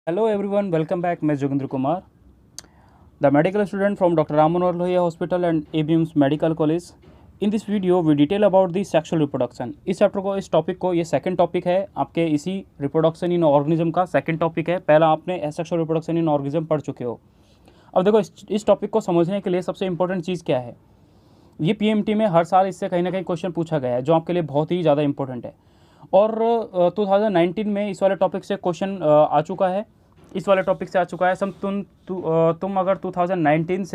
Hello everyone, welcome back. मैं Joginder Kumar, the medical student from Dr. Ram Manohar Lohia Hospital and ABM's Medical College. In this video, we detail about the sexual reproduction. इस chapter को, इस topic को, ये second topic है आपके इसी reproduction in organism का सेकंड टॉपिक है। पहला आपने एसेक्सुअल रिप्रोडक्शन इन ऑर्गेनिज्म पढ़ चुके हो। अब देखो इस टॉपिक को समझने के लिए सबसे इंपॉर्टेंट चीज़ क्या है। ये पीएमटी में हर साल इससे कहीं ना कहीं क्वेश्चन पूछा गया है जो आपके लिए बहुत ही ज़्यादा इंपॉर्टेंट है। और 2019 में इस वाले टॉपिक से क्वेश्चन आ चुका है, इस वाले टॉपिक से आ चुका है। तुम अगर 2019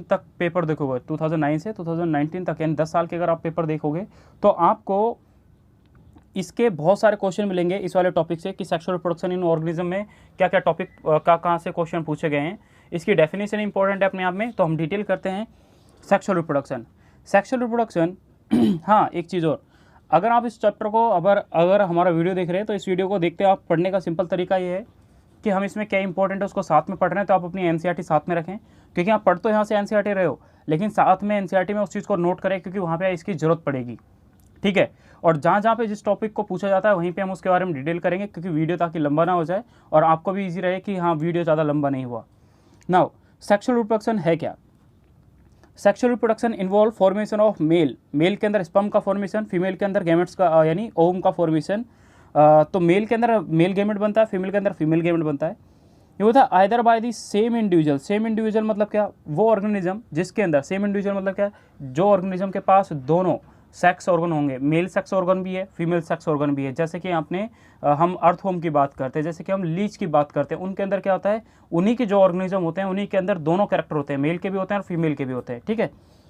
तक पेपर देखोगे, 2009 से 2019 तक यानी 10 साल के अगर आप पेपर देखोगे तो आपको इसके बहुत सारे क्वेश्चन मिलेंगे इस वाले टॉपिक से कि सेक्सुअल रिप्रोडक्शन इन ऑर्गेनिज्म में क्या क्या टॉपिक कहाँ से क्वेश्चन पूछे गए हैं। इसकी डेफिनेशन इंपॉर्टेंट है अपने आप में, तो हम डिटेल करते हैं सेक्सुअल रिप्रोडक्शन। हाँ, एक चीज़ और, अगर आप इस चैप्टर को अगर हमारा वीडियो देख रहे हैं तो इस वीडियो को देखते आप पढ़ने का सिंपल तरीका ये है कि हम इसमें क्या इंपॉर्टेंट है उसको साथ में पढ़ रहे हैं, तो आप अपनी एनसीईआरटी साथ में रखें, क्योंकि आप पढ़ तो यहाँ से एनसीईआरटी रहे हो लेकिन साथ में एनसीईआरटी में उस चीज़ को नोट करें क्योंकि वहाँ पे इसकी ज़रूरत पड़ेगी। ठीक है, और जहाँ जहाँ पे जिस टॉपिक को पूछा जाता है वहीं पे हम उसके बारे में डिटेल करेंगे, क्योंकि वीडियो ताकि लंबा ना हो जाए और आपको भी ईजी रहे कि हाँ वीडियो ज़्यादा लंबा नहीं हुआ। नाउ सेक्सुअल रिप्रोडक्शन है क्या। Sexual reproduction involve formation of mail के अंदर स्पर्म का फॉर्मेशन, फीमेल के अंदर गैमेट्स का यानी ओवम का फॉर्मेशन। तो मेल के अंदर मेल गैमेट बनता है, फीमेल के अंदर फीमेल गैमेट बनता है। ये होता है either by the same individual मतलब क्या, वो ऑर्गेनिज्म जिसके अंदर, सेम इंडिविजुअल मतलब क्या, जो ऑर्गेनिज्म के पास दोनों सेक्स ऑर्गन होंगे, मेल सेक्स ऑर्गन भी है, फीमेल सेक्स ऑर्गन भी है। जैसे कि आपने हम अर्थवर्म की बात करते हैं, जैसे कि हम लीच की बात करते हैं, उनके अंदर क्या होता है, उन्हीं के जो ऑर्गेनिज्म होते हैं उन्हीं के अंदर दोनों कैरेक्टर होते हैं, मेल के भी होते हैं और फीमेल के भी होते हैं। ठीक है,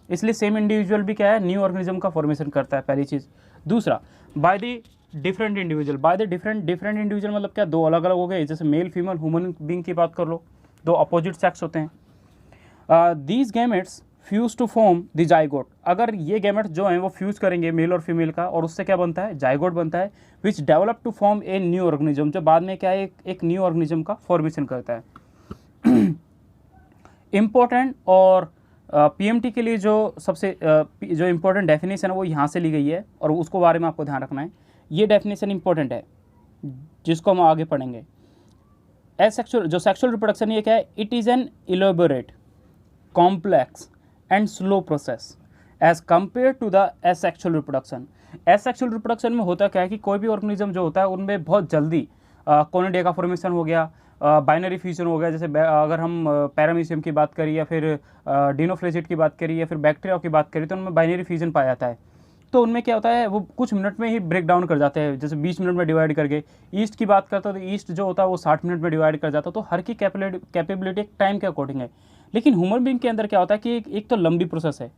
इसलिए सेम इंडिविजुअल भी क्या है, न्यू ऑर्गेनिज्म का फॉर्मेशन करता है, पहली चीज़। दूसरा, बाय द डिफरेंट इंडिविजुअल मतलब क्या, दो अलग अलग हो गए, जैसे मेल फीमेल ह्यूमन बींग की बात कर लो, दो अपोजिट सेक्स होते हैं। These gametes fuse to form the zygote. अगर ये गैमेट्स जो हैं वो फ्यूज करेंगे मेल और फीमेल का, और उससे क्या बनता है, जाइगोट बनता है, which develop to form a new organism, जो बाद में क्या है, एक न्यू ऑर्गेनिज्म का फॉर्मेशन करता है। इम्पोर्टेंट और पीएमटी के लिए जो सबसे जो इम्पोर्टेंट डेफिनेशन है वो यहाँ से ली गई है और उसको बारे में आपको ध्यान रखना है। ये डेफिनेशन इंपॉर्टेंट है जिसको हम आगे पढ़ेंगे। एसेक्सुअल, जो सेक्सुअल रिप्रोडक्शन ये क्या है, it is an elaborate, complex and slow process as compare to the asexual reproduction. Asexual reproduction में होता क्या है कि कोई भी ऑर्गेनिज्म जो होता है उनमें बहुत जल्दी कोनिडिया का फॉर्मेशन हो गया, बाइनरी फ्यूजन हो गया, जैसे अगर हम पैरामीशियम की बात करें या फिर डिनोफ्लेजिट की बात करें या फिर बैक्टीरिया की बात करें तो उनमें बाइनरी फ्यूजन पाया जाता है। तो उनमें क्या होता है, वो कुछ मिनट में ही ब्रेक डाउन कर जाते हैं, जैसे 20 मिनट में डिवाइड करके। ईस्ट की बात करता है तो ईस्ट जो होता है वो 60 मिनट में डिवाइड कर जाता है। तो हर की कैपेबिलिटी एक टाइम के अकॉर्डिंग है। लेकिन ह्यूमन बीइंग के अंदर क्या होता है कि एक तो लंबी प्रोसेस है,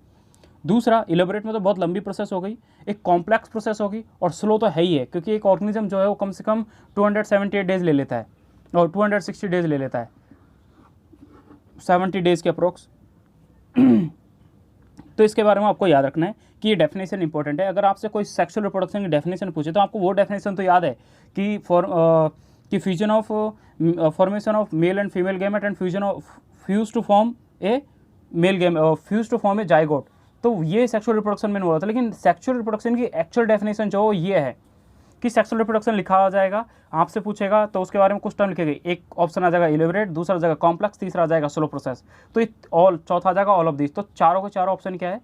दूसरा इलेबोरेट में तो बहुत लंबी प्रोसेस हो गई, एक कॉम्प्लेक्स प्रोसेस होगी, और स्लो तो है ही है क्योंकि एक ऑर्गेनिज्म जो है वो कम से कम 278 डेज ले लेता है और 260 डेज ले लेता है, 70 डेज के अप्रोक्स। तो इसके बारे में आपको याद रखना है कि ये डेफिनेशन इंपॉर्टेंट है। अगर आपसे कोई सेक्सुअल रिप्रोडक्शन की डेफिनेशन पूछे तो आपको वो डेफिनेशन तो याद है कि fusion of formation of male and female gamete and fuse to form a male gamete, fuse to form a zygote. तो ये सेक्सुअल रिप्रोडक्शन में बोला था। लेकिन सेक्सुअल रिप्रोडक्शन की एक्चुअल डेफिनेशन जो ये है कि सेक्सुअल रिप्रोडक्शन लिखा आ जाएगा, आपसे पूछेगा तो उसके बारे में कुछ टर्म लिखेगी। एक ऑप्शन आ जाएगा इलेबोरेट, दूसरा आ जाएगा कॉम्प्लेक्स, तीसरा आ जाएगा स्लो प्रोसेस। तो चौथा आ जाएगा ऑल ऑफ दिस। तो चारों के चारों ऑप्शन क्या है,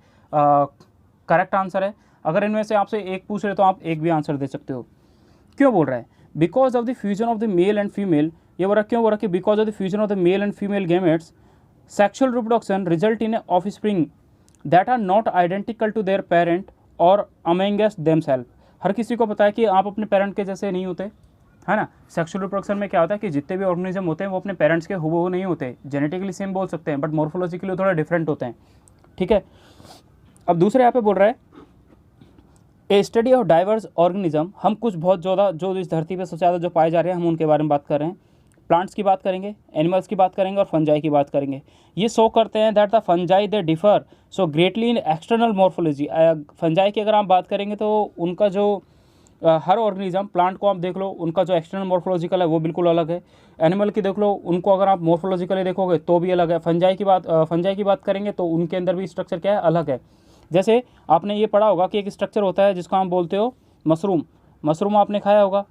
करेक्ट आंसर है। अगर इनमें से आपसे एक पूछ रहे तो आप एक भी आंसर दे सकते हो। क्यों बोल रहे हैं, because of the fusion of the male and female. ये बोल रहा क्यों बोल रहा कि because of the fusion of the male and female gametes sexual reproduction result in offspring that are not identical to their parent और amongst themselves. हर किसी को पता है कि आप अपने पेरेंट के जैसे नहीं होते, है ना। सेक्सुअल रिप्रोडक्शन में क्या होता है कि जितने भी ऑर्गेनिज्म होते हैं वो अपने पेरेंट्स के हुबहू नहीं होते, जेनेटिकली सेम बोल सकते हैं बट मॉर्फोलॉजिकली थोड़ा डिफरेंट होते हैं। ठीक है, अब दूसरे यहाँ पे बोल रहा है ए स्टडी ऑफ डाइवर्स ऑर्गेनिज्म। हम कुछ बहुत ज़्यादा जो इस धरती पे सबसे ज़्यादा जो पाए जा रहे हैं हम उनके बारे में बात कर रहे हैं। प्लांट्स की बात करेंगे, एनिमल्स की बात करेंगे और फंजाई की बात करेंगे। ये शो करते हैं that the fungi they differ so greatly in external morphology. Fungi की अगर आप बात करेंगे तो उनका जो हर ऑर्गेनिज्म, प्लांट को आप देख लो उनका जो एक्सटर्नल मॉर्फोलॉजिकल है वो बिल्कुल अलग है। एनिमल की देख लो उनको अगर आप मॉर्फोलॉजिकली देखोगे तो भी अलग है। फंजाई की बात करेंगे तो उनके अंदर भी स्ट्रक्चर क्या है, अलग है। जैसे आपने ये पढ़ा होगा कि एक स्ट्रक्चर होता है जिसको हम बोलते हो मशरूम। मशरूम आपने खाया होगा,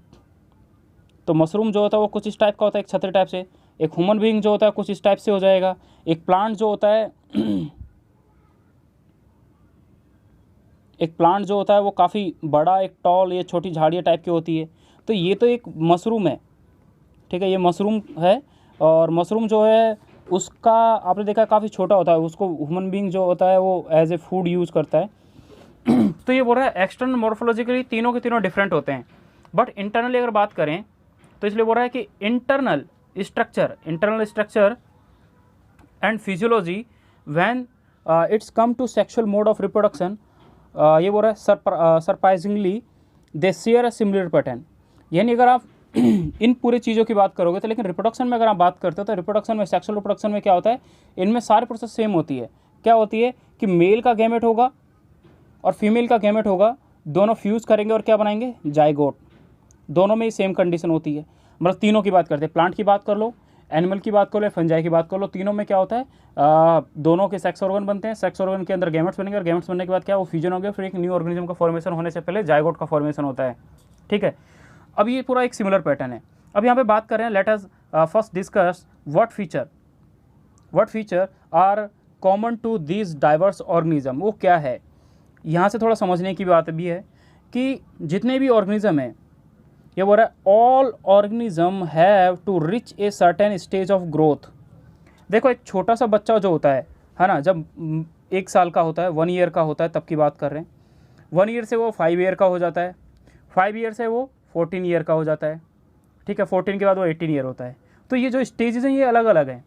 तो मशरूम जो होता है वो कुछ इस टाइप का होता है, एक छतरी टाइप से। एक ह्यूमन बीइंग जो होता है कुछ इस टाइप से हो जाएगा। एक प्लांट जो होता है एक प्लांट जो होता है वो काफ़ी बड़ा, एक टॉल, ये छोटी झाड़ियाँ टाइप की होती है। तो ये तो एक मशरूम है, ठीक है, ये मशरूम है। और मशरूम जो है उसका आपने देखा काफ़ी छोटा होता है, उसको ह्यूमन बीइंग जो होता है वो एज ए फूड यूज़ करता है। तो ये बोल रहा है एक्सटर्नल मॉर्फोलॉजिकली तीनों के तीनों डिफरेंट होते हैं, बट इंटरनली अगर बात करें तो इसलिए बोल रहा है कि internal structure and physiology when it's come to sexual mode of reproduction, ये बोल रहा है surprisingly they share a similar pattern. यानी अगर आप इन पूरी चीज़ों की बात करोगे तो, लेकिन रिप्रोडक्शन में अगर आप बात करते हो तो रिप्रोडक्शन में, सेक्सुअल रिप्रोडक्शन में क्या होता है, इनमें सारी प्रोसेस सेम होती है। क्या होती है कि मेल का गैमेट होगा और फीमेल का गैमेट होगा, दोनों फ्यूज़ करेंगे और क्या बनाएंगे, जाइगोट। दोनों में ही सेम कंडीशन होती है। मतलब तीनों की बात करते हैं, प्लांट की बात कर लो, एनिमल की बात कर लो, फंजाई की बात कर लो, तीनों में क्या होता है, दोनों के सेक्स ऑर्गन बनते हैं, सेक्स ऑर्गन के अंदर गैमेट्स बनेंगे और गैमेट्स बनने के बाद क्या वो फ्यूजन हो गया, फिर एक न्यू ऑर्गेनिज्म का फॉर्मेशन होने से पहले जाइगोट का फॉर्मेशन होता है, ठीक है। अब ये पूरा एक सिमिलर पैटर्न है। अब यहाँ पे बात कर रहे हैं, let us first discuss what feature are common to this diverse organism. वो क्या है, यहाँ से थोड़ा समझने की बात भी है कि जितने भी ऑर्गेनिज्म हैं, ये बोल रहा है all organism have to reach a certain stage of growth. देखो एक छोटा सा बच्चा जो होता है ना, जब 1 साल का होता है, 1 ईयर का होता है, तब की बात कर रहे हैं। 1 ईयर से वो 5 ईयर का हो जाता है, 5 ईयर से वो 14 ईयर का हो जाता है, ठीक है, 14 के बाद वो 18 ईयर होता है। तो ये जो स्टेजेस हैं ये अलग अलग हैं।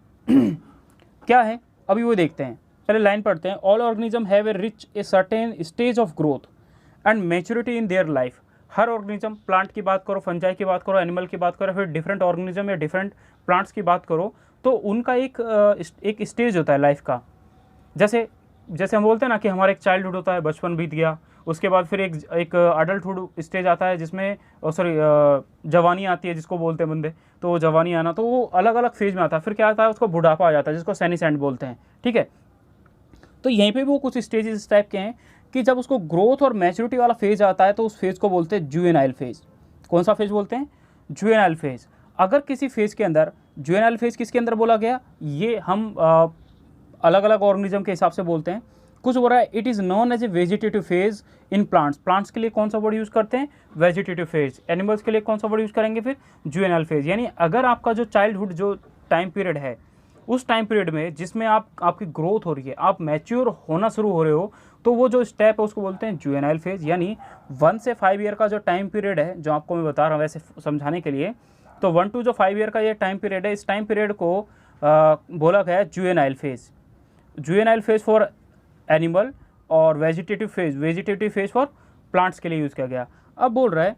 क्या है अभी वो देखते हैं, पहले लाइन पढ़ते हैं। All organism have a rich a certain stage of growth and maturity in their life. Her organism, plant की बात करो, फंजाई की बात करो, एनिमल की बात करो, फिर डिफरेंट ऑर्गेनिज्म या डिफरेंट प्लांट्स की बात करो, तो उनका एक स्टेज होता है लाइफ का। जैसे हम बोलते हैं ना कि हमारा एक चाइल्डहुड होता है, बचपन बीत गया, उसके बाद फिर एक अडल्टहुड स्टेज आता है जिसमें जवानी आती है जिसको बोलते हैं बंदे, तो वो जवानी आना, तो वो अलग अलग फेज में आता है। फिर क्या आता है, उसको बुढ़ापा आ जाता है जिसको सेनीसेंट बोलते हैं, ठीक है। तो यहीं पे भी वो कुछ स्टेजेस इस टाइप के हैं कि जब उसको ग्रोथ और मैच्योरिटी वाला फेज आता है तो उस फेज को बोलते हैं जुवेनाइल फेज। कौन सा फेज बोलते हैं, जुवेनाइल फेज। अगर किसी फेज के अंदर, जुवेनाइल फेज किसके अंदर बोला गया, ये हम अलग अलग ऑर्गेनिज्म के हिसाब से बोलते हैं। कुछ हो रहा है, it is known as a vegetative phase in plants. Plants के लिए कौन सा वर्ड यूज़ करते हैं, वेजिटेटिव फेज। एनिमल्स के लिए कौन सा वर्ड यूज़ करेंगे फिर, जुवेनाइल फेज। यानी अगर आपका जो चाइल्डहुड जो टाइम पीरियड है, उस टाइम पीरियड में जिसमें आपकी ग्रोथ हो रही है, आप मैच्योर होना शुरू हो रहे हो, तो वो जो स्टेप है उसको बोलते हैं जुवेनाइल फेज। यानी 1 से 5 ईयर का जो टाइम पीरियड है, जो आपको मैं बता रहा हूँ वैसे समझाने के लिए, तो 1 to 5 ईयर का ये टाइम पीरियड है, इस टाइम पीरियड को बोला गया है juvenile phase. Juvenile phase for animal और वेजिटेटिव फेज फॉर प्लांट्स के लिए यूज़ किया गया। अब बोल रहा है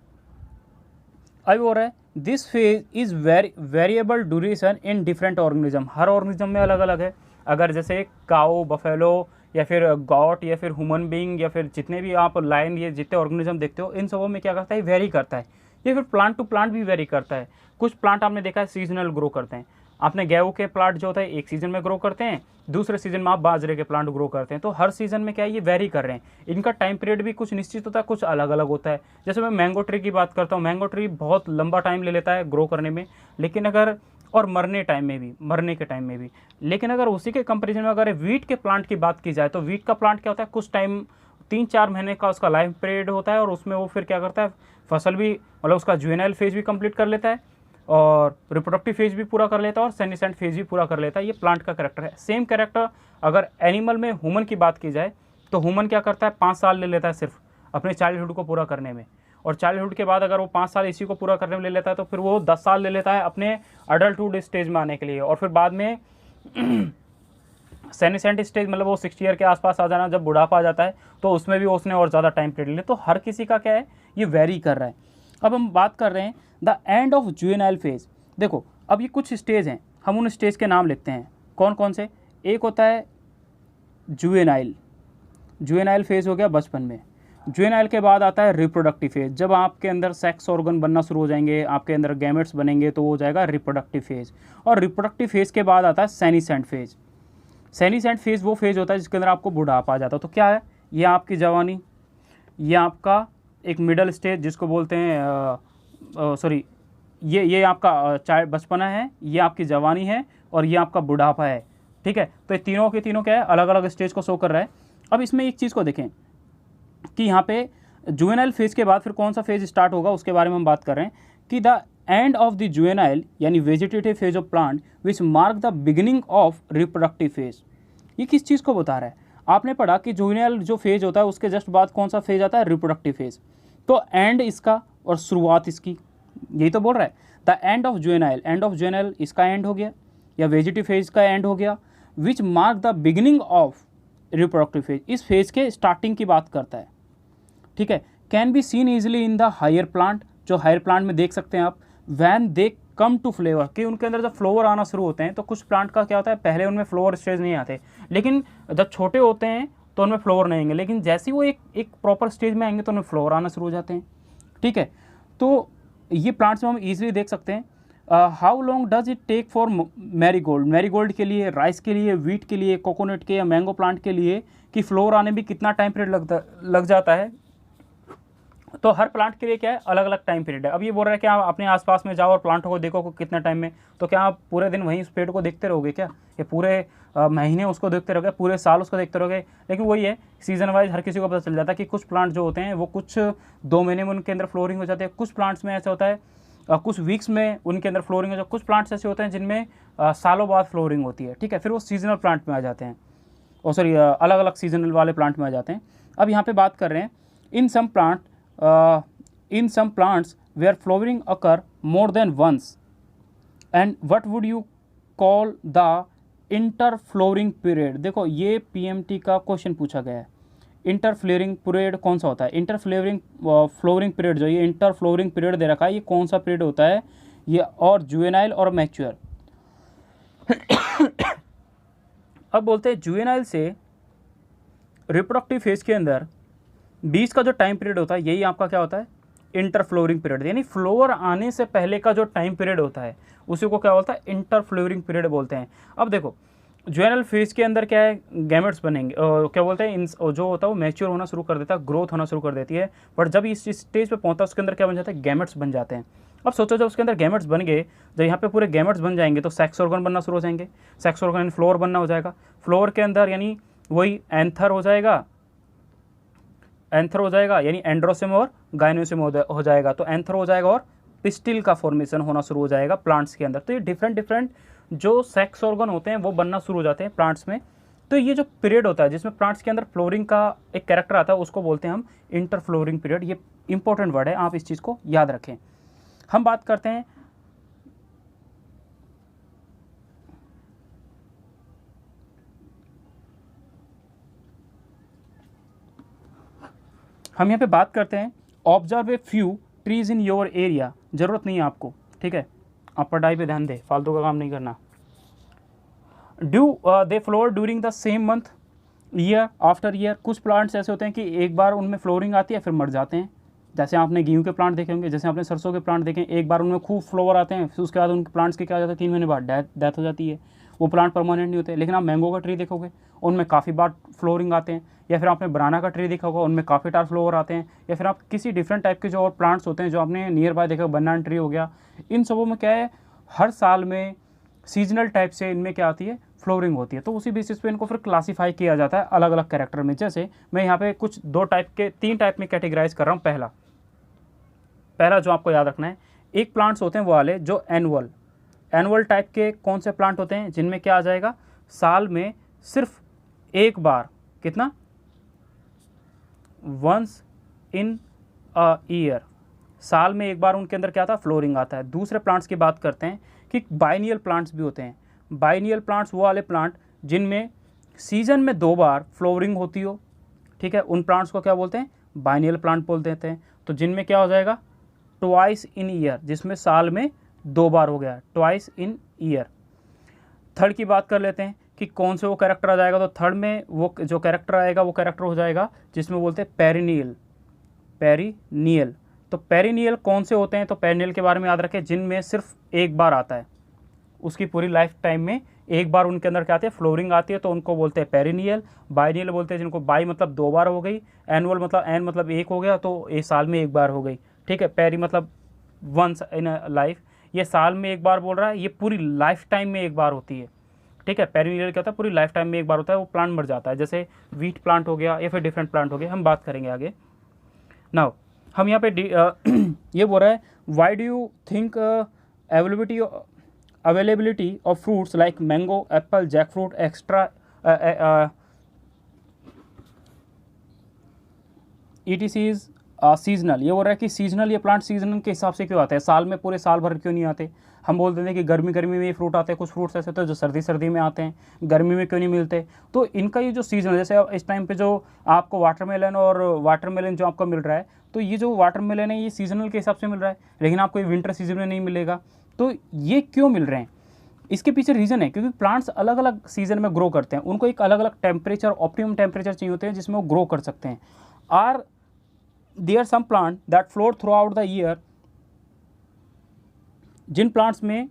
this phase is variable duration in different organism. Her organism में अलग अलग है। अगर जैसे काऊ, बफेलो या फिर गॉट या फिर ह्यूमन बीइंग या फिर जितने भी आप लायन, ये जितने ऑर्गेनिज्म देखते हो, इन सबों में क्या करता है, वेरी करता है। ये फिर प्लांट टू प्लांट भी वेरी करता है। कुछ प्लांट आपने देखा है सीजनल ग्रो करते हैं। आपने गेहूं के प्लांट जो होता है एक सीजन में ग्रो करते हैं, दूसरे सीजन में आप बाजरे के प्लांट ग्रो करते हैं। तो हर सीजन में क्या है, ये वेरी कर रहे हैं। इनका टाइम पीरियड भी कुछ निश्चित होता है, कुछ अलग अलग होता है। जैसे मैं मैंगो ट्री की बात करता हूँ, मैंगो ट्री बहुत लंबा टाइम ले लेता है ग्रो करने में, लेकिन अगर और मरने के टाइम में भी। लेकिन अगर उसी के कंपेरिजन में अगर वीट के प्लांट की बात की जाए, तो वीट का प्लांट क्या होता है, कुछ टाइम 3-4 महीने का उसका लाइफ पीरियड होता है, और उसमें वो फिर क्या करता है, फसल भी, मतलब उसका जुवेनाइल फेज भी कंप्लीट कर लेता है और रिप्रोडक्टिव फेज भी पूरा कर लेता है और सेनिसेंट फेज भी पूरा कर लेता है। ये प्लांट का कैरेक्टर है। सेम कैरेक्टर अगर एनिमल में ह्यूमन की बात की जाए, तो ह्यूमन क्या करता है, 5 साल ले लेता है सिर्फ अपने चाइल्डहुड को पूरा करने में, और चाइल्डहुड के बाद अगर वो 5 साल इसी को पूरा करने में ले लेता है, तो फिर वो 10 साल ले लेता है अपने अडल्टहुड स्टेज में आने के लिए, और फिर बाद में सेनिसेंट स्टेज, मतलब वो 60 ईयर के आसपास आ जाना, जब बुढ़ापा आ जाता है, तो उसमें भी उसने और ज़्यादा टाइम पीरियड ले। तो हर किसी का क्या है, ये वेरी कर रहा है। अब हम बात कर रहे हैं the end of juvenile phase. देखो अब ये कुछ स्टेज हैं, हम उन स्टेज के नाम लिखते हैं। कौन कौन से, एक होता है जुवेनाइल फेज हो गया बचपन में। जुवेनाइल के बाद आता है रिप्रोडक्टिव फेज। जब आपके अंदर सेक्स ऑर्गन बनना शुरू हो जाएंगे, आपके अंदर गैमेट्स बनेंगे, तो वो हो जाएगा रिप्रोडक्टिव फेज। और रिप्रोडक्टिव फेज के बाद आता है सेनिसेंट फेज। सेनिसेंट फेज वो फेज होता है जिसके अंदर आपको बुढ़ापा आ जाता है। तो क्या है, ये आपकी जवानी, ये आपका एक मिडल स्टेज जिसको बोलते हैं ये आपका चाहे बचपना है, ये आपकी जवानी है और ये आपका बुढ़ापा है, ठीक है। तो ये तीनों के तीनों क्या है, अलग अलग स्टेज को शो कर रहा है। अब इसमें एक चीज़ को देखें कि यहाँ पे जुवेनाइल फेज के बाद फिर कौन सा फेज स्टार्ट होगा, उसके बारे में हम बात कर रहे हैं कि the end of the juvenile यानी vegetative phase of plant which mark the beginning of reproductive phase. ये किस चीज़ को बता रहा है? आपने पढ़ा कि जुवेनाइल जो फेज होता है उसके जस्ट बाद कौन सा फेज आता है, रिप्रोडक्टिव फेज। तो एंड इसका और शुरुआत इसकी, यही तो बोल रहा है। द एंड ऑफ जुवेनाइल इसका एंड हो गया या वेजिटेटिव फेज का एंड हो गया, which mark the beginning of reproductive phase, इस फेज के स्टार्टिंग की बात करता है, ठीक है। Can be seen easily in the higher plant, जो हायर प्लांट में देख सकते हैं आप, when they come to flower, कि उनके अंदर जब फ्लोवर आना शुरू होते हैं तो कुछ प्लांट का क्या होता है, पहले उनमें फ्लोवर स्टेज नहीं आते, लेकिन जब छोटे होते हैं तो उनमें फ्लोवर नहीं आएंगे, लेकिन जैसे ही वो एक प्रॉपर स्टेज में आएंगे तो उनमें फ्लोवर आना शुरू हो जाते हैं, ठीक है। तो ये प्लांट्स में हम ईजिली देख सकते हैं। How long does it take for marigold के लिए, राइस के लिए, वीट के लिए, कोकोनट के या मैंगो प्लांट के लिए कि फ्लोवर आने में कितना टाइम पीरियड लग जाता है? तो हर प्लांट के लिए क्या है, अलग अलग टाइम पीरियड है। अब ये बोल रहा है कि आप अपने आसपास में जाओ और प्लांटों को देखो को कितने टाइम में, तो क्या आप पूरे दिन वहीं उस पेड़ को देखते रहोगे क्या, ये पूरे महीने उसको देखते रहोगे, पूरे साल उसको देखते रहोगे? लेकिन वही है, सीजन वाइज हर किसी को पता चल जाता है कि कुछ प्लांट जो होते हैं वो कुछ 2 महीने में उनके अंदर फ्लोरिंग हो जाती है, कुछ प्लांट्स में ऐसा होता है कुछ वीक्स में उनके अंदर फ्लोरिंग हो जाती है, कुछ प्लांट्स ऐसे होते हैं जिनमें सालों बाद फ्लोरिंग होती है, ठीक है। फिर वो सीजनल प्लांट में आ जाते हैं, और सॉरी अलग अलग सीजनल वाले प्लांट में आ जाते हैं। अब यहाँ पे बात कर रहे हैं in some plants where flowering occur more than once and what would you call the inter flowering period. देखो ये पीएमटी का क्वेश्चन पूछा गया है, इंटर फ्लोरिंग पीरियड कौन सा होता है? इंटर फ्लोरिंग पीरियड जो ये इंटर फ्लोरिंग पीरियड दे रखा है, ये कौन सा पीरियड होता है ये, और जुवेनाइल और मैच्योर। अब बोलते हैं जुवेनाइल से रिप्रोडक्टिव फेज के अंदर बीच का जो टाइम पीरियड होता है यही आपका क्या होता है, इंटर फ्लोरिंग पीरियड, यानी फ्लोवर आने से पहले का जो टाइम पीरियड होता है उसी को क्या बोलता है, इंटर फ्लोरिंग पीरियड बोलते हैं। अब देखो जुवेनाइल फेज के अंदर क्या है, गैमेट्स बनेंगे, क्या बोलते हैं जो होता है वो मैच्योर होना शुरू कर देता है, ग्रोथ होना शुरू कर देती है, बट जब इस स्टेज पे पहुंचता है उसके अंदर क्या बन जाता है, गैमेट्स बन जाते हैं। अब सोचो जब उसके अंदर गैमेट्स बन गए, जब यहाँ पे पूरे गैमेट्स बन जाएंगे तो सेक्स ऑर्गन बनना शुरू हो जाएंगे, सेक्स ऑर्गन यानी फ्लोर बनना हो जाएगा, फ्लोर के अंदर यानी वही एंथर हो जाएगा यानी एंड्रोसिम और गायनोसिम हो जाएगा, तो एंथर हो जाएगा और पिस्टिल का फॉर्मेशन होना शुरू हो जाएगा प्लांट्स के अंदर। तो ये डिफरेंट जो सेक्स ऑर्गन होते हैं वो बनना शुरू हो जाते हैं प्लांट्स में। तो ये जो पीरियड होता है जिसमें प्लांट्स के अंदर फ्लोरिंग का एक कैरेक्टर आता है उसको बोलते हैं हम इंटर फ्लोरिंग पीरियड। ये इंपॉर्टेंट वर्ड है, आप इस चीज़ को याद रखें। हम बात करते हैं observe a few trees in your area. ज़रूरत नहीं है आपको, ठीक है, आप पढ़ाई पे ध्यान दें, फालतू का काम नहीं करना। Do they floor during the same month year after year. कुछ प्लांट्स ऐसे होते हैं कि एक बार उनमें फ्लोरिंग आती है फिर मर जाते हैं, जैसे आपने गेहूं के प्लांट देखे होंगे, जैसे आपने सरसों के प्लांट देखे, एक बार उनमें खूब फ्लोवर आते हैं फिर उसके बाद उनके प्लांट्स के क्या हो जाता है, 3 महीने बाद डेथ हो जाती है, वो प्लांट परमानेंट नहीं होते। लेकिन आप मैंगो का ट्री देखोगे उनमें काफ़ी बार फ्लोरिंग आते हैं, या फिर आपने बनाना का ट्री देखा होगा उनमें काफ़ी टार फ्लोवर आते हैं, या फिर आप किसी डिफरेंट टाइप के जो और प्लांट्स होते हैं जो आपने नियर बाय देखा, बनाना ट्री हो गया, इन सबों में क्या है, हर साल में सीजनल टाइप से इनमें क्या आती है, फ्लोरिंग होती है। तो उसी बेसिस पे इनको फिर क्लासीफाई किया जाता है अलग अलग कैरेक्टर में। जैसे मैं यहाँ पे कुछ 3 टाइप में कैटेगराइज कर रहा हूँ। पहला जो आपको याद रखना है, एक प्लांट्स होते हैं वो वाले जो एनुअल टाइप के कौन से प्लांट होते हैं जिनमें क्या आ जाएगा, साल में सिर्फ एक बार, कितना, वंस इन अ ईयर, साल में एक बार उनके अंदर क्या आता है, फ्लोरिंग आता है। दूसरे प्लांट्स की बात करते हैं कि बाइनियल प्लांट्स भी होते हैं। बाइनियल प्लांट्स वो वाले प्लांट जिनमें सीजन में 2 बार फ्लोरिंग होती हो, ठीक है, उन प्लांट्स को क्या बोलते हैं, बाइनियल प्लांट बोल देते हैं। तो जिनमें क्या हो जाएगा, ट्वाइस इन ईयर, जिसमें साल में 2 बार हो गया, ट्वाइस इन ईयर। थर्ड की बात कर लेते हैं कि कौन से वो कैरेक्टर आ जाएगा, तो थर्ड में वो जो कैरेक्टर आएगा वो कैरेक्टर हो जाएगा जिसमें बोलते हैं पेरिनियल। तो पेरिनियल कौन से होते हैं, तो पेरिनियल के बारे में याद रखें, जिनमें सिर्फ एक बार आता है, उसकी पूरी लाइफ टाइम में एक बार उनके अंदर क्या आती है, फ्लोरिंग आती है, तो उनको बोलते हैं पेरिनियल। बाइनियल बोलते हैं जिनको बाई मतलब 2 बार हो गई, एनुअल मतलब एन मतलब 1 हो गया, तो ये साल में 1 बार हो गई, ठीक है। पेरी मतलब वंस इन लाइफ, ये साल में एक बार बोल रहा है, ये पूरी लाइफ टाइम में एक बार होती है, ठीक है। पेरिनियल क्या होता है, पूरी लाइफ टाइम में एक बार होता है, वो प्लांट मर जाता है, जैसे वीट प्लांट हो गया या फिर डिफरेंट प्लांट हो गया, हम बात करेंगे आगे। नाउ हम यहाँ पे ये बोल रहा है why do you think availability of fruits like mango, apple, jackfruit extra ETC is seasonal. ये बोल रहा है कि सीजनल, ये प्लांट सीजनल के हिसाब से क्यों आते हैं, साल में पूरे साल भर क्यों नहीं आते। हम बोलते थे कि गर्मी में ये फ्रूट आते हैं, कुछ फ्रूट्स ऐसे होते हैं जो सर्दी में आते हैं, गर्मी में क्यों नहीं मिलते। तो इनका ये जो सीजन, जैसे इस टाइम पे जो आपको वाटरमेलन जो आपको मिल रहा है, तो ये जो वाटरमेलन है ये सीजनल के हिसाब से मिल रहा है, लेकिन आपको ये विंटर सीजन में नहीं मिलेगा। तो ये क्यों मिल रहे हैं, इसके पीछे रीज़न है क्योंकि प्लांट्स अलग अलग सीजन में ग्रो करते हैं, उनको एक अलग अलग टेम्परेचर, ऑप्टिमम टेम्परेचर चाहिए होते हैं जिसमें वो ग्रो कर सकते हैं। Are there some plant that flower throughout the year, जिन प्लांट्स में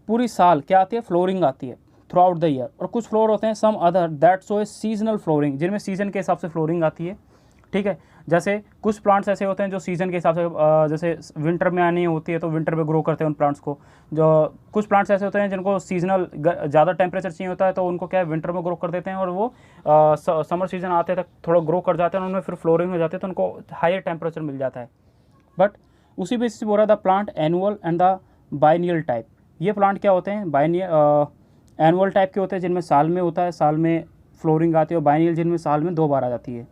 पूरी साल क्या आती है, फ्लोरिंग आती है थ्रू आउट द ईयर, और कुछ फ्लोर होते हैं some other that show a seasonal flowering, जिनमें सीजन के हिसाब से फ्लोरिंग आती है, ठीक है। जैसे कुछ प्लांट्स ऐसे होते हैं जो सीजन के हिसाब से, जैसे विंटर में आनी होती है तो विंटर में ग्रो करते हैं उन प्लांट्स को। जो कुछ प्लांट्स ऐसे होते हैं जिनको सीजनल ज़्यादा टेम्परेचर चाहिए होता है तो उनको क्या है विंटर में ग्रो कर देते हैं, और वो समर सीजन आते तक थोड़ा ग्रो कर जाते हैं, उनमें फिर फ्लोरिंग हो जाती है तो उनको हायर टेम्परेचर मिल जाता है। बट उसी बेसिस पे बोल रहा है the plant annual and the biennial type. ये प्लांट क्या होते हैं, एनुअल टाइप के होते हैं जिनमें साल में होता है, साल में फ्लोरिंग आती है, और बाइनियल जिनमें साल में 2 बार आ जाती है।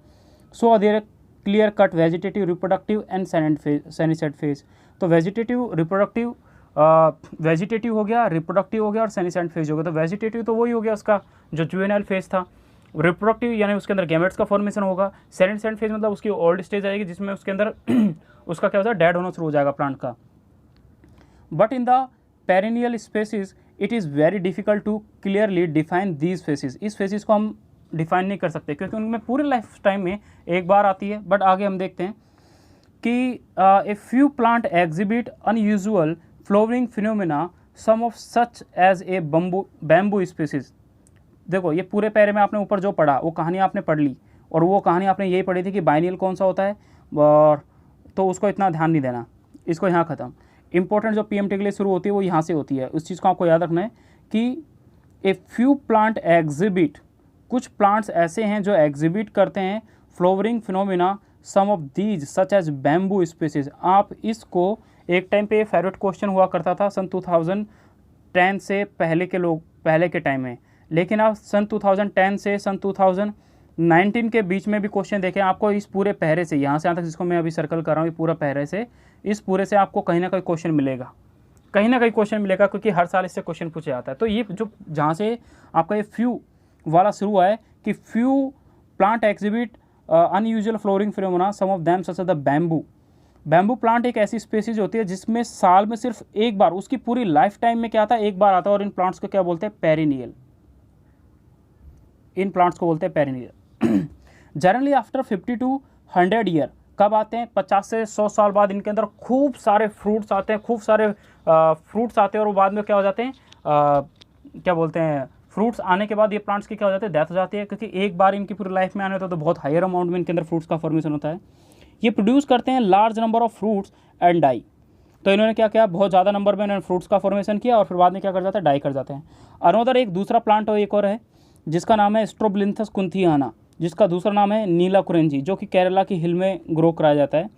So there clear cut vegetative, reproductive and senescence phase. तो वेजिटेटिव, रिप्रोडक्टिव, वेजिटेटिव हो गया, रिप्रोडक्टिव हो गया और सेनिसाइड फेज हो गया। तो वेजिटेटिव तो वही हो गया उसका जो जुवेनाइल फेज था, रिप्रोडक्टिव यानी उसके अंदर गैमेट्स का फॉर्मेशन होगा, सेनिसाइड फेज मतलब उसकी ओल्ड स्टेज आएगी जिसमें उसके अंदर उसका क्या होता है, डेड होना शुरू हो जाएगा प्लांट का। But in the perennial species it is very difficult to clearly define these phases. इस फेसिस को हम डिफाइन नहीं कर सकते क्योंकि उनमें पूरे लाइफ टाइम में एक बार आती है। बट आगे हम देखते हैं कि a few plant exhibit unusual flowering phenomena, some of such as a bamboo species. देखो ये पूरे पैरे में आपने ऊपर जो पढ़ा वो कहानी आपने पढ़ ली, और वो कहानी आपने यही पढ़ी थी कि बाइनियल कौन सा होता है, और तो उसको इतना ध्यान नहीं देना, इसको यहाँ ख़त्म। इंपॉर्टेंट जो PMT के लिए शुरू होती है वो यहाँ से होती है, उस चीज़ को आपको याद रखना है कि ए फ्यू प्लांट एग्जिबिट, कुछ प्लांट्स ऐसे हैं जो एग्जिबिट करते हैं flowering phenomena, some of these such as bamboo species. आप इसको एक टाइम पे फेवरेट क्वेश्चन हुआ करता था सन 2010 से पहले के टाइम में, लेकिन आप सन 2010 से सन 2019 के बीच में भी क्वेश्चन देखें, आपको इस पूरे पहरे से, यहाँ से यहाँ तक जिसको मैं अभी सर्कल कर रहा हूँ, ये पूरा पहरे से, इस पूरे से आपको कहीं ना कहीं क्वेश्चन मिलेगा, कहीं ना कहीं क्वेश्चन मिलेगा, क्योंकि हर साल इससे क्वेश्चन पूछा जाता है। तो ये जो जहाँ से आपका ये फ्यू वाला शुरू हुआ है कि few plant exhibit unusual flowering phenomena, some of them such as the bamboo. Bamboo plant एक ऐसी स्पेसीज होती है जिसमें साल में सिर्फ एक बार, उसकी पूरी लाइफ टाइम में क्या आता है, एक बार आता है, और इन प्लांट्स को क्या बोलते हैं, पेरिनियल। इन प्लांट्स को बोलते हैं perennial. Generally after 50 to 100 year, कब आते हैं, 50 से 100 साल बाद इनके अंदर खूब सारे फ्रूट्स आते हैं, खूब सारे फ्रूट्स आते हैं, और बाद में क्या हो जाते हैं, क्या बोलते हैं, फ्रूट्स आने के बाद ये प्लांट्स की क्या हो जाते हैं, डेथ हो जाती है, क्योंकि एक बार इनकी पूरी लाइफ में आने होता है तो बहुत हायर अमाउंट में इनके अंदर फ्रूट्स का फॉर्मेशन होता है। ये प्रोड्यूस करते हैं large number of fruits and die. तो इन्होंने क्या किया, बहुत ज़्यादा नंबर में इन्होंने फ्रूट्स का फॉर्मेशन किया और फिर बाद में क्या कर जाता है, डाई कर जाते हैं। अनोदर एक दूसरा प्लांट एक और है जिसका नाम है स्ट्रोबिलिंथस कुंथियाना, जिसका दूसरा नाम है नीला कुरेंजी, जो कि केरला की हिल में ग्रो कराया जाता है।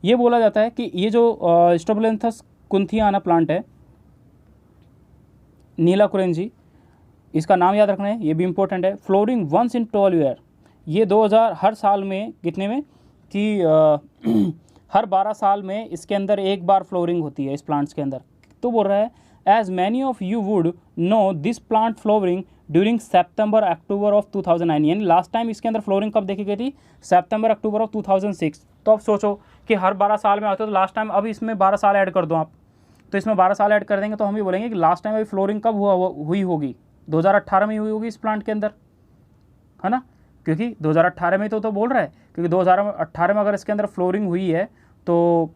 ये बोला जाता है कि ये जो स्ट्रोबिलिंथस कुंथियाना प्लांट है, नीला कुरेंजी, इसका नाम याद रखना है, ये भी इंपॉर्टेंट है। फ्लोरिंग वंस इन 12 ईयर, ये 2000 हर साल में कितने में कि हर 12 साल में इसके अंदर एक बार फ्लोरिंग होती है इस प्लांट्स के अंदर। तो बोल रहा है as many of you would know this plant flowering during September October of 2009, यानी लास्ट टाइम इसके अंदर फ्लोरिंग कब देखी गई थी, सितंबर अक्टूबर ऑफ 2006। तो अब सोचो कि हर 12 साल में आते हो तो लास्ट टाइम, अब इसमें 12 साल ऐड कर दो आप, तो इसमें 12 साल ऐड कर देंगे तो हम भी बोलेंगे कि लास्ट टाइम अभी फ्लोरिंग कब हुई होगी, 2018 में हुई होगी इस प्लांट के अंदर, है ना, क्योंकि 2018 में तो बोल रहा है, क्योंकि 2018 में अगर इसके अंदर फ्लोरिंग हुई है तो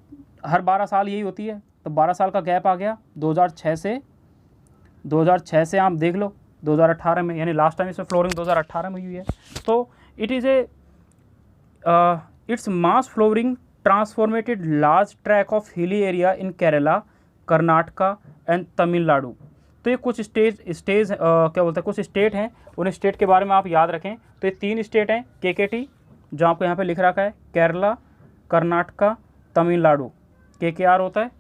हर 12 साल यही होती है, तो 12 साल का गैप आ गया 2006 से आप देख लो 2018 में, यानी लास्ट टाइम इसमें फ्लोरिंग 2018 में हुई है। तो it is it's mass flowering transformed large track of hilly area in Kerala, Karnataka and Tamil Nadu. तो ये कुछ क्या बोलते हैं, कुछ स्टेट हैं, उन स्टेट के बारे में आप याद रखें। तो ये 3 स्टेट हैं, KKT जो आपको यहाँ पे लिख रखा है, केरला, कर्नाटका, तमिलनाडु। KKR होता है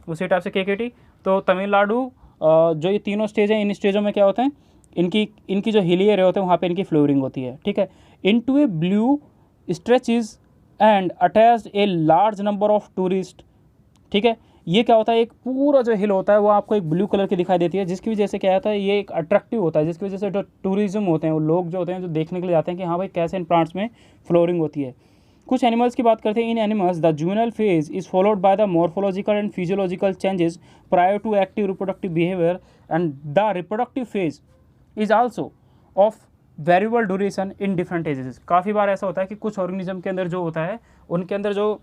उसी टाइप से KKT। तो तमिलनाडु जो ये तीनों स्टेज हैं, इन स्टेजों में क्या होता है, इनकी जो हिली एरिया होते हैं वहाँ पे इनकी फ्लोरिंग होती है, ठीक है। Into A blue stretches and attached a large number of tourist, ठीक है। ये क्या होता है, एक पूरा जो हिल होता है वो आपको एक ब्लू कलर की दिखाई देती है, जिसकी वजह से क्या होता है, ये एक अट्रैक्टिव होता है, जिसकी वजह से जो टूरिज्म होते हैं, वो लोग जो होते हैं जो देखने के लिए जाते हैं कि हाँ भाई कैसे इन प्लांट्स में फ्लोरिंग होती है। कुछ एनिमल्स की बात करते हैं। In animals the juvenile phase is followed by the morphological and physiological changes prior to active reproductive behaviour and the reproductive phase is also of variable duration in different ages. काफ़ी बार ऐसा होता है कि कुछ ऑर्गेनिज्म के अंदर जो होता है, उनके अंदर जो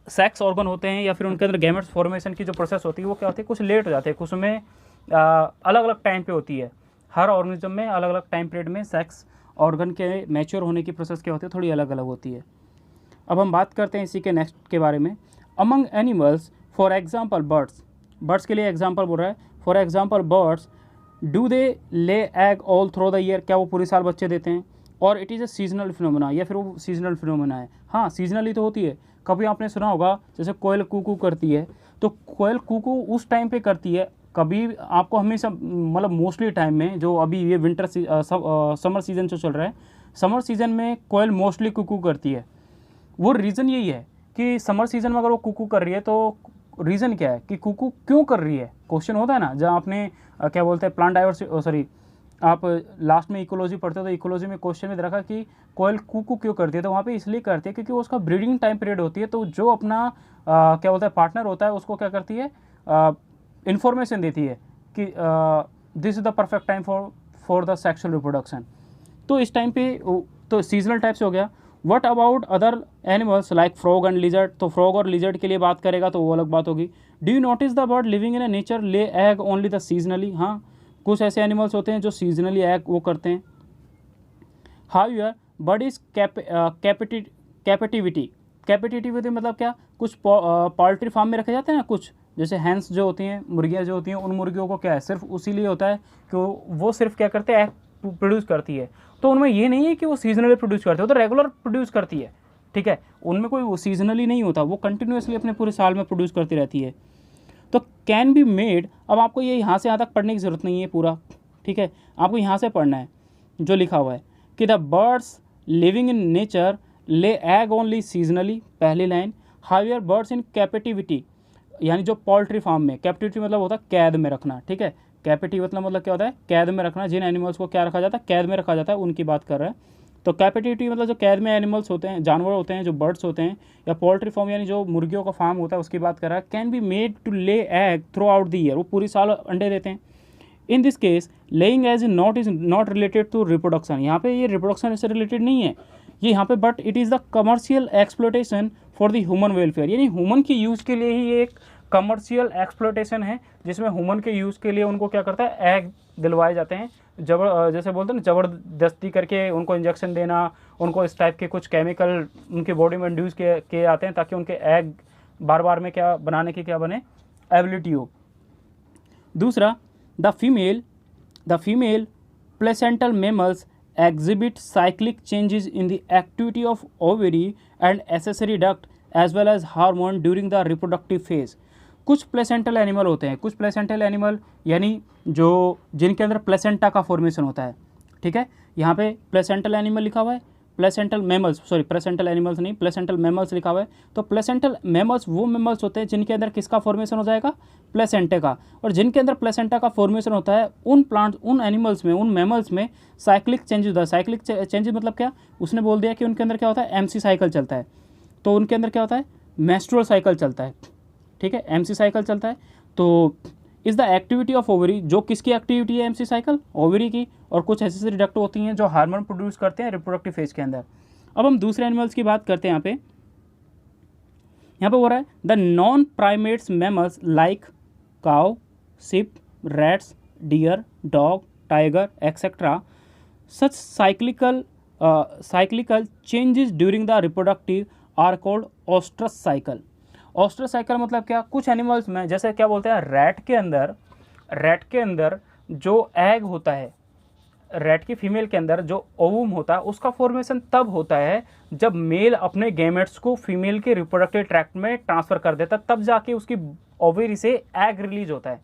सेक्स ऑर्गन होते हैं या फिर उनके अंदर गैमेट्स फॉर्मेशन की जो प्रोसेस होती है वो क्या होती है, कुछ लेट हो जाते हैं, कुछ में अलग अलग टाइम पे होती है। हर ऑर्गेनिज्म में अलग अलग टाइम पीरियड में सेक्स ऑर्गन के मैच्योर होने की प्रोसेस क्या होती है, थोड़ी अलग अलग होती है। अब हम बात करते हैं इसी के नेक्स्ट के बारे में। Among animals, for example birds के लिए एग्जाम्पल बोल रहा है। For example birds, do they ले egg all through the year, क्या वो पूरे साल बच्चे देते हैं, और it is a seasonal phenomena, या फिर वो सीजनल फिनोमेना है। हाँ, सीजनली तो होती है। कभी आपने सुना होगा जैसे कोयल कूकू करती है, तो कोयल कूकू उस टाइम पे करती है, कभी आपको हमेशा मतलब मोस्टली टाइम में, जो अभी ये समर सीजन जो चल रहा है, समर सीजन में कोयल मोस्टली कुकू करती है। वो रीज़न यही है कि समर सीजन में अगर वो कुकू कर रही है तो रीज़न क्या है कि कुकू क्यों कर रही है। क्वेश्चन होता है ना, जहाँ आपने क्या बोलते हैं प्लांट डाइवर्सिटी, आप लास्ट में इकोलॉजी पढ़ते हो तो इकोलॉजी में क्वेश्चन में रखा कि कोयल कुकू क्यों करती है, तो वहाँ पे इसलिए करती है क्योंकि उसका ब्रीडिंग टाइम पीरियड होती है। तो जो अपना क्या बोलता है पार्टनर होता है, उसको क्या करती है, इन्फॉर्मेशन देती है कि this is the perfect time for the sexual reproduction. तो इस टाइम पे तो सीजनल टाइप से हो गया। What about other animals like frog and lizard, तो फ्रॉग और लिजर्ड के लिए बात करेगा तो वो अलग बात होगी। Do you notice the bird living in A nature ले एग ओनली द सीजनली, हाँ कुछ ऐसे एनिमल्स होते हैं जो सीजनली एग वो करते हैं। हाउएवर बर्ड इज कैपेटिविटी मतलब क्या, कुछ पोल्ट्री फार्म में रखे जाते हैं ना, कुछ जैसे हैंस जो होती हैं, मुर्गियाँ जो होती हैं, उन मुर्गियों को क्या है, सिर्फ उसी लिए होता है कि वो सिर्फ क्या करते हैं, एग प्रोड्यूस करती है। तो उनमें ये नहीं है कि वो सीजनली प्रोड्यूस करते हो, तो रेगुलर प्रोड्यूस करती है, ठीक है। उनमें कोई वो सीजनली नहीं होता, वो कंटिन्यूसली अपने पूरे साल में प्रोड्यूस करती रहती है। तो कैन बी मेड, अब आपको ये यहाँ से यहाँ तक पढ़ने की ज़रूरत नहीं है पूरा, ठीक है, आपको यहाँ से पढ़ना है जो लिखा हुआ है कि the birds living in nature ले एग ओनली सीजनली, पहली लाइन। हाउएवर बर्ड्स इन कैपेटिविटी, यानी जो पोल्ट्री फार्म में, कैपेटिविटी मतलब होता है कैद में रखना, ठीक है। कैपेटिव मतलब क्या होता है, कैद में रखना। जिन एनिमल्स को क्या रखा जाता है, कैद में रखा जाता है, उनकी बात कर रहा है। तो कैपेटिविटी मतलब जो कैद में एनिमल्स होते हैं, जानवर होते हैं, जो बर्ड्स होते हैं, या पोल्ट्री फार्म यानी जो मुर्गियों का फार्म होता है उसकी बात कर रहा है। Can be made to lay egg throughout the year, वो पूरी साल अंडे देते हैं। In this case laying eggs is not related to reproduction, यहाँ पे ये रिप्रोडक्शन से रिलेटेड नहीं है ये यहाँ पे, but it is the commercial exploitation for the human welfare, यानी ह्यूमन की यूज़ के लिए ही ये एक कमर्शियल एक्सप्लोटेशन है, जिसमें ह्यूमन के यूज़ के लिए उनको क्या करता है, एग दिलवाए जाते हैं। जैसे बोलते हैं ना, ज़बरदस्ती करके उनको इंजेक्शन देना, उनको इस टाइप के कुछ केमिकल उनकी बॉडी में इंड्यूस किए जाते हैं ताकि उनके एग बार बार में क्या बनाने की क्या बने, एबिलिटी हो। दूसरा, the female placental mammals exhibit cyclic changes in the activity of ovary and accessory duct as well as hormone during the reproductive phase। कुछ प्लेसेंटल एनिमल होते हैं, कुछ प्लेसेंटल एनिमल यानी जो जिनके अंदर प्लेसेंटा का फॉर्मेशन होता है, ठीक है। यहाँ पे प्लेसेंटल एनिमल लिखा हुआ है, placental mammals, sorry placental animals नहीं, प्लेसेंटल मेमल्स लिखा हुआ है। तो प्लेसेंटल मेमल्स वो मेमल्स होते हैं जिनके अंदर किसका फॉर्मेशन हो जाएगा, प्लेसेंटे का। और जिनके अंदर प्लेसेंटा का फॉर्मेशन होता है उन प्लांट्स, उन एनिमल्स में, उन मेमल्स में साइक्लिक चेंजेस होता है। साइक्लिक चेंजेस मतलब क्या, उसने बोल दिया कि उनके अंदर क्या होता है, एमसी साइकिल चलता है। तो उनके अंदर क्या होता है, मेस्ट्रुअल साइकिल चलता है, ठीक है, एमसी साइकिल चलता है। तो is the activity of ovary, जो किसकी एक्टिविटी है, एमसी साइकिल, ओवरी की। और कुछ एसेसरी डक्ट होती हैं जो हार्मोन प्रोड्यूस करते हैं रिप्रोडक्टिव फेज के अंदर। अब हम दूसरे एनिमल्स की बात करते हैं। यहाँ पे हो रहा है the non primates mammals like cow, sheep, rats, deer, dog, tiger etcetera such cyclical changes during the reproductive are called oestrus cycle. Oestrus cycle मतलब क्या, कुछ एनिमल्स में जैसे क्या बोलते हैं, रैट के अंदर जो एग होता है, रैट की फीमेल के अंदर जो ओवम होता है उसका फॉर्मेशन तब होता है जब मेल अपने गैमेट्स को फीमेल के रिप्रोडक्टिव ट्रैक्ट में ट्रांसफर कर देता है, तब जाके उसकी ओवरी से एग रिलीज होता है।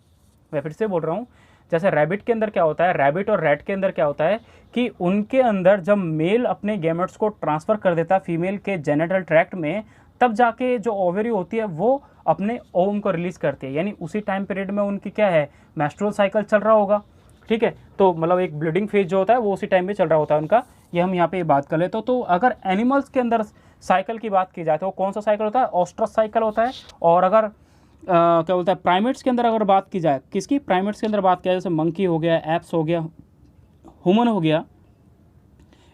मैं फिर से बोल रहा हूँ, जैसे रैबिट के अंदर क्या होता है, रैबिट और रैट के अंदर क्या होता है कि उनके अंदर जब मेल अपने गैमेट्स को ट्रांसफर कर देता है फीमेल के जेनेटल ट्रैक्ट में, तब जाके जो ओवरी होती है वो अपने ओवम को रिलीज करती है, यानी उसी टाइम पीरियड में उनकी क्या है, मेंस्ट्रुअल साइकिल चल रहा होगा। ठीक है, तो मतलब एक ब्लीडिंग फेज जो होता है वो उसी टाइम में चल रहा होता है उनका, ये हम यहाँ पे बात कर लेते तो अगर एनिमल्स के अंदर साइकिल की बात की जाए तो कौन सा साइकिल होता है, ओस्ट्रस साइकिल होता है। और अगर क्या बोलता है, प्राइमेट्स के अंदर अगर बात की जाए, किसकी, प्राइमेट्स के अंदर बात किया, जैसे मंकी हो गया, एप्स हो गया, ह्यूमन हो गया,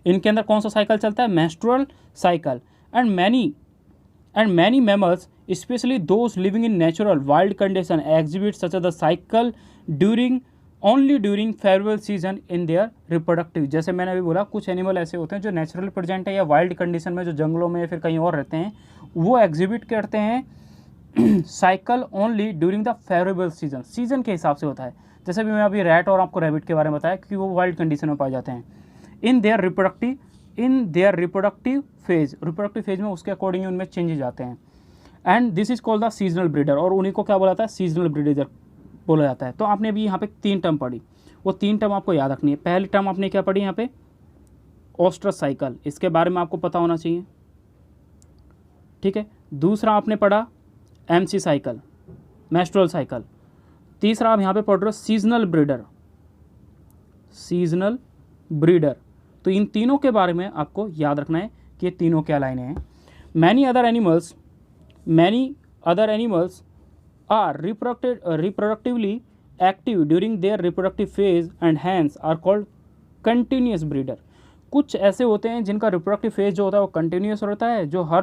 इनके अंदर कौन सा साइकिल चलता है, menstrual cycle. And many mammals specially those living in natural wild condition exhibit such the cycle only during farewell season in their reproductive. जैसे मैंने अभी बोला, कुछ एनिमल ऐसे होते हैं जो नेचुरली प्रेजेंट है या वाइल्ड कंडीशन में जो जंगलों में या फिर कहीं और रहते हैं, वो एग्जिबिट करते हैं cycle only during the favourable season के हिसाब से होता है। जैसे भी मैं अभी रैट और आपको रैबिट के बारे में बताया कि वो वाइल्ड कंडीशन में पाए जाते हैं। इन देयर रिप्रोडक्टिव फेज में उसके अकॉर्डिंग उनमें चेंजेस आते हैं। And this is called the seasonal breeder, और उन्हीं को क्या बोला जाता है, सीजनल ब्रीडर बोला जाता है। तो आपने अभी यहाँ पे 3 टर्म पढ़ी, वो 3 टर्म आपको याद रखनी है। पहली टर्म आपने क्या पढ़ी यहाँ पे, ओस्ट्रस साइकिल, इसके बारे में आपको पता होना चाहिए। ठीक है, दूसरा आपने पढ़ा एमसी साइकिल, मेंस्ट्रुअल साइकिल। तीसरा आप यहाँ पे पढ़ रहे हो सीजनल ब्रीडर। तो इन तीनों के बारे में आपको याद रखना है कि ये तीनों क्या लाइनें हैं। Many other animals are reproductively active during their reproductive phase and hence are called continuous breeder। कुछ ऐसे होते हैं जिनका रिप्रोडक्टिव फेज जो होता है वो कंटिन्यूस रहता है, जो हर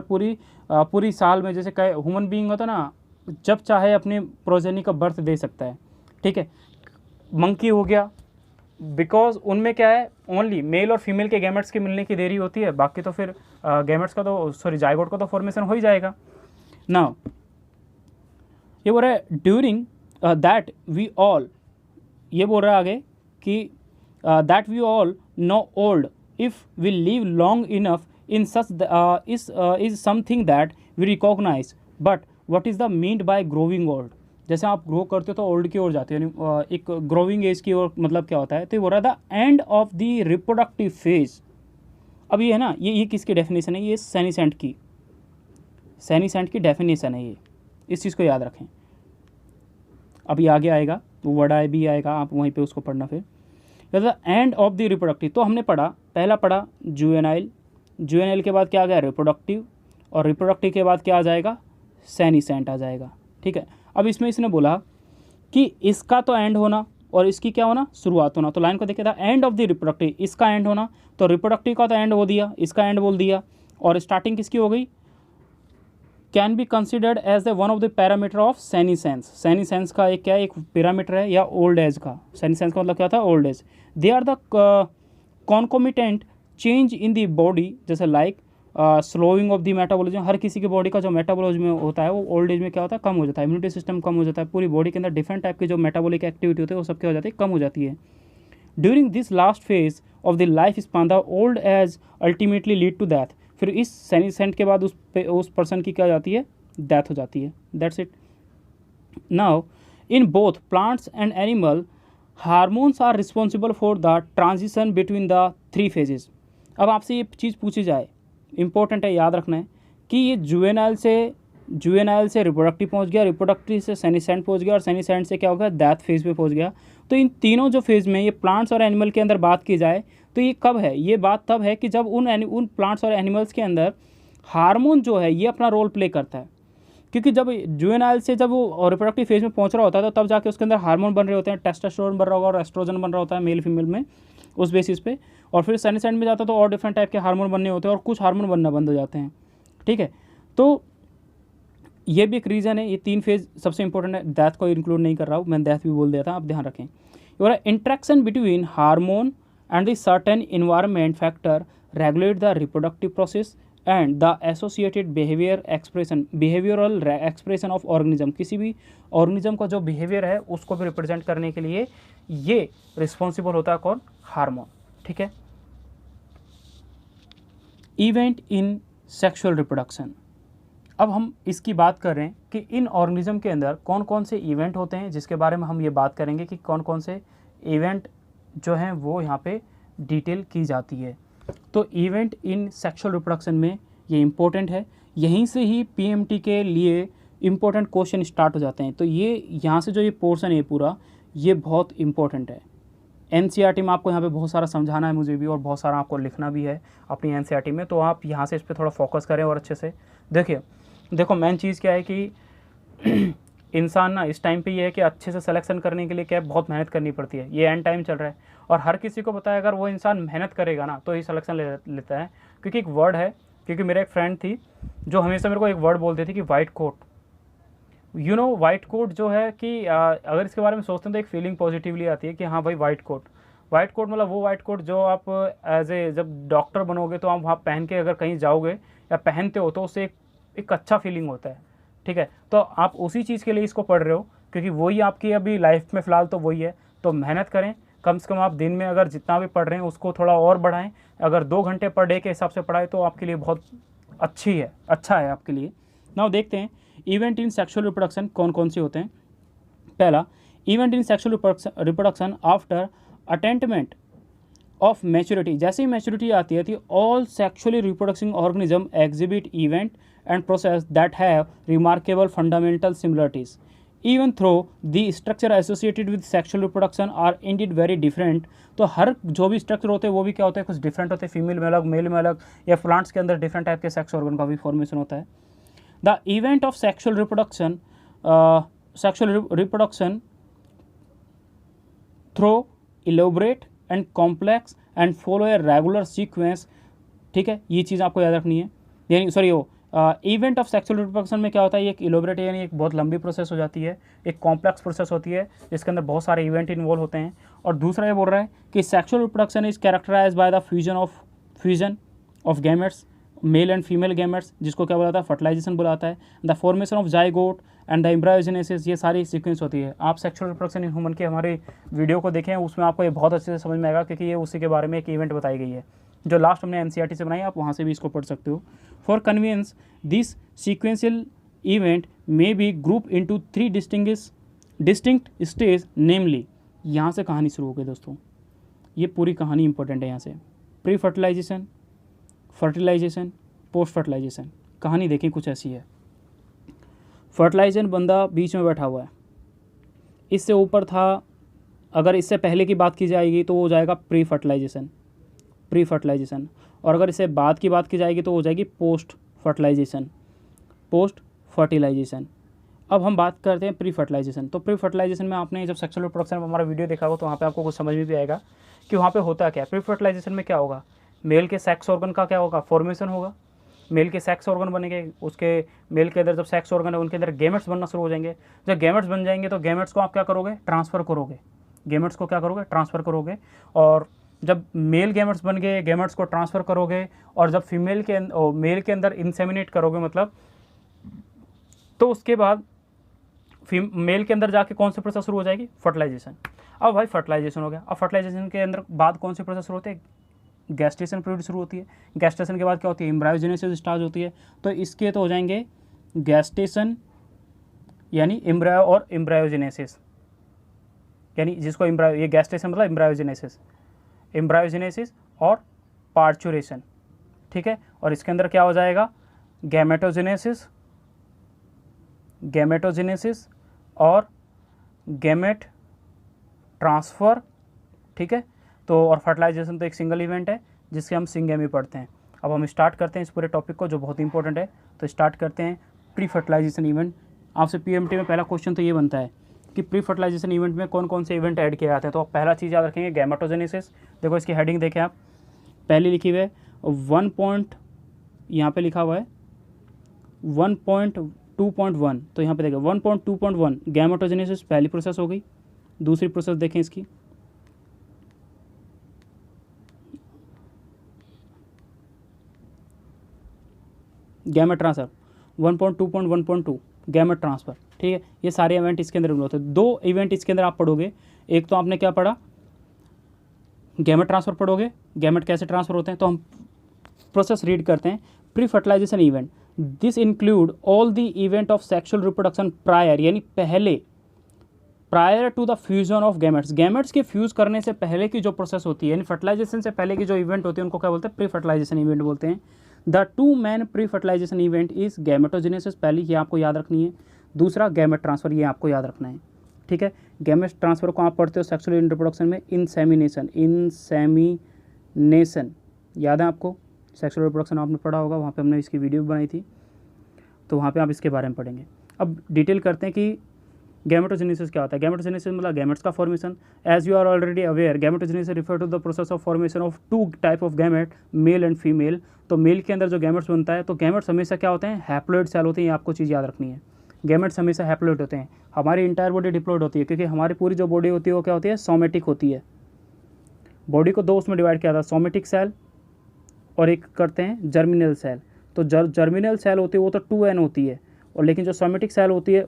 पूरी साल में, जैसे कहे ह्यूमन बीइंग होता है ना, जब चाहे अपने प्रोजेनी का बर्थ दे सकता है। ठीक है, मंकी हो गया, बिकॉज उनमें क्या है, ओनली मेल और फीमेल के गैमेट्स के मिलने की देरी होती है, बाकी तो फिर गैमेट्स का तो जाइगोट का तो फॉर्मेशन हो ही जाएगा ना। ये बोल रहा है ड्यूरिंग दैट वी ऑल, ये बोल रहा है आगे कि that we all know old if we live long enough in such is something that we recognise, but what is the meant by growing old. जैसे आप ग्रो करते हो तो ओल्ड की ओर जाते हो, यानी एक ग्रोविंग एज की ओर, मतलब क्या होता है, तो ये बोल रहा था and of the reproductive phase. अब ये है ना, ये किसकी डेफिनेशन है, ये सैनीसेंट की डेफिनेशन है, ये इस चीज़ को याद रखें। अभी आगे आएगा वो वर्ड भी आएगा, आप वहीं पे उसको पढ़ना। फिर एंड ऑफ द रिप्रोडक्टिव, तो हमने पहला पढ़ा जुवेनाइल के बाद क्या आ गया, रिप्रोडक्टिव, और रिप्रोडक्टिव के बाद क्या आ जाएगा, सैनीसेंट आ जाएगा। ठीक है, अब इसमें इसने बोला कि इसका तो एंड होना और इसकी क्या होना, शुरुआत होना। तो लाइन को देखिए था, एंड ऑफ द रिप्रोडक्टिव, इसका एंड होना, तो रिप्रोडक्टिव का तो एंड हो दिया, इसका एंड बोल दिया, और स्टार्टिंग किसकी हो गई, can be considered as the one of the parameter of senescence. Senescence का एक क्या है, एक पैरामीटर है, या ओल्ड एज का। सेनीसेंस का मतलब क्या था, old age. They are the concomitant change in the body, जैसे like slowing of the metabolism. हर किसी की बॉडी का जो मेटाबॉलिज्म होता है वो ओल्ड एज में क्या होता है, कम हो जाता है, इम्यूनिटी सिस्टम कम हो जाता है, पूरी बॉडी के अंदर डिफरेंट टाइप की जो मेटाबॉलिक एक्टिविटी होती है वो सब क्या हो जाती है, कम हो जाती है। During this last phase of the life span the old age ultimately lead to death. फिर इस सेनीसेंट के बाद उस पर्सन की क्या जाती है, डेथ हो जाती है। That's it. Now in both plants and animal hormones are responsible for the transition between the 3 phases. अब आपसे ये चीज़ पूछी जाए, इंपॉर्टेंट है, याद रखना है कि ये जुवेनाइल से रिप्रोडक्टिव पहुंच गया, रिप्रोडक्टिव से सेनीसेंट पहुंच गया, और सेनीसेंट से क्या हो गया, डेथ फेज पे पहुंच गया। तो इन तीनों जो फेज में ये प्लांट्स और एनिमल के अंदर बात की जाए तो ये कब है, ये बात तब है कि जब उन प्लांट्स और एनिमल्स के अंदर हार्मोन जो है ये अपना रोल प्ले करता है। क्योंकि जब जुवेनाइल से जब वो रिप्रोडक्टिव फेज में पहुंच रहा होता है तो तब जाके उसके अंदर हार्मोन बन रहे होते हैं, टेस्टोस्टेरोन बन रहा होगा और एस्ट्रोजन बन रहा होता है मेल फीमेल में, उस बेसिस पे। और फिर सेनीसेंट में जाता है तो और डिफरेंट टाइप के हार्मोन बनने होते हैं और कुछ हार्मोन बनना बंद हो जाते हैं। ठीक है, तो ये भी एक रीज़न है। ये 3 फेज सबसे इंपॉर्टेंट है, डेथ को इंक्लूड नहीं कर रहा हूँ, मैंने डेथ भी बोल दिया था, आप ध्यान रखें। और interaction between hormone and the certain environment factor regulate the reproductive process and the associated behavioural expression of organism, किसी भी ऑर्गेनिज्म का जो बिहेवियर है उसको भी रिप्रेजेंट करने के लिए ये रिस्पॉन्सिबल होता है कौन, हार्मोन। ठीक है। इवेंट इन सेक्सुअल रिप्रोडक्शन, अब हम इसकी बात कर रहे हैं कि इन ऑर्गेनिज्म के अंदर कौन कौन से इवेंट होते हैं, जिसके बारे में हम ये बात करेंगे कि कौन कौन से इवेंट जो हैं वो यहाँ पे डिटेल की जाती है। तो इवेंट इन सेक्सुअल रिप्रोडक्शन में ये इम्पोर्टेंट है, यहीं से ही पीएमटी के लिए इम्पोर्टेंट क्वेश्चन स्टार्ट हो जाते हैं। तो ये यहाँ से जो ये पोर्शन है पूरा, ये बहुत इंपॉर्टेंट है। एनसीईआरटी में आपको यहाँ पे बहुत सारा समझाना है मुझे भी, और बहुत सारा आपको लिखना भी है अपनी एनसीईआरटी में, तो आप यहाँ से इस पर थोड़ा फोकस करें और अच्छे से देखिए। देखो मेन चीज़ क्या है कि इंसान ना इस टाइम पे ये है कि अच्छे से सिलेक्शन करने के लिए क्या है, बहुत मेहनत करनी पड़ती है। ये एंड टाइम चल रहा है और हर किसी को पता है अगर वो इंसान मेहनत करेगा ना तो ही सिलेक्शन लेता है। क्योंकि एक वर्ड है, क्योंकि मेरा एक फ्रेंड थी जो हमेशा मेरे को एक वर्ड बोलती थी कि white coat. You know white coat जो है कि अगर इसके बारे में सोचते हैं तो एक फीलिंग पॉजिटिवली आती है कि हाँ भाई वाइट कोट। वाइट कोट मतलब वो वाइट कोट जो आप एज ए जब डॉक्टर बनोगे तो आप वहाँ पहन के अगर कहीं जाओगे या पहनते हो तो उससे एक अच्छा फीलिंग होता है। ठीक है, तो आप उसी चीज़ के लिए इसको पढ़ रहे हो क्योंकि वही आपकी अभी लाइफ में फ़िलहाल तो वही है। तो मेहनत करें, कम से कम आप दिन में अगर जितना भी पढ़ रहे हैं उसको थोड़ा और बढ़ाएं। अगर 2 घंटे पर डे के हिसाब से पढ़ाएं तो आपके लिए बहुत अच्छा है आपके लिए। नाउ देखते हैं इवेंट इन सेक्सुअल रिप्रोडक्शन कौन कौन से होते हैं। पहला, event in sexual reproduction after attainment of maturity, जैसे ही मैच्योरिटी आती है all sexually reproducing organism exhibit event and process that have remarkable fundamental similarities even though the structure associated with sexual reproduction are indeed very different। तो हर जो भी structure होते हैं वो भी क्या होते हैं, कुछ डिफरेंट होते हैं, फीमेल में अलग, मेल में अलग, या प्लांट्स के अंदर डिफरेंट टाइप के सेक्स ऑर्गन का भी फॉर्मेशन होता है। The event of sexual reproduction through elaborate and complex and follow a regular sequence. ठीक है, ये चीज़ आपको याद रखनी है। यानी सॉरी वो इवेंट ऑफ सेक्सुअल रिप्रोडक्शन में क्या होता है, ये एक इलोबरेट यानी एक बहुत लंबी प्रोसेस हो जाती है, एक कॉम्प्लेक्स प्रोसेस होती है जिसके अंदर बहुत सारे इवेंट इन्वॉल्व होते हैं। और दूसरा ये बोल रहा है कि sexual reproduction is characterise by the fusion of gametes, male and female gametes, जिसको क्या बुलाता है, फर्टिलाइजेशन बुलाता है, the formation of zygote and the embryogenesis, ये सारी सीक्वेंस होती है। आप सेक्सुअल रिप्रोडक्शन इन ह्यूमन के हमारे वीडियो को देखें, उसमें आपको ये बहुत अच्छे से समझ में आएगा क्योंकि ये उसी के बारे में एक इवेंट बताई गई है जो लास्ट हमने एनसीईआरटी से बनाई, आप वहाँ से भी इसको पढ़ सकते हो। For convenience this sequential event may be group into 3 distinct stage, namely, यहाँ से कहानी शुरू हो गई दोस्तों। ये पूरी कहानी इंपॉर्टेंट है यहाँ से। Pre fertilisation, fertilisation, post fertilisation. कहानी देखें कुछ ऐसी है। फर्टिलाइजेशन बंदा बीच में बैठा हुआ है, इससे ऊपर था, अगर इससे पहले की बात की जाएगी तो वो हो जाएगा प्री फर्टिलाइजेशन, और अगर इससे बाद की बात की जाएगी तो हो जाएगी पोस्ट फर्टिलाइजेशन। अब हम बात करते हैं प्री फर्टिलाइजेशन। तो प्री फर्टिलाइजेशन में आपने जब सेक्सुअल रिप्रोडक्शन में हमारा वीडियो देखा होगा तो वहाँ पे आपको कुछ समझ में भी आएगा कि वहाँ पे होता क्या है। प्री फर्टिलाइजेशन में क्या होगा, मेल के सेक्स ऑर्गन का क्या होगा, फॉर्मेशन होगा, मेल के सेक्स ऑर्गन बनेंगे, उसके मेल के अंदर जब सेक्स ऑर्गन है उनके अंदर गैमेट्स बनना शुरू हो जाएंगे। जब गैमेट्स बन जाएंगे तो गैमेट्स को आप क्या करोगे, ट्रांसफ़र करोगे, और जब मेल गैमेट्स बन गए, गैमेट्स को ट्रांसफ़र करोगे, और जब मेल के अंदर इंसेमिनेट करोगे मतलब, तो उसके बाद मेल के अंदर जाके कौन सी प्रोसेस शुरू हो जाएगी, फर्टिलाइजेशन। अब भाई फर्टिलाइजेशन हो गया, अब फर्टिलाइजेशन के अंदर बाद कौन सी प्रोसेस शुरू होती है, गैस्टेशन पीरियड शुरू होती है। गैस्टेशन के बाद क्या होती है, एम्ब्रायोजेनेसिस स्टार्ट होती है। तो इसके तो हो जाएंगे गैस्टेशन यानी एम्ब्रायो और एम्ब्रायोजेनेसिस, यानी जिसको ये गैस्टेशन मतलब एम्ब्रायोजेनेसिस और पार्चुरेशन। ठीक है, और इसके अंदर क्या हो जाएगा, गैमेटोजेनेसिस और गैमेट ट्रांसफ़र। ठीक है, तो और फर्टिलाइजेशन तो एक सिंगल इवेंट है जिसके हम सिंगेमी पढ़ते हैं। अब हम स्टार्ट करते हैं इस पूरे टॉपिक को जो बहुत इंपॉर्टेंट है। तो स्टार्ट करते हैं प्री फर्टिलाइजेशन इवेंट। आपसे पीएमटी में पहला क्वेश्चन तो ये बनता है कि प्री फर्टिलाइजेशन इवेंट में कौन कौन से इवेंट ऐड किए जाते हैं। तो आप पहला चीज़ याद रखेंगे गैमेटोजेनेसिस। देखो इसकी हेडिंग देखें आप, पहली लिखी हुई है 1 पॉइंट, यहाँ पे लिखा हुआ है 1.2.1। तो यहाँ पे देखें 1.2.1 गैमेटोजेनेसिस पहली प्रोसेस हो गई। दूसरी प्रोसेस देखें इसकी, गैमेट ट्रांसफर 1.2.1.2 गैमेट ट्रांसफर, ठीक है। ये सारे इवेंट इसके अंदर होते हैं। 2 इवेंट इसके अंदर आप पढ़ोगे, एक तो आपने क्या पढ़ा, गैमेट ट्रांसफर पढ़ोगे, गैमेट कैसे ट्रांसफर होते हैं। तो हम प्रोसेस रीड करते हैं। Pre fertilisation event, this include all the event of sexual reproduction prior, यानी पहले, prior to the fusion of gametes, gametes के फ्यूज करने से पहले की जो प्रोसेस होती है, यानी फर्टिलाइजेशन से पहले की जो इवेंट होती है उनको क्या बोलते हैं, प्री फर्टिलाइजेशन इवेंट बोलते हैं। The 2 main pre fertilisation event is gametogenesis, पहली ये आपको याद रखनी है, दूसरा गैमेट ट्रांसफर, ये आपको याद रखना है, ठीक है। गैमेट ट्रांसफर को आप पढ़ते हो सेक्सुअल रिप्रोडक्शन में इंसेमिनेशन, इंसेमिनेशन याद है आपको, सेक्सुअल रिप्रोडक्शन आपने पढ़ा होगा, वहाँ पे हमने इसकी वीडियो बनाई थी, तो वहाँ पे आप इसके बारे में पढ़ेंगे। अब डिटेल करते हैं कि गैमेटोजेनेसिस क्या होता है। गैमेटोजेनेसिस मतलब गैमेट्स का formation. As you are already aware, gametogenesis refer to the process of formation of 2 type of gamete, male and female. तो मेल के अंदर जो गैमेट्स बनता है, तो गैमेट्स हमेशा क्या होते हैं, हैप्लॉइड सेल होते हैं, ये आपको चीज़ याद रखनी है। गैमेट्स हमेशा हैप्लॉइड होते हैं। हमारी इंटायर बॉडी डिप्लॉइड होती है, क्योंकि हमारी पूरी जो बॉडी होती है वो क्या होती है, सोमेटिक होती है। बॉडी को 2 उसमें डिवाइड किया था, सोमेटिक सेल और एक करते हैं जर्मिनल सेल। तो जर्मिनल सेल होती है वो तो 2n होती है, और लेकिन जो सोमेटिक सेल होती है,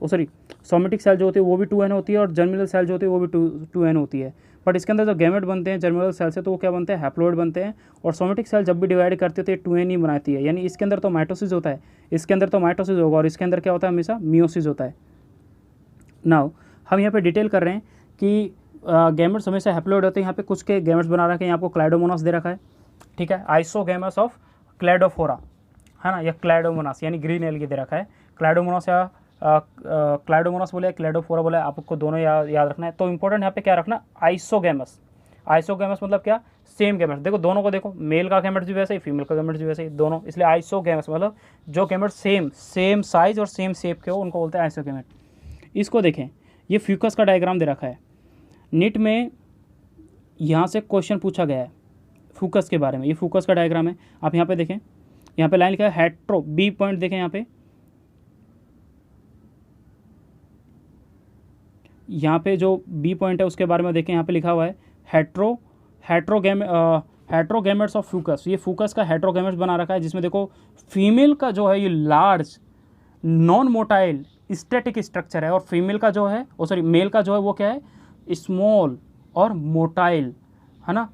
सोमेटिक सेल जो होती है वो भी 2n होती है, और जर्मिनल सेल जो होती है वो भी 2n होती है। बट इसके अंदर जो गैमेट बनते हैं जर्मिनल सेल से, तो वो क्या बनते हैं, हैप्लॉइड बनते हैं। और सोमेटिक सेल जब भी डिवाइड करते हैं तो 2n ही बनाती है, यानी इसके अंदर तो माइटोसिस होता है, इसके अंदर तो माइटोसिस होगा, और इसके अंदर क्या होता है, हमेशा मियोसिस होता है। नाउ हम यहाँ पे डिटेल कर रहे हैं कि गैमेट्स हमेशा हैप्लॉइड होते हैं। यहाँ पे कुछ के गैमेट्स बना रखे हैं, यहाँ आपको क्लाइडोमोनास दे रखा है, ठीक है, आइसोगैमस ऑफ क्लैडोफोरा, है ना, या क्लाइडोमोनास यानी ग्रीन एल्गी दे रखा है। क्लाइडोमोनास या क्लाइडोमोनास बोले, क्लैडोफोरा बोले, आपको दोनों याद रखना है। तो इंपॉर्टेंट यहाँ पे क्या रखना, आइसोगैमस। आइसोगैमस मतलब क्या, सेम गैमेट्स। देखो दोनों को देखो, मेल का गैमेट्स भी वैसे ही, फीमेल का गैमेट्स भी वैसे ही, दोनों, इसलिए आइसोगैमस मतलब जो गैमेट्स सेम साइज और सेम शेप के हो उनको बोलते हैं आइसोगैमेट। इसको देखें, ये फ्यूकस का डायग्राम दे रखा है। नीट में यहाँ से क्वेश्चन पूछा गया है फ्यूकस के बारे में। ये फ्यूकस का डायग्राम है, आप यहाँ पे देखें, यहाँ पे लाइन लिखा है हेट्रो, बी पॉइंट देखें यहाँ पे जो बी पॉइंट है उसके बारे में देखें। यहाँ पे लिखा हुआ है हेट्रोगैमेट्स ऑफ फ्यूकस। ये फ्यूकस का हेट्रोगैमेट्स बना रखा है, जिसमें देखो फीमेल का जो है ये large non motile static structure है, और फीमेल का जो है मेल का जो है वो क्या है, स्मॉल और मोटाइल, है ना,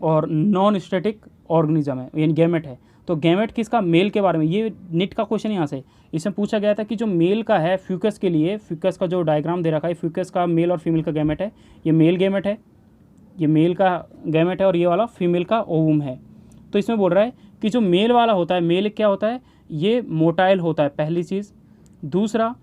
और नॉन स्टैटिक ऑर्गेनिज्म है, यानी गैमेट है। तो गैमेट किसका, मेल के बारे में, ये नीट का क्वेश्चन यहाँ से इसमें पूछा गया था कि जो मेल का है फ्यूकस के लिए, फ्यूकस का जो डायग्राम दे रखा है, फ्यूकस का मेल और फीमेल का गैमेट है। ये मेल गैमेट है, ये मेल का गैमेट है, और ये वाला फीमेल का ओवम है। तो इसमें बोल रहा है कि जो मेल वाला होता है, मेल क्या होता है, ये मोटाइल होता है, पहली चीज़। दूसरा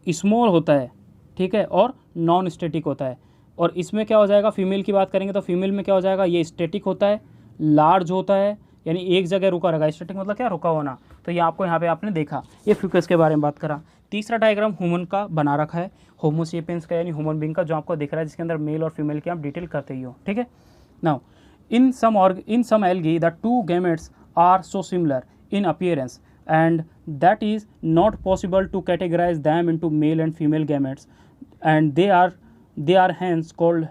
स्मॉल होता है, ठीक है, और नॉन स्टैटिक होता है। और इसमें क्या हो जाएगा, फीमेल की बात करेंगे तो फीमेल में क्या हो जाएगा, ये स्टैटिक होता है, लार्ज होता है, यानी एक जगह रुका रहेगा। स्टैटिक मतलब क्या, रुका होना। तो ये आपको यहाँ पे आपने देखा, ये फ्यूकस के बारे में बात करा। तीसरा डायग्राम ह्यूमन का बना रखा है, होमो सेपियंस का यानी ह्यूमन बीइंग का, जो आपको दिख रहा है, जिसके अंदर मेल और फीमेल की आप डिटेल करते ही हो, ठीक है। Now in some algae the 2 gametes are so similar in appearance and that is not possible to categorize them into male and female gametes, and they are hence called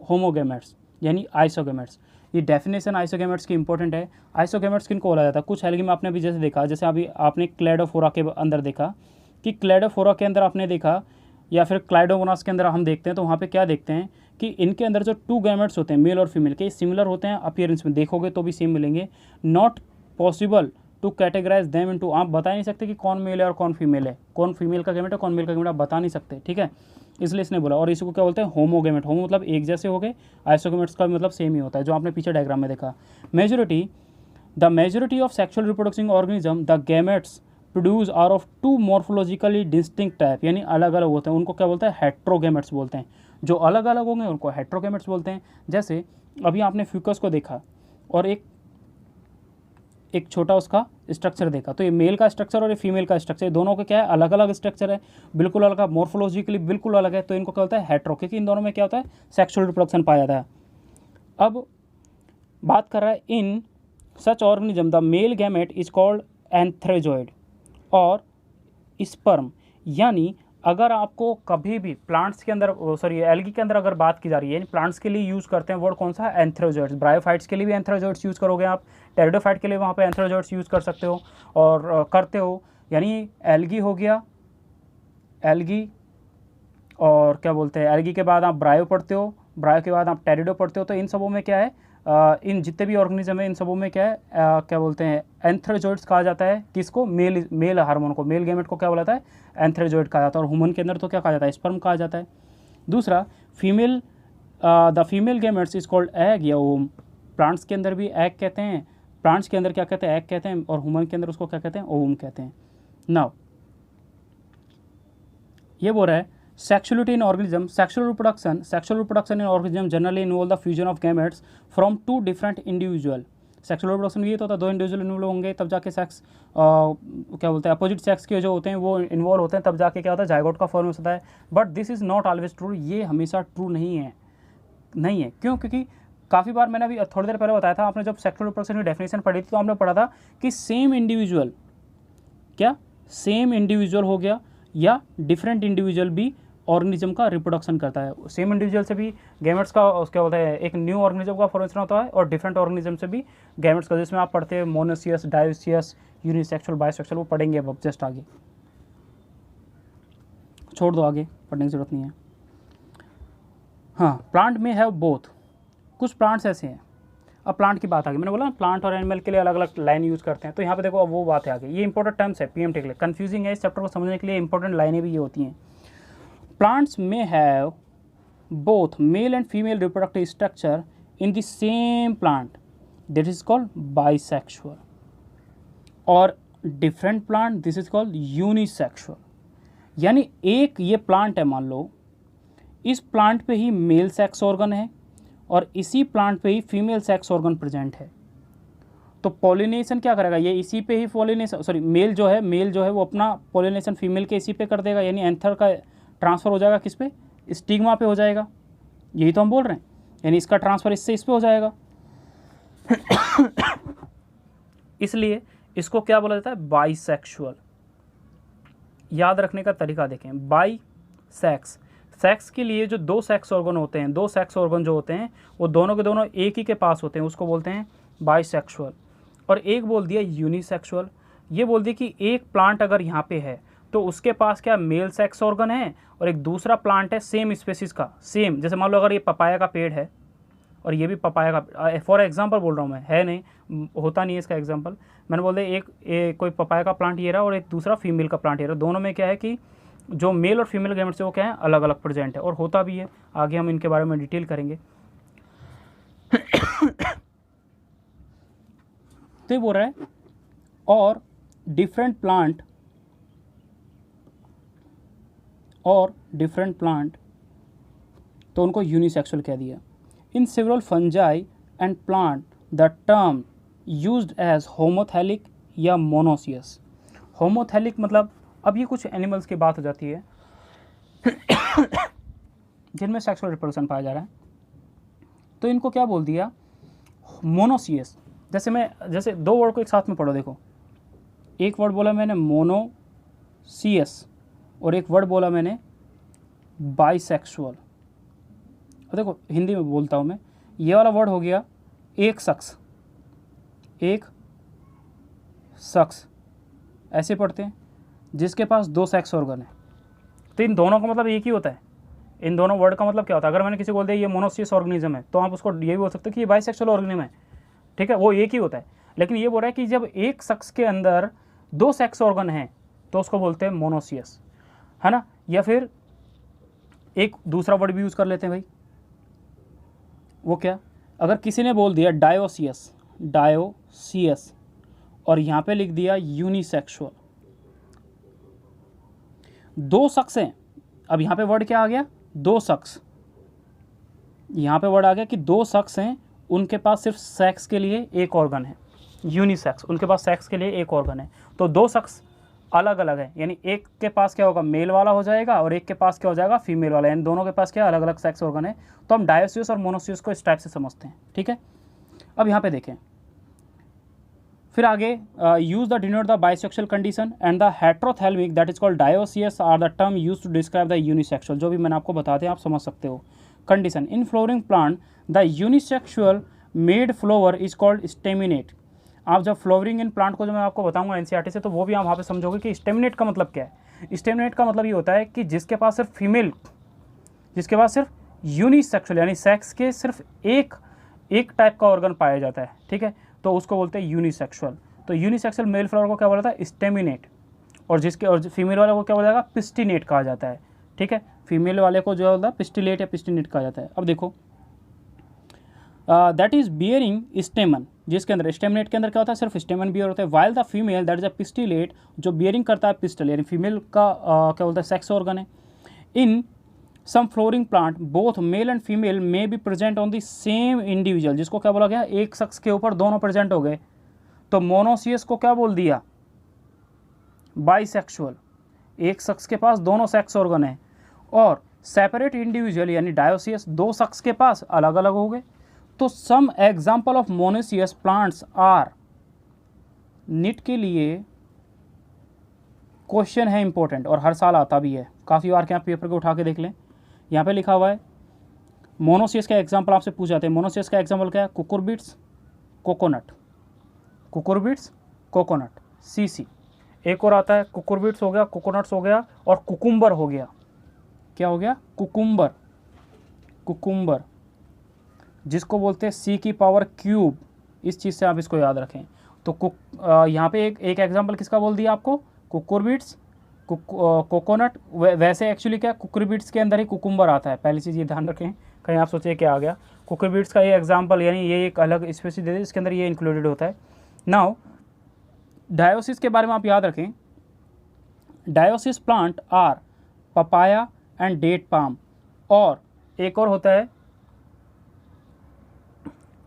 homogametes यानी आइसोगैमेट्स। ये definition आइसोगैमेट्स की important है। आइसोगैमेट्स किनको बोला जाता है, कुछ algae में आपने अभी जैसे देखा, जैसे अभी आपने क्लैडोफोरा के अंदर देखा कि क्लैडोफोरा के अंदर आपने देखा, या फिर क्लाइडोमोनास के अंदर हम देखते हैं, तो वहाँ पे क्या देखते हैं कि इनके अंदर जो 2 गैमेट्स होते हैं मेल और फीमेल के, सिमिलर होते हैं अपीयरेंस में, देखोगे तो भी सेम मिलेंगे। Not possible to categorise them into, आप बता नहीं सकते कि कौन मेल है और कौन फीमेल है, कौन फीमेल का गैमेट है कौन मेल का गैमेट, आप बता नहीं सकते, ठीक है। इसलिए इसने बोला, और इसको क्या बोलते हैं, होमोगैमेट। होमो मतलब एक जैसे हो गए, आइसोगैमेट्स का मतलब सेम ही होता है, जो आपने पीछे डायग्राम में देखा। The majority of sexual reproducing organism the gametes produce are of 2 morphologically distinct type, यानी अलग अलग होते हैं, उनको क्या बोलते हैं, हेट्रोगैमेट्स बोलते हैं। जो अलग अलग होंगे उनको हेट्रोगैमेट्स बोलते हैं। जैसे अभी आपने फ्यूकस को देखा और एक छोटा उसका स्ट्रक्चर देखा, तो ये मेल का स्ट्रक्चर और ये फीमेल का स्ट्रक्चर, दोनों का क्या है, अलग अलग स्ट्रक्चर है, बिल्कुल अलग, मॉर्फोलॉजिकली बिल्कुल अलग है। तो इनको क्या होता है, हेट्रो, क्योंकि इन दोनों में क्या होता है, सेक्सुअल रिप्रोडक्शन पाया जाता है। अब बात कर रहा है in such organism the male gamete is called antherozoid और स्पर्म, यानी अगर आपको कभी भी प्लांट्स के अंदर, सॉरी एल्गी के अंदर अगर बात की जा रही है, यानी प्लांट्स के लिए यूज़ करते हैं वर्ड कौन सा है, एंथ्रोजोइट्स। ब्रायोफाइट्स के लिए भी एंथ्रोजोइट्स यूज़ करोगे आप, टेरिडोफाइट के लिए वहाँ पे एंथ्रोजोइट्स यूज़ कर सकते हो और करते हो। यानी एल्गी हो गया, एल्गी, और क्या बोलते हैं, एल्गी के बाद आप ब्रायो पढ़ते हो, ब्रायो के बाद आप टेरिडो पढ़ते हो। तो इन सबों में क्या है, इन जितने भी ऑर्गेनिज्म है इन सबों में क्या है, क्या बोलते हैं, एंथ्रोजोइट्स कहा जाता है। किसको, मेल हार्मोन को, मेल गैमेट को क्या बोला जाता है, एंथ्रोजोइट कहा जाता है। और ह्यूमन के अंदर तो क्या कहा जाता है, स्पर्म कहा जाता है। दूसरा female, the female gametes is called egg या ओम। प्लांट्स के अंदर भी एग कहते हैं, प्लांट्स के अंदर क्या कहते हैं, एग कहते हैं, और ह्यूमन के अंदर उसको क्या कहते हैं, ओम कहते हैं। नाउ ये बोल रहा है sexuality in organism, sexual reproduction in organism generally involve the fusion of gametes from two different individual। Sexual reproduction ये तो होता है, दो इंडिविजुअल इन्वॉल्व होंगे तब जाके सेक्स, क्या बोलते हैं, अपोजिट सेक्स के जो होते हैं वो इन्वॉल्व होते हैं, तब जाके क्या होता है, जायगोट का फॉर्म होता है। But this is not always true, ये हमेशा ट्रू नहीं है। क्यों? क्योंकि काफ़ी बार मैंने अभी थोड़ी देर पहले बताया था, आपने जब सेक्सुअल रिप्रोडक्शन की डेफिनेशन पढ़ी थी तो आपने पढ़ा था कि सेम इंडिविजुअल, क्या सेम इंडिविजुअल हो गया या डिफरेंट इंडिविजुअल भी ऑर्गेनिज्म का रिप्रोडक्शन करता है। सेम इंडिविजुअल से भी गैमेट्स का क्या होता है, एक न्यू ऑर्गेनिज्म का फॉर्मेशन होता है, और डिफरेंट ऑर्गेनिज्म से भी गैमेट्स का, जिसमें आप पढ़ते हैं मोनोसियस, डायोसियस, यूनिसेक्सुअल, बायोसेक्सुअल, वो पढ़ेंगे अब जस्ट आगे, छोड़ दो, आगे पढ़ने की जरूरत नहीं है। हाँ, प्लांट में है बोथ, कुछ प्लांट्स ऐसे हैं। अब प्लांट की बात आ गई, मैंने बोला प्लांट और एनिमल के लिए अलग अलग लाइन यूज़ करते हैं, तो यहाँ पे देखो अब वो बात है आगे। ये इंपॉर्टेंट टर्म्स है पीएमटी के लिए, कन्फ्यूजिंग है, इस चैप्टर को समझने के लिए इंपॉर्टेंट लाइनें भी ये होती हैं। Plants may have both male and female reproductive structure in the same plant, that is called bisexual, और different plant this is called unisexual। यानी एक ये प्लांट है, मान लो इस प्लांट पे ही मेल सेक्स ऑर्गन है और इसी प्लांट पे ही फीमेल सेक्स ऑर्गन प्रेजेंट है, तो पॉलिनेशन क्या करेगा, ये इसी पे ही पॉलिनेशन, सॉरी मेल जो है वो अपना पॉलिनेशन फीमेल के इसी पे कर देगा, यानी एंथर का ट्रांसफ़र हो जाएगा किस पे, स्टिग्मा पे हो जाएगा। यही तो हम बोल रहे हैं, यानी इसका ट्रांसफ़र इससे इस पे हो जाएगा। इसलिए इसको क्या बोला जाता है, बाइसेक्सुअल। याद रखने का तरीका देखें, बाई सेक्स के लिए जो दो सेक्स ऑर्गन होते हैं, दो सेक्स ऑर्गन जो होते हैं वो दोनों के दोनों एक ही के पास होते हैं, उसको बोलते हैं बाइसेक्सुअल। और एक बोल दिया यूनिसेक्सुअल, ये बोल दिया कि एक प्लांट अगर यहाँ पे है तो उसके पास क्या मेल सेक्स ऑर्गन है, और एक दूसरा प्लांट है सेम स्पेसिस का, सेम, जैसे मान लो अगर ये पपाया का पेड़ है और ये भी पपाया का, फॉर एग्जांपल बोल रहा हूँ मैं, है नहीं, होता नहीं है इसका एग्जांपल, मैंने बोल दिया एक कोई पपाया का प्लांट ये रहा और एक दूसरा फीमेल का प्लांट ये रहा, दोनों में क्या है कि जो मेल और फीमेल गैमेट्स है वो क्या है, अलग अलग प्रेजेंट है, और होता भी है, आगे हम इनके बारे में डिटेल करेंगे। तो ये बोल रहा है और डिफरेंट प्लांट तो उनको यूनिसेक्सुअल कह दिया। In several fungi and plant the term used as homothallic या मोनोसियस। होमोथैलिक मतलब, अब ये कुछ एनिमल्स की बात हो जाती है जिनमें सेक्सुअल रिप्रोडक्शन पाया जा रहा है, तो इनको क्या बोल दिया, मोनोसियस। जैसे दो वर्ड को एक साथ में पढ़ो, देखो एक वर्ड बोला मैंने मोनोसियस और एक वर्ड बोला मैंने बाइसेक्सुअल। और देखो हिंदी में बोलता हूँ मैं, ये वाला वर्ड हो गया एक शख्स, ऐसे पढ़ते हैं जिसके पास दो सेक्स ऑर्गन है, तो इन दोनों का मतलब एक ही होता है। इन दोनों वर्ड का मतलब क्या होता है, अगर मैंने किसी को बोल दिया ये मोनोसियस ऑर्गेनिज्म है तो आप उसको ये भी बोल सकते हो कि ये बाइसेक्सुअल ऑर्गेनिज्म है, ठीक है, वो एक ही होता है। लेकिन ये बोल रहा है कि जब एक शख्स के अंदर दो सेक्स ऑर्गन हैं तो उसको बोलते हैं मोनोसियस, है ना। या फिर एक दूसरा वर्ड भी यूज़ कर लेते हैं भाई, वो क्या, अगर किसी ने बोल दिया डायोसियस और यहाँ पे लिख दिया यूनिसेक्सुअल, दो शख्स हैं, अब यहाँ पे वर्ड क्या आ गया, दो शख्स, यहाँ पे वर्ड आ गया कि दो शख्स हैं, उनके पास सिर्फ सेक्स के लिए एक ऑर्गन है, यूनिसेक्स, उनके पास सेक्स के लिए एक ऑर्गन है, तो दो शख्स अलग अलग है, यानी एक के पास क्या होगा, मेल वाला हो जाएगा और एक के पास क्या हो जाएगा, फीमेल वाला, यानी दोनों के पास क्या अलग अलग सेक्स ऑर्गन है। तो हम डायोसियस और मोनोसियस को इस टाइप से समझते हैं, ठीक है। अब यहाँ पे देखें, फिर आगे use the denote the bisexual condition and the heterothallic that is called dioecious are the term use to describe the unisexual, जो भी मैंने आपको बताते हैं आप समझ सकते हो। Condition in flowering plant the unisexual made flower is called staminate. आप जब फ्लोवरिंग इन प्लांट को जो मैं आपको बताऊंगा एनसीईआरटी से, तो वो भी आप वहाँ पे समझोगे कि स्टेमिनेट का मतलब क्या है। स्टेमिनेट का मतलब ये होता है कि जिसके पास सिर्फ फीमेल, जिसके पास सिर्फ यूनिसेक्सुअल यानी सेक्स के सिर्फ एक टाइप का ऑर्गन पाया जाता है, ठीक है, तो उसको बोलते हैं यूनिसेक्सुअल। तो यूनिसेक्सुअल मेल फ्लावर को क्या बोला था, स्टेमिनेट, और फीमेल वाले को क्या बोला जाएगा, पिस्टिनेट कहा जाता है, ठीक है। फीमेल वाले को जो होता है पिस्टिलेट या पिस्टिनेट कहा जाता है। अब देखो दैट इज बियरिंग स्टेमन, जिसके अंदर स्टेमिनेट के अंदर क्या होता है, सिर्फ स्टेमन बियर होता है। While the female that is a pistillate, जो बियरिंग करता है पिस्टल यानी फीमेल का क्या बोलता है, सेक्स ऑर्गन है। In some flowering plant both male and female may be present on the same individual, जिसको क्या बोला गया, एक शख्स के ऊपर दोनों प्रेजेंट हो गए, तो मोनोसियस को क्या बोल दिया, बाइसेक्सुअल, एक शख्स के पास दोनों सेक्स ऑर्गन है। और सेपरेट इंडिविजुअल यानी डायोसियस, दो शख्स के पास अलग अलग हो गए। तो some example of monoecious plants are, NEET के लिए क्वेश्चन है इंपॉर्टेंट और हर साल आता भी है, काफ़ी बार के आप पेपर को उठा के देख लें, यहाँ पे लिखा हुआ है मोनोसियस का एग्जाम्पल आपसे पूछ जाते हैं। मोनोसियस का एग्जाम्पल क्या है, cucurbits, coconut, cucurbits, coconut, CC. एक और आता है कुकुरबिट्स हो गया, कोकोनट्स हो गया, और कुकुम्बर हो गया। क्या हो गया, कुकुम्बर, कुकुम्बर जिसको बोलते हैं सी की पावर क्यूब, इस चीज़ से आप इसको याद रखें। तो यहाँ पे एक एग्जाम्पल किसका बोल दिया आपको, कुकुरबिट्स, कोकोनट। वैसे एक्चुअली क्या, कुकुरबिट्स के अंदर ही कुकुम्बर आता है, पहली चीज़ ये ध्यान रखें, कहीं आप सोचिए क्या आ गया। कुकुरबिट्स का ये एग्जाम्पल यानी ये एक अलग स्पेसिस दे दे, इसके अंदर ये इंक्लूडेड होता है। नाउ डायोसिस के बारे में आप याद रखें, dioecious plant are papaya and date palm, और एक और होता है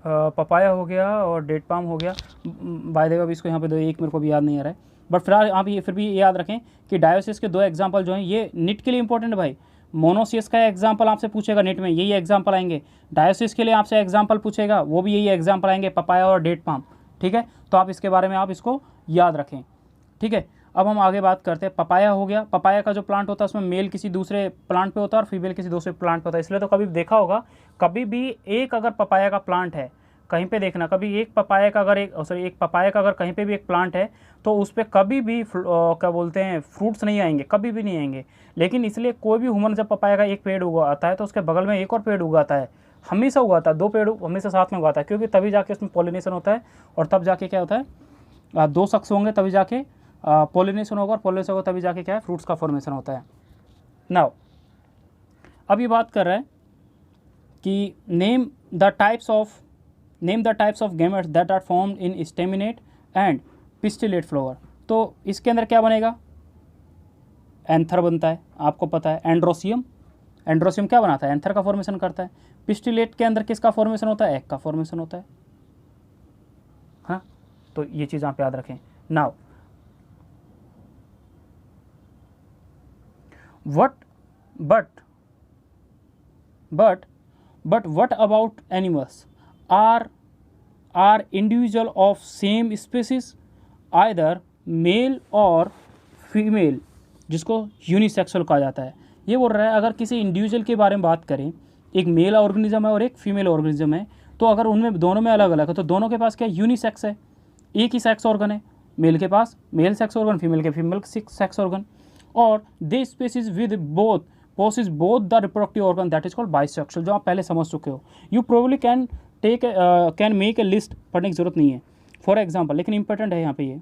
पपाया हो गया और डेट पाम हो गया। बाय द वे अब इसको यहाँ पे दो, एक मेरे को भी याद नहीं आ रहा है, बट फिलहाल आप ये फिर भी याद रखें कि डायोसिस के दो एग्जांपल जो हैं ये नीट के लिए इंपॉर्टेंट है भाई। मोनोसियस का एग्जांपल आपसे पूछेगा नीट में, यही एग्जांपल आएंगे। डायोसिस के लिए आपसे एग्जांपल पूछेगा, वो भी यही एग्जांपल आएंगे, पपाया और डेट पाम, ठीक है। तो आप इसके बारे में आप इसको याद रखें, ठीक है। अब हम आगे बात करते हैं, पपाया हो गया। पपाया का जो प्लांट होता है उसमें मेल किसी दूसरे प्लांट पे होता है और फीमेल किसी दूसरे प्लांट पे होता है, इसलिए तो कभी देखा होगा, कभी भी एक अगर पपाया का प्लांट है कहीं पे देखना, कभी एक पपाया का अगर एक पपाया का अगर कहीं पे भी एक प्लांट है तो उस पर कभी भी क्या बोलते हैं फ्रूट्स नहीं आएंगे, कभी भी नहीं आएंगे। लेकिन इसलिए कोई भी ह्यूमन जब पपाया का एक पेड़ उगाता है तो उसके बगल में एक और पेड़ उगाता है, हमेशा उगाता है, दो पेड़ हमेशा साथ में उगाता है, क्योंकि तभी जाके उसमें पॉलिनेशन होता है, और तब जाके क्या होता है, दो शख्स होंगे तभी जाके पॉलिनेशन होगा, और पॉलिनेशन होगा तभी जाके क्या है, फ्रूट्स का फॉर्मेशन होता है। नाउ अब ये बात कर रहे हैं कि name the types of gametes that are formed in staminate and pistillate flower. तो इसके अंदर क्या बनेगा, एंथर बनता है, आपको पता है। एंड्रोसियम, एंड्रोसियम क्या बनाता है, एंथर का फॉर्मेशन करता है। पिस्टिलेट के अंदर किसका फॉर्मेशन होता है, एग का फॉर्मेशन होता है, हाँ। तो ये चीज़ आप याद रखें। Now but what about animals are individual of same species either male or female, जिसको यूनिसेक्सुअल कहा जाता है। ये बोल रहा है अगर किसी इंडिविजुअल के बारे में बात करें, एक मेल ऑर्गेनिज्म है और एक फीमेल ऑर्गेनिज्म है, तो अगर उनमें दोनों में अलग अलग है तो दोनों के पास क्या यूनिसेक्स है, एक ही सेक्स ऑर्गन है, मेल के पास मेल सेक्स ऑर्गन, फीमेल के फीमेल सेक्स ऑर्गन, और they species with both possess both the reproductive organ that is called bisexual, जो आप पहले समझ चुके हो। You probably can make a list, पढ़ने की जरूरत नहीं है, फॉर एग्जाम्पल, लेकिन इंपॉर्टेंट है यहाँ पे ये।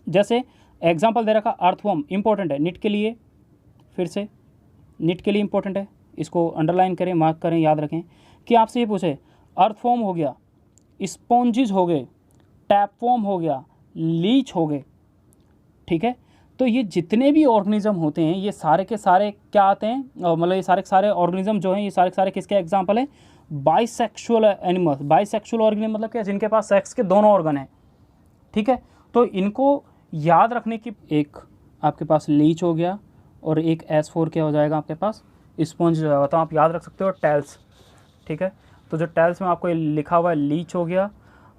जैसे एग्जाम्पल दे रखा अर्थवर्म, इंपॉर्टेंट है नीट के लिए, फिर से नीट के लिए इंपॉर्टेंट है, इसको अंडरलाइन करें, मार्क करें, याद रखें कि आपसे ये पूछे अर्थवर्म हो गया, स्पॉन्जिज हो गए, टैपवर्म हो गया, लीच हो गए, ठीक है। तो ये जितने भी ऑर्गेनिज्म होते हैं ये सारे के सारे क्या आते हैं, मतलब ये सारे के सारे ऑर्गेनिज्म जो हैं ये सारे के सारे किसके एग्जाम्पल हैं, बाइसेक्सुअल एनिमल्स। बाइसेक्सुअल ऑर्गेनिज्म मतलब क्या, जिनके पास सेक्स के दोनों ऑर्गन हैं, ठीक है। तो इनको याद रखने की, एक आपके पास लीच हो गया और एक S4 क्या हो जाएगा आपके पास, स्पॉन्ज हो जाएगा, तो आप याद रख सकते हो टैल्स, ठीक है। तो जो टैल्स में आपको लिखा हुआ है लीच हो गया,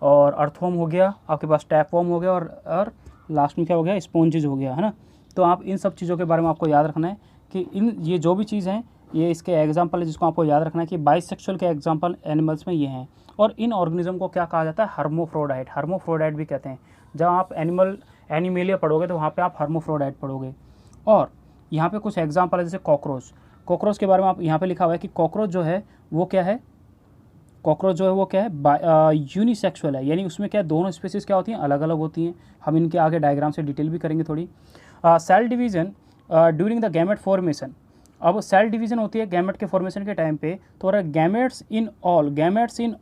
और अर्थवर्म हो गया, आपके पास टैपवर्म हो गया, और लास्ट में क्या हो गया, स्पॉन्जेज हो गया, है ना। तो आप इन सब चीज़ों के बारे में आपको याद रखना है कि ये जो भी चीज़ हैं ये इसके एग्जाम्पल है जिसको आपको याद रखना है कि बाइसेक्सुअल के एग्जाम्पल एनिमल्स में ये हैं। और इन ऑर्गेनिज्म को क्या कहा जाता है, हर्मोफ्रोडाइट, हर्मोफ्रोडाइट भी कहते हैं। जब आप एनिमेलिया पढ़ोगे तो वहाँ पे आप हर्मोफ्रोडाइट पढ़ोगे। और यहाँ पे कुछ एग्जाम्पल है, जैसे कॉकरोच। कॉकरोच के बारे में आप यहाँ पे लिखा हुआ है कि कॉकरोच जो है वो क्या है, कॉकरोच जो है वो क्या है, यूनिसेक्सुअल है, यानी उसमें क्या दोनों स्पीसीज क्या होती हैं, अलग अलग होती हैं। हम इनके आगे डायग्राम से डिटेल भी करेंगे थोड़ी। Cell division during the gamete formation. अब सेल डिवीजन होती है गैमेट के फॉर्मेशन के टाइम पे, तो गैमेट्स इन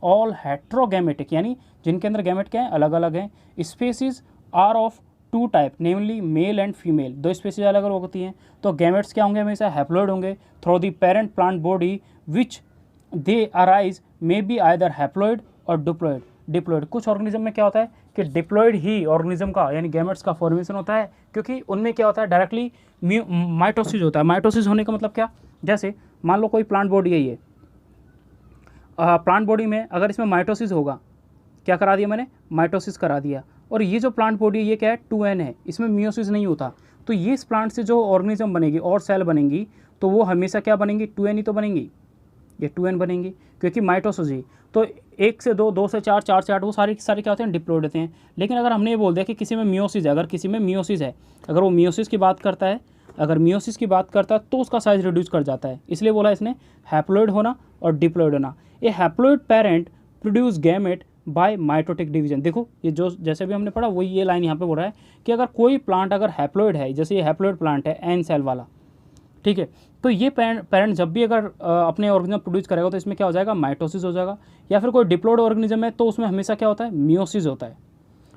ऑल हेट्रोगैमेटिक, यानी जिनके अंदर गैमेट क्या है, अलग अलग हैं। Species are of two type, namely male and female, दो स्पीसीज अलग अलग होती हैं। तो गैमेट्स क्या होंगे, हमेशा हैप्लॉइड होंगे through the parent plant body which they arise may be either haploid और डिप्लॉइड। कुछ ऑर्गेनिज्म में क्या होता है कि डिप्लॉइड ही ऑर्गेनिज्म का यानी गैमेट्स का फॉर्मेशन होता है, क्योंकि उनमें क्या होता है डायरेक्टली माइटोसिस होता है। माइटोसिस होने का मतलब क्या, जैसे मान लो कोई प्लांट बॉडी है, ये प्लांट बॉडी में अगर इसमें माइटोसिस होगा, क्या करा दिया मैंने, माइटोसिस करा दिया। और ये जो प्लांट बॉडी है ये क्या है, 2n है, इसमें मियोसिस नहीं होता। तो ये इस प्लांट से जो ऑर्गेनिज्म बनेगी और सेल बनेंगी तो वो हमेशा क्या बनेंगी, 2n ही तो बनेंगी, ये 2n बनेंगी, क्योंकि माइटोसिस ही। तो 1 से 2, 2 से 4, 4 से 8 वो सारे क्या होते हैं, डिप्लॉइड होते हैं। लेकिन अगर हमने ये बोल दिया कि किसी में मियोसिस है, अगर किसी में मियोसिस है, अगर वो मियोसिस की बात करता है, तो उसका साइज रिड्यूस कर जाता है। इसलिए बोला इसने हैप्लॉइड होना और डिप्लॉइड होना। A haploid parent produce gamete by mitotic division. देखो ये जो जैसे भी हमने पढ़ा वही ये लाइन यहाँ पे बोल रहा है कि अगर कोई प्लांट अगर हैप्लॉइड है, जैसे ये हैप्लॉइड प्लांट है एन सेल वाला, ठीक है, तो ये पेरेंट जब भी अगर अपने ऑर्गेनिज्म प्रोड्यूस करेगा तो इसमें क्या हो जाएगा, माइटोसिस हो जाएगा। या फिर कोई डिप्लॉइड ऑर्गेनिज्म है तो उसमें हमेशा क्या होता है, मियोसिस होता है।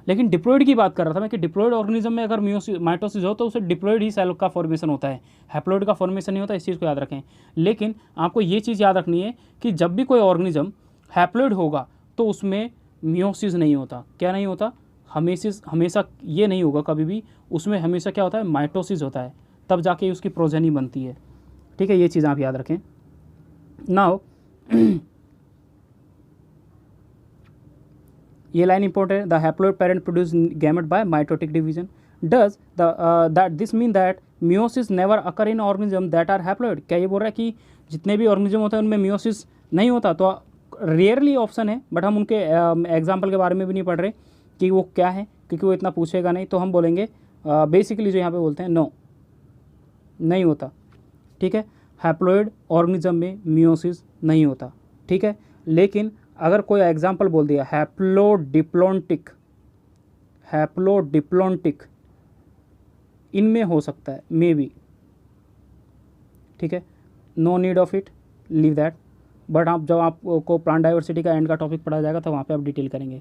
लेकिन डिप्लॉइड की बात कर रहा था मैं कि डिप्लॉइड ऑर्गेनिज्म में अगर माइटोसिस हो तो उसे डिप्लॉइड ही सेल का फॉर्मेशन होता है, हैप्लॉइड का फॉर्मेशन नहीं होता। इस चीज़ को याद रखें। लेकिन आपको ये चीज़ याद रखनी है कि जब भी कोई ऑर्गेनिज्म हैप्लॉइड होगा तो उसमें मियोसिस नहीं होता। क्या नहीं होता, हमेशा ये नहीं होगा कभी भी, उसमें हमेशा क्या होता है, माइटोसिस होता है, तब जाके उसकी प्रोजेनी बनती है। ठीक है, ये चीज़ आप याद रखें। नाउ ये लाइन इंपॉर्टेंट है, the haploid parent produce gamete by mitotic division. Does that this mean that meiosis never occur in organism that are haploid. क्या ये बोल रहा है कि जितने भी ऑर्गेनिज्म होते हैं उनमें मियोसिस नहीं होता? तो रेयरली ऑप्शन है, बट हम उनके एग्जाम्पल के बारे में भी नहीं पढ़ रहे कि वो क्या है, क्योंकि वो इतना पूछेगा नहीं। तो हम बोलेंगे बेसिकली जो यहाँ पे बोलते हैं नो, नहीं होता। ठीक है, हैप्लॉइड ऑर्गेनिज्म में मियोसिस नहीं होता। ठीक है, लेकिन अगर कोई एग्जाम्पल बोल दिया हैप्लोडिप्लॉन्टिक, इनमें हो सकता है, मे बी। ठीक है, no need of it, leave that. But आप जब आपको प्लांट डाइवर्सिटी का एंड का टॉपिक पढ़ा जाएगा तो वहाँ पे आप डिटेल करेंगे।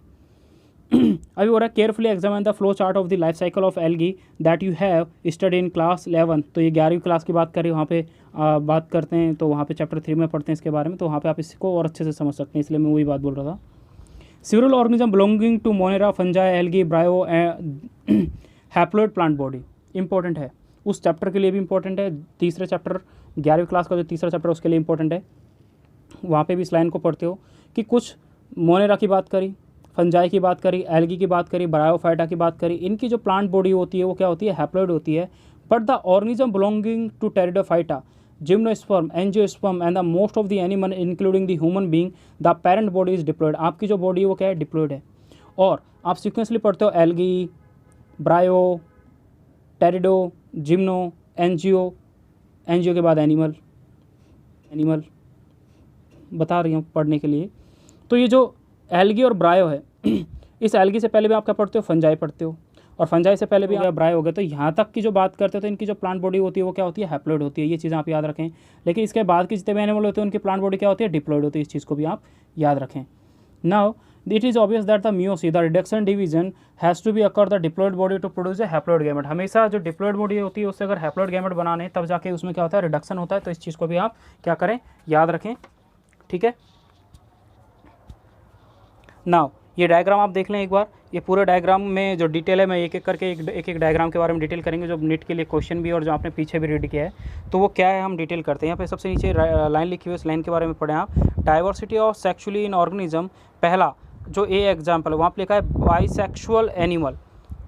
अभी हो रहा है carefully examine the flow chart of the life cycle of algae that you have study in class 11। तो ये 11वीं क्लास की बात करें, वहाँ पे बात करते हैं, तो वहाँ पे चैप्टर 3 में पढ़ते हैं इसके बारे में, तो वहाँ पे आप इसको और अच्छे से समझ सकते हैं, इसलिए मैं वही बात बोल रहा था। Several organism belonging to Monera, fungi, algae, bryo, haploid plant body important है, उस चैप्टर के लिए भी इंपॉर्टेंट है। तीसरे चैप्टर 11वीं क्लास का जो तीसरा चैप्टर उसके लिए इंपॉर्टेंट है। वहाँ पे भी इस लाइन को पढ़ते हो कि कुछ मोनेरा की बात करी, फंजाई की बात करी, एल्गी की बात करी, ब्रायोफाइटा की बात करी, इनकी जो प्लांट बॉडी होती है वो क्या होती है, हैप्लॉइड होती है। But the organism belonging to Pteridophyta, gymnosperm, angiosperm and the most of the animal including the human being, the parent body is diploid. आपकी जो बॉडी है वो क्या है, डिप्लॉइड है। और आप सीक्वेंसली पढ़ते हो एल्गी, ब्रायो, टेरिडो, जिम्नो, एंजियो के बाद एनिमल बता रही हूँ पढ़ने के लिए। तो ये जो एल्गी और ब्रायो है, इस एल्गी से पहले भी आप क्या पढ़ते हो, फंजाई पढ़ते हो, और फंजाई से पहले भी ब्रायो हो गया। तो यहाँ तक की जो बात करते हो तो इनकी जो प्लांट बॉडी होती है वो क्या होती है, हैप्लॉइड होती है। ये चीज़ आप याद रखें। लेकिन इसके बाद की जितने भी एनिमल होते हैं उनकी प्लांट बॉडी क्या होती है, डिप्लॉइड होती है। इस चीज़ को भी आप याद रखें। Now it is obvious that the meiosis, the reduction division has to be occur the diploid body to produce a haploid gamete. हमेशा जो डिप्लॉइड बॉडी होती है उससे अगर हैप्लॉइड गैमेट बनाने तब जाके उसमें क्या होता है, रिडक्शन होता है। तो इस चीज़ को भी आप क्या करें, याद रखें। ठीक है, नाउ ये डायग्राम आप देख लें एक बार। ये पूरे डायग्राम में जो डिटेल है मैं एक एक करके एक डायग्राम के बारे में डिटेल करेंगे, जो नेट के लिए क्वेश्चन भी और जो आपने पीछे भी रीड किया है तो वो क्या है हम डिटेल करते हैं। यहाँ पे सबसे नीचे लाइन लिखी हुई है, इस लाइन के बारे में पढ़ें आप। Diversity of sexually in organism, पहला जो ए एग्जाम्पल है वहाँ पे लिखा है बाइसेक्सुअल एनिमल।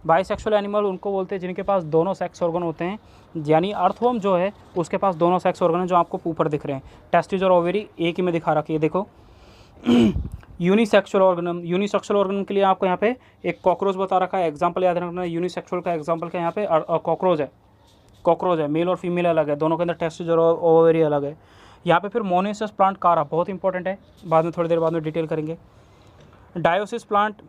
बाइसेक्सुअल एनिमल उनको बोलते हैं जिनके पास दोनों सेक्स ऑर्गन होते हैं, यानी अर्थवर्म जो है उसके पास दोनों सेक्स ऑर्गन हैं, जो आपको ऊपर दिख रहे हैं। टेस्टिस और ओवेरी एक ही में दिखा रखी है, देखो। यूनिसेक्सुअल ऑर्गनम, यूनिसेक्सुअल ऑर्गनम के लिए आपको यहाँ पे एक कॉकरोच बता रखा है, एग्जाम्पल याद रखना है। यूनिसेक्सुअल का एग्जाम्पल क्या है यहाँ पे, कॉकरोच है। कॉकरोच है, मेल और फीमेल अलग है, दोनों के अंदर टेस्टिस और ओवेरी अलग है। यहाँ पे फिर मोनोसियस प्लांट कारा बहुत इंपॉर्टेंट है, बाद में थोड़ी देर बाद में डिटेल करेंगे। डायोसिस प्लांट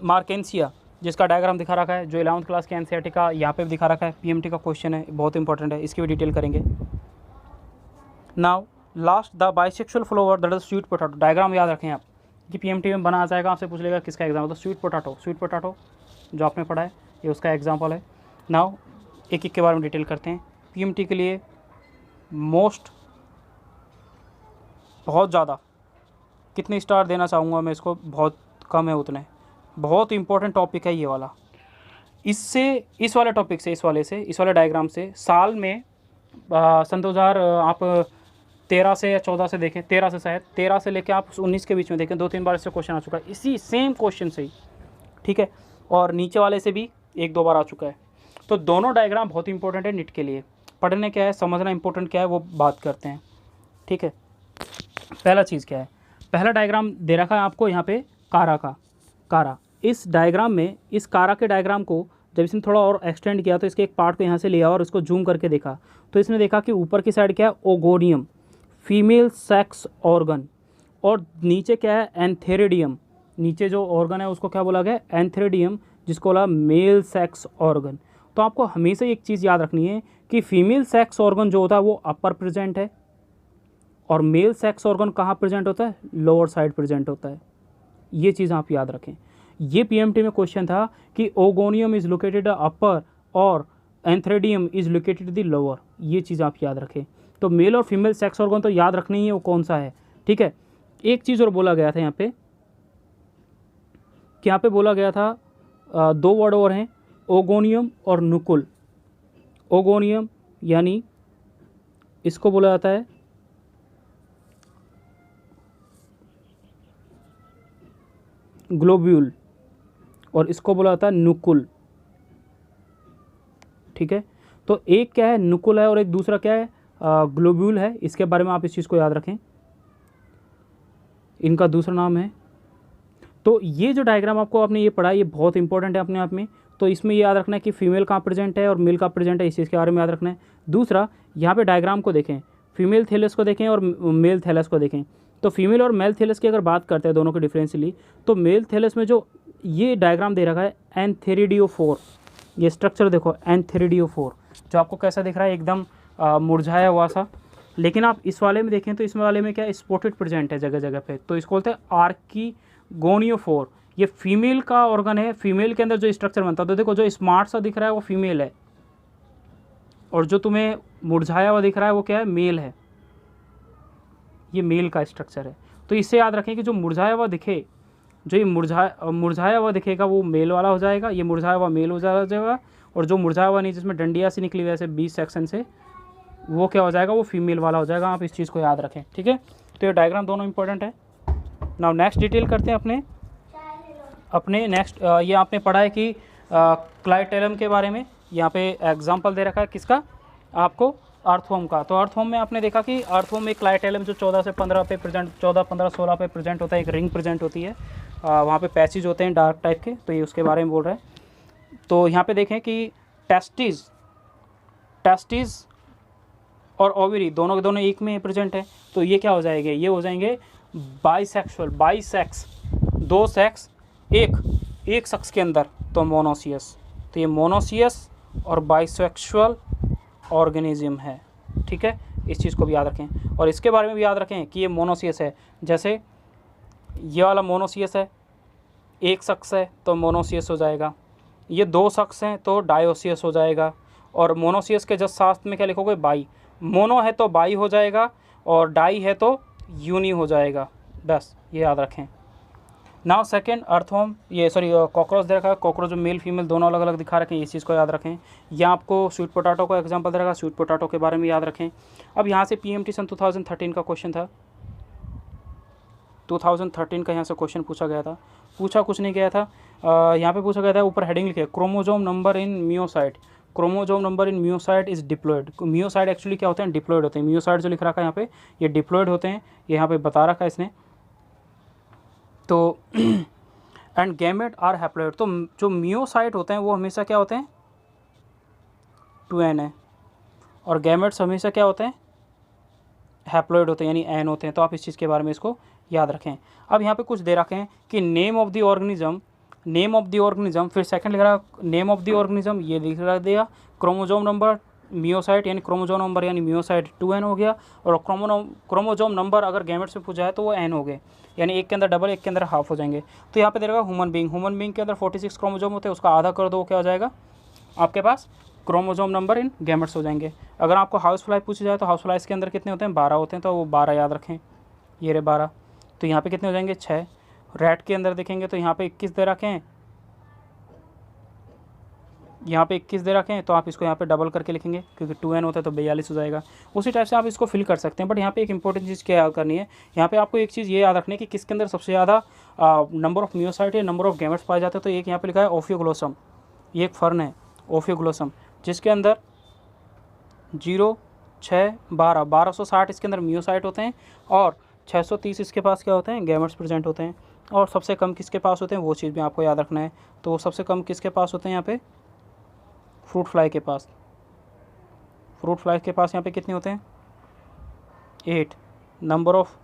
मार्केंसिया, जिसका डायग्राम दिखा रखा है, जो 11वीं क्लास के एनसीईआरटी का यहाँ पे भी दिखा रखा है, पीएमटी का क्वेश्चन है, बहुत इंपॉर्टेंट है, इसकी भी डिटेल करेंगे। Now last the bisexual flower that is sweet potato, diagram याद रखें आप कि पीएमटी में बना आ जाएगा, आपसे पूछ लेगा किसका एग्जाम्पल, तो स्वीट पोटैटो जो आपने पढ़ा है ये उसका एग्जाम्पल है। नाउ एक एक के बारे में डिटेल करते हैं। पीएमटी के लिए मोस्ट बहुत ज़्यादा कितने स्टार देना चाहूँगा मैं इसको, बहुत कम है उतने, बहुत इंपॉर्टेंट टॉपिक है ये वाला। इससे इस वाले टॉपिक से इस वाले डायग्राम से साल में सन 2000 आप 13 से या 14 से देखें, 13 से शायद 13 से लेकर आप 19 के बीच में देखें, 2-3 बार इससे क्वेश्चन आ चुका है, इसी सेम क्वेश्चन से ही, ठीक है। और नीचे वाले से भी 1-2 बार आ चुका है। तो दोनों डायग्राम बहुत इंपॉर्टेंट है निट के लिए। पढ़ने क्या है, समझना इंपॉर्टेंट क्या है, वो बात करते हैं, ठीक है। पहला चीज़ क्या है, पहला डायग्राम दे रखा है आपको यहाँ पे कारा का। कारा, इस डायग्राम में, इस कारा के डायग्राम को जब इसने थोड़ा और एक्सटेंड किया तो इसके एक पार्ट को यहाँ से लिया और इसको जूम करके देखा, तो इसने देखा कि ऊपर की साइड क्या है, ओगोनियम फीमेल सेक्स ऑर्गन, और नीचे क्या है, एंथेरिडियम, नीचे जो ऑर्गन है उसको क्या बोला गया, एंथेरिडियम, जिसको बोला मेल सेक्स ऑर्गन। तो आपको हमेशा एक चीज़ याद रखनी है कि फीमेल सेक्स ऑर्गन जो होता है वो अपर प्रेजेंट है, और मेल सेक्स ऑर्गन कहाँ प्रेजेंट होता है, लोअर साइड प्रेजेंट होता है। ये चीज़ आप याद रखें। ये पीएमटी में क्वेश्चन था कि ओगोनियम इज लोकेटेड अपर और एंथ्रेडियम इज लोकेटेड द लोअर, ये चीज़ आप याद रखें। तो मेल और फीमेल सेक्स ऑर्गन तो याद रखनी ही है वो कौन सा है, ठीक है। एक चीज़ और बोला गया था यहाँ पे, कि यहाँ पे बोला गया था 2 वर्ड और हैं, ओगोनियम और नुकुल। ओगोनियम यानी इसको बोला जाता है ग्लोब्यूल, और इसको बोला जाता है नुकुल, ठीक है। तो एक क्या है, नुकुल है, और एक दूसरा क्या है, ग्लोब्यूल है। इसके बारे में आप इस चीज़ को याद रखें, इनका दूसरा नाम है। तो ये जो डायग्राम आपको आपने ये पढ़ा, ये बहुत इंपॉर्टेंट है अपने आप में। तो इसमें ये याद रखना है कि फीमेल कहाँ प्रेजेंट है और मेल कहाँ प्रेजेंट है, इस चीज़ के बारे में याद रखना है। दूसरा, यहाँ पे डायग्राम को देखें, फीमेल थैलस को देखें और मेल थैलस को देखें। तो फीमेल और मेल थैलस की अगर बात करते हैं दोनों के डिफरेंशियली, तो मेल थैलस में जो ये डायग्राम दे रखा है एंथेरिडियोफोर, ये स्ट्रक्चर देखो एंथेरिडियोफोर, जो आपको कैसा दिख रहा है, एकदम मुरझाया हुआ सा। लेकिन आप इस वाले में देखें तो इस वाले में क्या, स्पॉटेड प्रेजेंट है जगह जगह पे, तो इसको बोलते हैं आर्कीगोनियोफोर। ये फीमेल का ऑर्गन है, फीमेल के अंदर जो स्ट्रक्चर बनता है, तो देखो जो स्मार्ट सा दिख रहा है वो फीमेल है, और जो तुम्हें मुरझाया हुआ दिख रहा है वो क्या है, मेल है। ये मेल का स्ट्रक्चर है। तो इससे याद रखें कि जो मुरझाया हुआ दिखे, जो ये मुरझाया हुआ दिखेगा वो मेल वाला हो जाएगा, ये मुरझाया हुआ मेल हो जाएगा, और जो मुरझाया हुआ नहीं जिसमें डंडिया से निकली हुई ऐसे 20 सेक्शन से, वो क्या हो जाएगा, वो फीमेल वाला हो जाएगा। आप इस चीज़ को याद रखें, ठीक है। तो ये डायग्राम दोनों इंपॉर्टेंट है। नाउ नेक्स्ट डिटेल करते हैं अपने नेक्स्ट। ये आपने पढ़ा है कि क्लाइटेलम के बारे में, यहाँ पे एग्जाम्पल दे रखा है किसका, आपको अर्थवर्म का। तो अर्थवर्म में आपने देखा कि अर्थवर्म में क्लाइटेलम जो 14 से 15 पे प्रेजेंट, 14, 15, 16 पे प्रेजेंट होता है, एक रिंग प्रेजेंट होती है, वहाँ पे पैसेज होते हैं डार्क टाइप के, तो ये उसके बारे में बोल रहे हैं। तो यहाँ पे देखें कि टेस्टिस और ओवरी दोनों के दोनों एक में प्रेजेंट है, तो ये क्या हो जाएंगे, ये हो जाएंगे बाइसेक्सुअल, बाइसेक्स, 2 सेक्स एक शख्स के अंदर, तो मोनोसियस। तो ये मोनोसियस और बाइसेक्सुअल ऑर्गेनिज्म है, ठीक है। इस चीज़ को भी याद रखें, और इसके बारे में भी याद रखें कि ये मोनोसियस है। जैसे ये वाला मोनोसियस है, एक शख्स है तो मोनोसियस हो जाएगा, ये 2 शख्स हैं तो डायोसियस हो जाएगा, और मोनोसियस के जस्ट साथ में क्या लिखोगे, बाई। मोनो है तो बाई हो जाएगा, और डाई है तो यूनी हो जाएगा, बस ये याद रखें। नाउ सेकेंड अर्थवर्म, ये सॉरी कॉकरोच दे रखा है, कॉकरोच मेल फीमेल दोनों अलग अलग दिखा रखे हैं, इस चीज़ को याद रखें। या आपको स्वीट पोटैटो का एग्जांपल दे रखा है, स्वीट पोटैटो के बारे में याद रखें। अब यहाँ से पीएमटी सन 2013 का क्वेश्चन था, 2013 का यहाँ से क्वेश्चन पूछा गया था। पूछा कुछ नहीं गया था, यहाँ पे पूछा गया था, ऊपर हेडिंग लिखे chromosome number in meiocyte, chromosome number in meiocyte is diploid. Meiocyte actually क्या होते हैं, डिप्लॉयड होते हैं। मियोसाइट जो लिख रखा है यहाँ पे, ये डिप्लॉयड होते हैं, ये यहाँ पे बता रखा है इसने। तो एंड गैमेट आर हैप्लॉयड, तो जो मियोसाइट होते हैं वो हमेशा क्या होते हैं, 2n है, और गैमेट्स हमेशा क्या होते हैं, हैप्लॉयड होते हैं, यानी n होते हैं। तो आप इस चीज़ के बारे में इसको याद रखें। अब यहाँ पे कुछ दे रखे हैं कि name of the organism, name of the organism, फिर सेकंड लिख रहा नेम ऑफ द ऑर्गेनिज्म, ये लिख रहा देगा क्रोमोजोम नंबर मियोसाइट, यानी क्रोमोजोम नंबर यानी मियोसाइट 2n हो गया, और क्रोमोजोम नंबर अगर गैमेट्स में पूछा है तो वो n हो गए, यानी एक के अंदर डबल, एक के अंदर हाफ हो जाएंगे। तो यहाँ पे दे रहा ह्यूमन बींग, ह्यूमन बींग के अंदर 46 क्रोमोजोम होते हैं, उसका आधा कर दो, क्या हो जाएगा आपके पास, क्रोमोजोम नंबर इन गैमेट्स हो जाएंगे। अगर आपको हाउस फ्लाई पूछी जाए तो हाउस फ्लाइज के अंदर कितने होते हैं, 12 होते हैं, तो वो 12 याद रखें, ये रहे 12। तो यहाँ पे कितने हो जाएंगे, 6। रैट के अंदर देखेंगे तो यहाँ पे 21 दे रखे हैं, यहाँ पे 21 दे रखे हैं, तो आप इसको यहाँ पे डबल करके लिखेंगे, क्योंकि 2n होता है तो 42 हो जाएगा। उसी टाइप से आप इसको फिल कर सकते हैं। बट यहाँ पे एक इंपॉर्टेंट चीज़ क्या याद करनी है, यहाँ पे आपको एक चीज़ ये याद रखनी है कि किसके अंदर सबसे ज़्यादा नंबर ऑफ मियोसाइट या नंबर ऑफ गैमेट्स पाए जाते हैं। तो एक यहाँ पे लिखा है ओफियोग्लोसम, ये एक फर्न है ओफियोग्लोसम, जिसके अंदर 0, 6, 12, 1260 इसके अंदर मियोसाइट होते हैं, और 630 इसके पास क्या होते हैं, गैमेट्स प्रेजेंट होते हैं। और सबसे कम किसके पास होते हैं, वो चीज़ भी आपको याद रखना है। तो सबसे कम किसके पास होते हैं, यहाँ पे फ्रूट फ्लाई के पास, फ्रूट फ्लाई के पास यहाँ पे कितने होते हैं, 8। नंबर ऑफ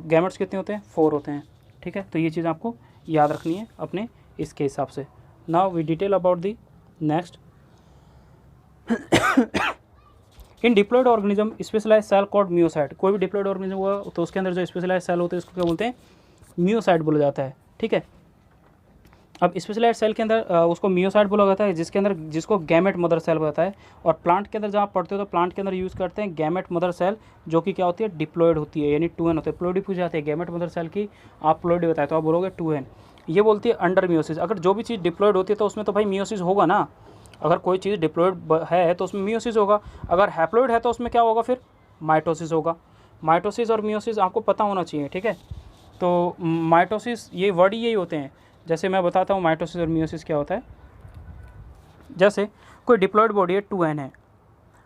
गैमेट्स कितने होते हैं, 4 होते हैं। ठीक है, तो ये चीज़ आपको याद रखनी है अपने इसके हिसाब से। Now we detail about the next. In diploid organism specialise cell called meiocyte, कोई भी डिप्लॉयड ऑर्गेनिज्म हुआ तो उसके अंदर जो स्पेशलाइज सेल होते हैं उसको क्या बोलते हैं, मियोसाइट बोला जाता है। ठीक है, अब स्पेशलाइज्ड सेल के अंदर उसको मियोसाइट बोला जाता है, जिसके अंदर जिसको गैमेट मदर सेल होता है। और प्लांट के अंदर जब आप पढ़ते हो तो प्लांट के अंदर यूज़ करते हैं गैमेट मदर सेल, जो कि क्या होती है, डिप्लॉयड होती है, यानी 2n होते हैं। प्लॉयडी पूछ जाते हैं गैमेट मदर सेल की, आप प्लॉयडी बताए तो आप बोलोगे 2n। ये बोलती है अंडर मियोसिस। अगर जो भी चीज़ डिप्लॉयड होती है तो उसमें तो भाई मियोसिस होगा ना, अगर कोई चीज़ डिप्लॉयड है तो उसमें मियोसिस होगा, अगर हैप्लॉयड है तो उसमें क्या होगा, फिर माइटोसिस होगा। माइटोसिस और मियोसिस आपको पता होना चाहिए। ठीक है, तो माइटोसिस ये वर्ड यही होते हैं। जैसे मैं बताता हूँ माइटोसिस और मियोसिस क्या होता है। जैसे कोई डिप्लॉयड बॉडी है, 2n है,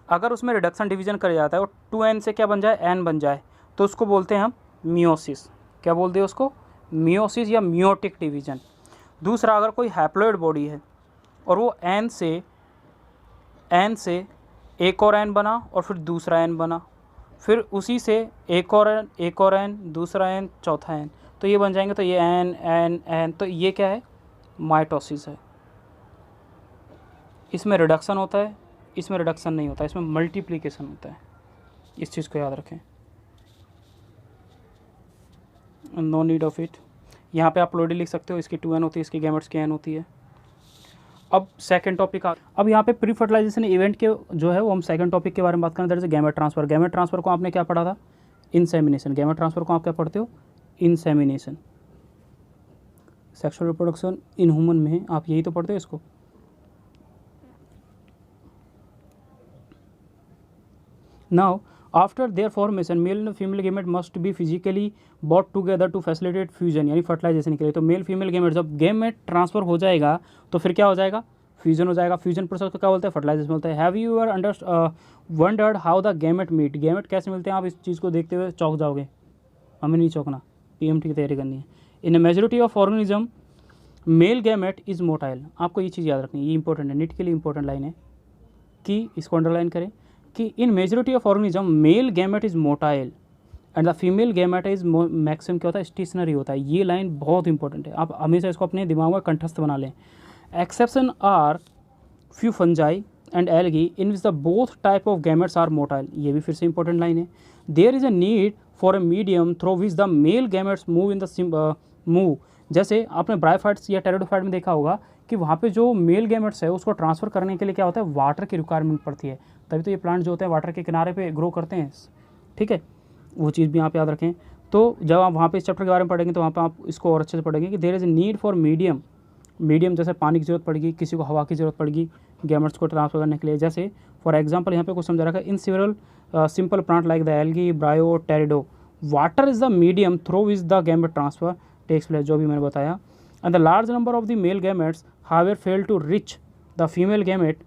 अगर उसमें रिडक्शन डिवीजन कर जाता है और 2n से क्या बन जाए, n बन जाए, तो उसको बोलते हैं हम मियोसिस। क्या बोलते हैं उसको, मियोसिस या मियोटिक डिवीजन। दूसरा, अगर कोई हैप्लॉयड बॉडी है और वो n से एक और n बना और फिर दूसरा n बना, फिर उसी से एक और n, दूसरा n, चौथा n, तो ये बन जाएंगे, तो ये n, तो ये क्या है, माइटोसिस है। इसमें रिडक्शन होता है, इसमें रिडक्शन नहीं होता, इसमें मल्टीप्लिकेशन होता है। इस चीज़ को याद रखें, नो नीड ऑफ इट। यहाँ पे आप प्लॉयडी लिख सकते हो, इसकी 2n होती है, इसकी गैमेट्स की n होती है। अब सेकंड टॉपिक अब यहाँ पे प्री फर्टिलाइजेशन इवेंट के जो है वो हम सेकंड टॉपिक के बारे में बात करें, that is gamete transfer. Gamete transfer को आपने क्या पढ़ा था, इंसेमिनेशन। गैमेट ट्रांसफर को आप क्या पढ़ते हो, insemination. Sexual reproduction in human में आप यही तो पढ़ते हो इसको। Now after their formation male and female gamete must be physically brought together to facilitate fusion, यानी फर्टिलाइजेशन के लिए। तो मेल फीमेल गैमेट जब गैमेट ट्रांसफर हो जाएगा तो फिर क्या हो जाएगा, फ्यूजन हो जाएगा। फ्यूजन प्रोसेस को क्या बोलते हैं, फर्टिलाइजेशन बोलते हैं। Have you ever wondered how the gamete meet, gamete कैसे मिलते हैं, आप इस चीज़ को देखते हुए चौंक जाओगे, हमें नहीं चौंकना, पीएमटी की तैयारी करनी है। In majority of organism mail gamete is motile, आपको ये चीज़ याद रखनी है, ये इंपॉर्टेंट है, नीट के लिए इंपॉर्टेंट लाइन है कि इसको अंडरलाइन करें कि in majority of organism mail gamete is motile and the female gamete is maximum क्या होता है, स्टेशनरी होता है। ये लाइन बहुत इंपॉर्टेंट है, आप हमेशा इसको अपने दिमाग में कंठस्थ बना लें। Exception are few fungi and algae in which the both type of gametes are motile, ये भी फिर से इंपॉर्टेंट लाइन है। There is a need for a medium through which the male gametes move in the move. जैसे आपने bryophytes या pteridophyte में देखा होगा कि वहाँ पे जो मेल गैमेट्स है उसको ट्रांसफ़र करने के लिए क्या होता है, वाटर की रिक्वायरमेंट पड़ती है, तभी तो ये प्लांट जो होते हैं वाटर के किनारे पे ग्रो करते हैं। ठीक है, वो चीज़ भी यहाँ पे याद रखें। तो जब आप वहाँ पे इस चैप्टर के बारे में पढ़ेंगे तो वहाँ पे आप इसको और अच्छे से पढ़ेंगे कि there is a need for medium, जैसे पानी की ज़रूरत पड़ेगी, किसी को हवा की ज़रूरत पड़ेगी गैमेट्स को ट्रांसफर करने के लिए। जैसे फॉर एग्जांपल यहाँ पे कुछ समझा रखा है, in several simple plant like the algae, bryo, pterido, water is the medium through which the gamete transfer takes place, जो भी मैंने बताया। And the large number of the male gametes however fail to reach the female gamete.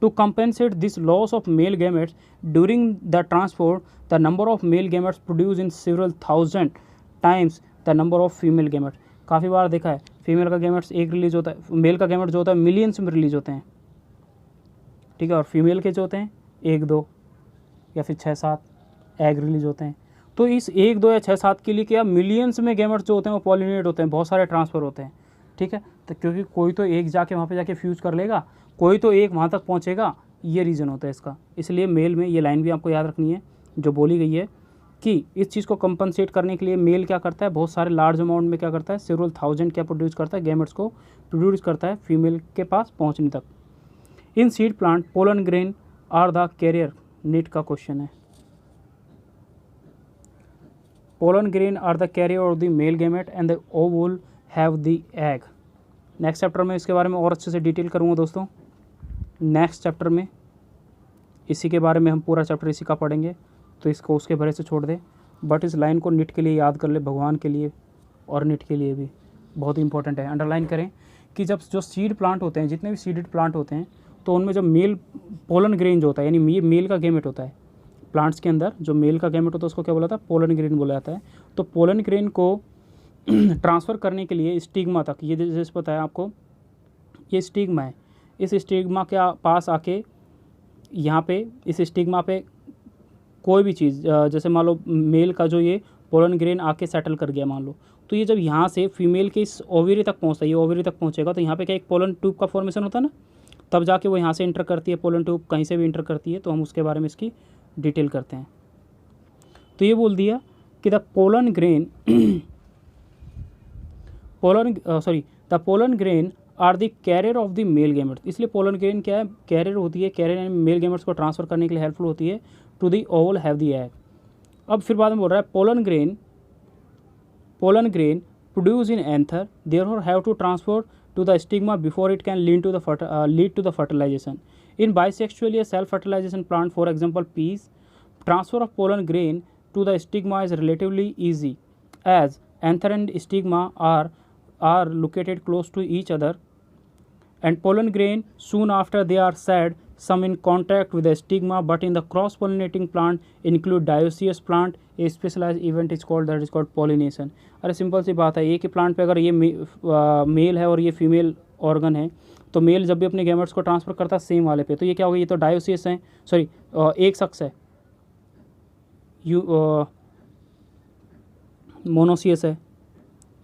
To compensate this loss of male gametes during the transport, the number of male gametes produced in several thousand times the number of female gametes। काफ़ी बार देखा है female का gametes एक release होता है, mail का gamete जो होता है मिलियंस में रिलीज होते हैं, ठीक है, और फीमेल के जो होते हैं 1-2 या फिर 6-7 एग रिलीज होते हैं। तो इस 1-2 या 6-7 के लिए क्या मिलियंस में गैमेट्स जो होते हैं वो पॉलिनेट होते हैं, बहुत सारे ट्रांसफ़र होते हैं, ठीक है। तो क्योंकि कोई तो एक जाके वहाँ पे जाके फ्यूज़ कर लेगा, कोई तो एक वहाँ तक पहुँचेगा, ये रीज़न होता है इसका। इसलिए मेल में ये लाइन भी आपको याद रखनी है जो बोली गई है कि इस चीज़ को कंपनसेट करने के लिए मेल क्या करता है, बहुत सारे लार्ज अमाउंट में क्या करता है, सेवरल थाउजेंड क्या प्रोड्यूस करता है, गैमेट्स को प्रोड्यूस करता है फीमेल के पास पहुँचने तक। In seed plant pollen grain are the carrier, NEET का क्वेश्चन है। Pollen grain are the carrier of the male gamete and the ovule have the egg. Next chapter में इसके बारे में और अच्छे से डिटेल करूँगा दोस्तों। नेक्स्ट चैप्टर में इसी के बारे में हम पूरा चैप्टर इसी का पढ़ेंगे, तो इसको उसके भरे से छोड़ दे। बट इस लाइन को नीट के लिए याद कर ले, भगवान के लिए और नीट के लिए भी बहुत इंपॉर्टेंट है। अंडरलाइन करें कि जब जो सीड प्लांट होते हैं, जितने भी सीडेड प्लांट होते हैं, तो उनमें जो मेल पोलन ग्रेन जो होता है, यानी मेल का गैमेट होता है प्लांट्स के अंदर, जो मेल का गैमेट होता है उसको क्या बोला था, पोलन ग्रेन बोला जाता है। तो पोलन ग्रेन को ट्रांसफ़र करने के लिए स्टिग्मा तक, ये जैसे पता है आपको, ये स्टिग्मा है, इस स्टिग्मा के पास आके यहाँ पे इस स्टिग्मा पे कोई भी चीज़, जैसे मान लो मेल का जो ये पोलन ग्रेन आके सेटल कर गया मान लो, तो ये जब यहाँ से फीमेल के इस ओवरी तक पहुँचता है, ये ओवरी तक पहुँचेगा, तो यहाँ पे क्या एक पोलन ट्यूब का फॉर्मेशन होता है ना, तब जाके वो यहाँ से इंटर करती है, पोलन ट्यूब कहीं से भी इंटर करती है। तो हम उसके बारे में इसकी डिटेल करते हैं। तो ये बोल दिया कि the pollen grain the pollen grain are the carrier of the male gametes. इसलिए पोलन ग्रेन क्या है, कैरियर होती है, कैरियर यानी मेल गैमेट्स को ट्रांसफ़र करने के लिए हेल्पफुल होती है to the ovule have the egg. अब फिर बाद में बोल रहा है pollen grain produce in anther therefore have to transport to the stigma before it can lead to the fertilisation. In bisexually self fertilisation plant for example peas, transfer of pollen grain to the stigma is relatively easy as anther and stigma are located close to each other, and pollen grain soon after they are shed some in contact with the stigma, but in the cross pollinating plant include dioecious plant, a specialized event is called pollination। अरे simple सी बात है, एक ही plant पे अगर ये mail है और ये फीमेल ऑर्गन है, तो मेल जब भी अपने गैमेट्स को ट्रांसफ़र करता है सेम वाले पे, तो ये क्या होगा, ये तो डायोसियस है, सॉरी एक शख्स है, मोनोसियस है,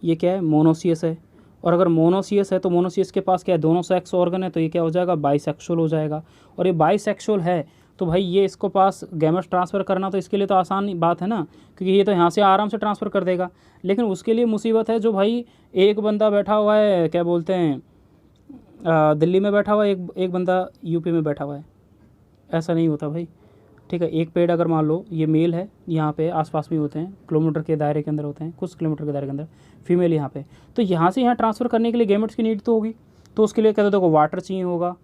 ये क्या है, मोनोसियस है। और अगर मोनोसियस है तो मोनोसियस के पास क्या है, दोनों सेक्स ऑर्गन है, तो ये क्या हो जाएगा, बाइसेक्सुअल हो जाएगा। और ये बाइसेक्सुअल है तो भाई ये इसको पास गैमेट्स ट्रांसफ़र करना तो इसके लिए तो आसान बात है ना, क्योंकि ये तो यहाँ से आराम से ट्रांसफ़र कर देगा। लेकिन उसके लिए मुसीबत है, जो भाई एक बंदा बैठा हुआ है, क्या बोलते हैं, दिल्ली में बैठा हुआ है, एक बंदा यूपी में बैठा हुआ है, ऐसा नहीं होता भाई, ठीक है। एक पेड़ अगर मान लो ये मेल है, यहाँ पे आसपास भी होते हैं, किलोमीटर के दायरे के अंदर होते हैं, कुछ किलोमीटर के दायरे के अंदर, फीमेल यहाँ पे, तो यहाँ से यहाँ ट्रांसफ़र करने के लिए गैमेट्स की नीड तो होगी। तो उसके लिए कहते देखो वाटर चाहिए होगा,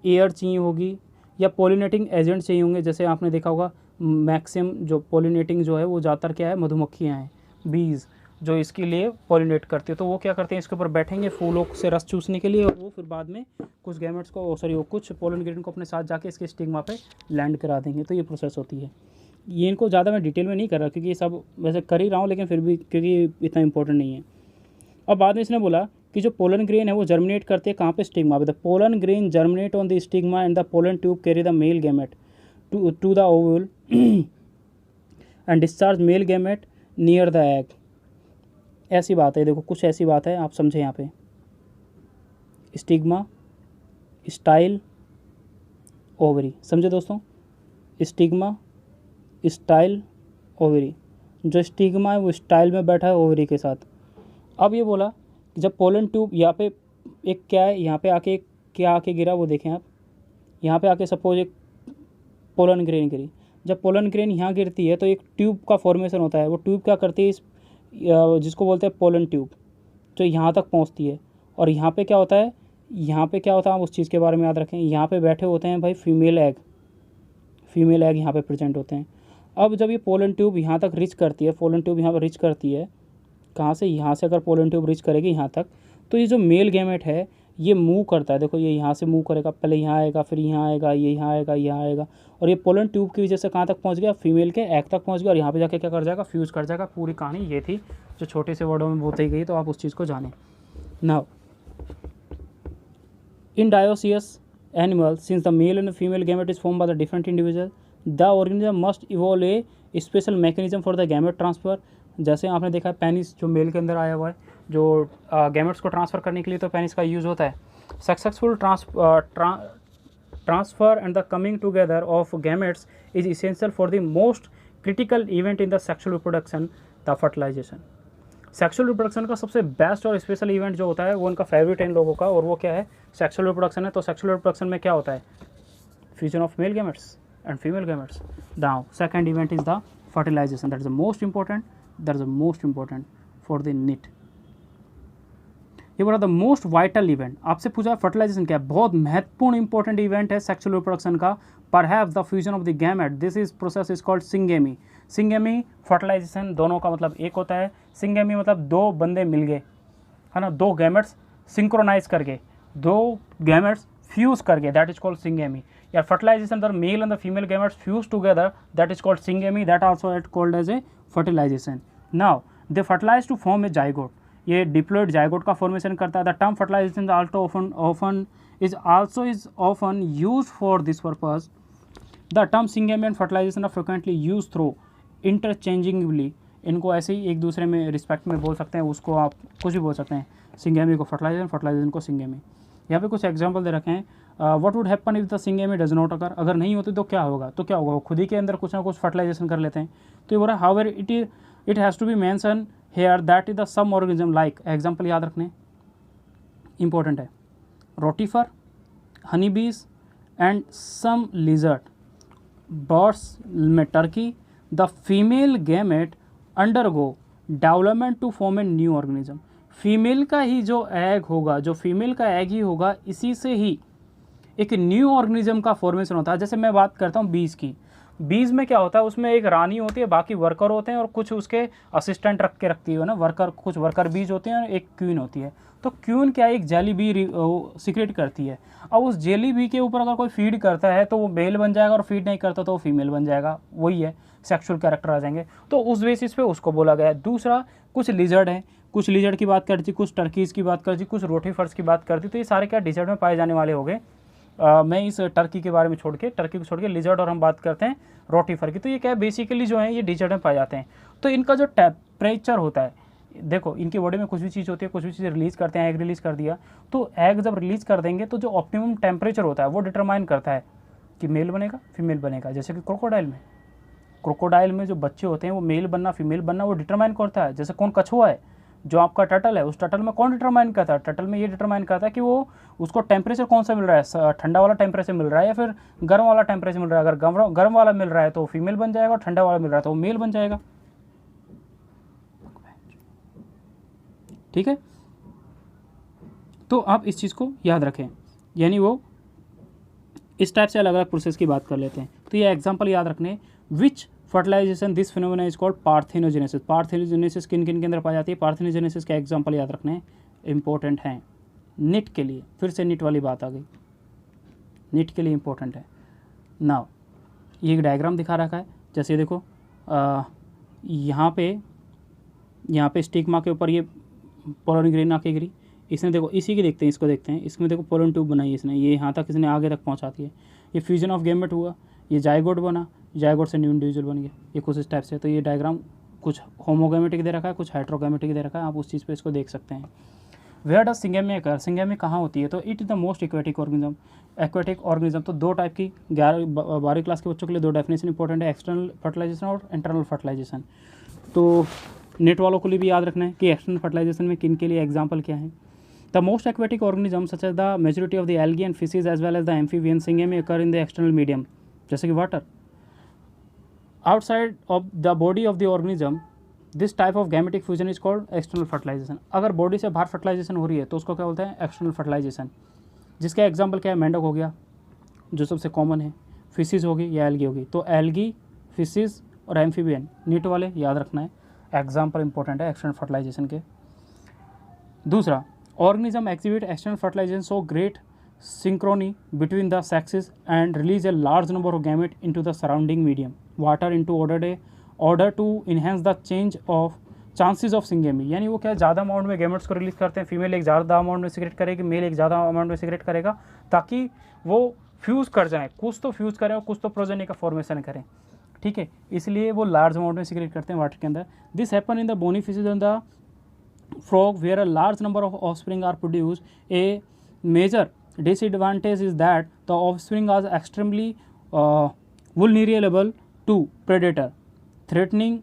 एयर चाहिए होगी, या पोलिनेटिंग एजेंट चाहिए होंगे। जैसे आपने देखा होगा मैक्सिमम जो पोलिनेटिंग जो है वो ज़्यादातर क्या है, मधुमक्खियाँ हैं, बीज जो इसके लिए पॉलिनेट करती है। तो वो क्या करते हैं, इसके ऊपर बैठेंगे फूलों से रस चूसने के लिए, और वो फिर बाद में कुछ गैमेट्स को कुछ पोलन ग्रेन को अपने साथ जाके इसके स्टिग्मा पे लैंड करा देंगे। तो ये प्रोसेस होती है। ये इनको ज़्यादा मैं डिटेल में नहीं कर रहा क्योंकि ये सब वैसे कर ही रहा हूँ, लेकिन फिर भी क्योंकि इतना इंपॉर्टेंट नहीं है। अब बाद में इसने बोला कि जो पोलन ग्रेन है वो जर्मिनेट करते हैं कहाँ पे, स्टिग्मा पे। The pollen grain germinate on the stigma and the pollen tube carry the male gamete to the ovule and discharge male gamete near the egg. ऐसी बात है, देखो कुछ ऐसी बात है, आप समझे यहाँ पे, स्टिग्मा, स्टाइल, ओवरी, समझे दोस्तों, स्टिग्मा, स्टाइल, ओवरी। जो स्टिग्मा है वो स्टाइल में बैठा है ओवरी के साथ। अब ये बोला कि जब पोलन ट्यूब यहाँ पे एक क्या है, यहाँ पे आके क्या आके गिरा, वो देखें आप, यहाँ पे आके सपोज एक पोलन ग्रेन गिरी। जब पोलन ग्रेन यहाँ गिरती है तो एक ट्यूब का फॉर्मेशन होता है। वो ट्यूब क्या करती है, इस जिसको बोलते हैं पोलन ट्यूब, जो यहाँ तक पहुँचती है। और यहाँ पे क्या होता है, यहाँ पे क्या होता है, आप उस चीज़ के बारे में याद रखें। यहाँ पे बैठे होते हैं भाई फीमेल एग यहाँ पे प्रेजेंट होते हैं। अब जब ये पोलन ट्यूब यहाँ तक रीच करती है, पोलन ट्यूब यहाँ पर रीच करती है, कहाँ से, यहाँ से अगर पोलन ट्यूब रीच करेगी यहाँ तक, तो ये जो मेल गैमेट है ये मूव करता है, देखो ये यहाँ से मूव करेगा, पहले यहाँ आएगा, फिर यहाँ आएगा, ये यहाँ आएगा, यहाँ आएगा, और ये पोलन ट्यूब की वजह से कहाँ तक पहुँच गया, फीमेल के एग तक पहुँच गया, और यहाँ पे जाके क्या कर जाएगा, फ्यूज़ कर जाएगा। पूरी कहानी ये थी जो छोटे से वर्डों में बताई गई, तो आप उस चीज़ को जानें। Now in dioecious animal, since the male and the female gamete is formed by the different individual, the organism must evolve a special mechanism for the gamete transfer। जैसे आपने देखा है पेनिस जो मेल के अंदर आया हुआ है, जो गैमेट्स को ट्रांसफ़र करने के लिए तो पेनिस का यूज़ होता है। Successful transfer and the coming together of gametes is essential for the most critical event in the sexual reproduction, the fertilisation. Sexual reproduction का सबसे बेस्ट और स्पेशल इवेंट जो होता है वो उनका फेवरेट है इन लोगों का, और वो क्या है, सेक्सुअल रिप्रोडक्शन है। तो सेक्सुअल रिप्रोडक्शन में क्या होता है, fusion of male gametes and female gametes. Now second event is the fertilisation, that is the most important, that is the most important for the NEET. ये बोला द मोस्ट वाइटल इवेंट, आपसे पूछा fertilisation क्या है, बहुत महत्वपूर्ण important event है sexual reproduction का। Perhaps the fusion of the gamete, this is process is called syngamy. Syngamy fertilisation दोनों का मतलब एक होता है, सिंगेमी मतलब दो बंदे मिल गए, है ना, दो गैमेट्स सिंक्रोनाइज करके, दो गैमेट्स फ्यूज करके, दैट इज कॉल्ड सिंगेमी। या fertilisation the male and the female gametes fuse together, that is called syngamy, that also it called as a fertilisation. Now they fertilise to form a zygote, ये diploid zygote का formation करता है। The term fertilisation is often used for this purpose. The term syngamy and fertilization are frequently used through interchangeably। इनको ऐसे ही एक दूसरे में respect में बोल सकते हैं, उसको आप कुछ भी बोल सकते हैं, सिंगेमी को फर्टिलाइजेशन, फर्टिलाइजेशन को सिंगेमी। यहाँ पे कुछ एग्जांपल दे रखे हैं। What would happen if the syngamy does not occur, अगर नहीं होती तो क्या होगा, तो क्या होगा, वो खुद ही के अंदर कुछ ना कुछ फर्टिलाइजेशन कर लेते हैं। तो ये बोल रहा है however it has to be mention here that is the some organism like, example याद रखने इंपॉर्टेंट है, rotifer, honey bees and some lizard. Birds में turkey, the female gamete undergo development to form a new organism. फीमेल का ही जो egg होगा, जो फीमेल का एग ही होगा, इसी से ही एक न्यू ऑर्गेनिज्म का फॉर्मेशन होता है। जैसे मैं बात करता हूँ बीज की, बीज में क्या होता है, उसमें एक रानी होती है, बाकी वर्कर होते हैं और कुछ उसके असिस्टेंट रख के रखती है ना, वर्कर, कुछ वर्कर बीज होते हैं और एक क्वीन होती है। तो क्वीन क्या, एक जेली बी सीक्रेट करती है। अब उस जेली बी के ऊपर अगर कोई फीड करता है तो वो मेल बन जाएगा, और फीड नहीं करता तो वो फीमेल बन जाएगा, वही है, सेक्सुअल कैरेक्टर आ जाएंगे। तो उस बेसिस पे उसको बोला गया है। दूसरा, कुछ लिजर्ड है, कुछ लिजर्ड की बात करती, कुछ टर्कीज़ की बात करती, कुछ रोटीफर्स की बात करती, तो ये सारे क्या डिजर्ट में पाए जाने वाले हो गए। मैं इस टर्की के बारे में छोड़ के, टर्की को छोड़ के लिजर्ड और हम बात करते हैं रोटीफर की, तो ये क्या है, बेसिकली जो है ये डिजर्ट में पाए जाते हैं। तो इनका जो टेम्परेचर होता है, देखो इनकी बॉडी में कुछ भी चीज़ होती है, कुछ भी चीज़ रिलीज़ करते हैं, एग रिलीज़ कर दिया, तो एग जब रिलीज़ कर देंगे तो जो ऑप्टिमम टेम्परेचर होता है वो डिटरमाइन करता है कि मेल बनेगा फीमेल बनेगा। जैसे कि क्रोकोडाइल में जो बच्चे होते हैं वो मेल बनना फीमेल बनना वो डिटरमाइन करता है। जैसे कौन, कछुआ है, जो आपका टर्टल है, उस टर्टल में कौन डिटरमाइन करता है, टर्टल में ये डिटरमाइन करता है कि वो उसको टेम्परेचर कौन सा मिल रहा है, ठंडा वाला टेम्परेचर मिल रहा है या फिर गर्म वाला टेम्परेचर मिल रहा है। अगर गर्म वाला मिल रहा है तो फीमेल बन जाएगा, और ठंडा वाला मिल रहा है तो वो मेल बन जाएगा। ठीक है, तो आप इस चीज़ को याद रखें, यानी वो इस टाइप से अलग अलग प्रोसेस की बात कर लेते हैं। तो ये एग्जांपल याद रखने, which fertilisation this phenomena is called parthenogenesis. Parthenogenesis किन किन के अंदर पाई जाती है, पार्थेनोजेनेसिस के एग्जांपल याद रखने इंपॉर्टेंट हैं निट के लिए। फिर से निट वाली बात आ गई, निट के लिए इंपॉर्टेंट है। नाउ ये एक डायग्राम दिखा रखा है, जैसे देखो यहाँ पे स्टिग्मा के ऊपर ये पोलन ग्रेन आके गिरी, इसने देखो इसी की देखते हैं, इसको देखते हैं, इसमें देखो पोलन ट्यूब बनाई इसने, ये यहाँ तक इसने आगे तक पहुँचाती है। ये फ्यूजन ऑफ गैमेट हुआ, ये जाइगोट बना, जाइगोट से न्यू इंडिविजुअल बन गया, ये कुछ इस टाइप से। तो ये डायग्राम कुछ होमोगैमेटिक दे रखा है, कुछ हाइड्रोगैमेटिक दे रखा है, आप उस चीज़ पे इसको देख सकते हैं। Where does syngamy occur, syngamy कहाँ होती है, तो it is the most aquatic organism. Aquatic organism तो दो टाइप की, 12वीं क्लास के बच्चों के लिए दो डेफिनेशन इंपॉर्टेंट है, एक्सटर्नल फर्टिलाइजेशन और इंटरनल फर्टिलाइजेशन। तो नेट वालों को लिए भी याद रखना है कि एक्सटर्नल फर्टिलाइजेशन में किन के लिए एग्जाम्पल क्या है। The most aquatic organism such as the majority of the algae and fishes as well as the amphibian syngamy occur in the external medium, जैसे कि water outside of the body of the organism. This type of gametic fusion is called external fertilisation. अगर body से बाहर fertilisation हो रही है तो उसको क्या बोलते हैं, एक्सटर्नल फर्टिलाइजेशन। जिसका एग्जाम्पल क्या है, मेंढक हो गया जो सबसे कॉमन है, फिशेज होगी या एल्गी होगी। तो एल्गी, फिशेज और एम्फीबियन, नीट वाले याद रखना है, एग्जाम्पल इंपॉर्टेंट है एक्सटर्नल फर्टिलाइजेशन के। दूसरा, organism exhibit external fertilisation so great synchrony between the sexes and release a large number of gametes into the surrounding medium water into order to enhance the chances of syngamy। यानी वो क्या ज़्यादा amount में gametes को release करते हैं, female एक ज़्यादा अमाउंट में सिक्रेट करेगी, मेल एक ज़्यादा अमाउंट में सिक्रेट करेगा, ताकि वो फ्यूज़ कर जाएँ, कुछ तो फ्यूज़ करें और कुछ तो प्रोजेनी का फॉर्मेशन करें, ठीक है, इसलिए वो लार्ज अमाउंट में सिक्रेट करते हैं वाटर के अंदर। This happen in the bony fishes and the frog where a large number of offspring are produced। A major disadvantage is that the offspring are extremely vulnerable to predator, threatening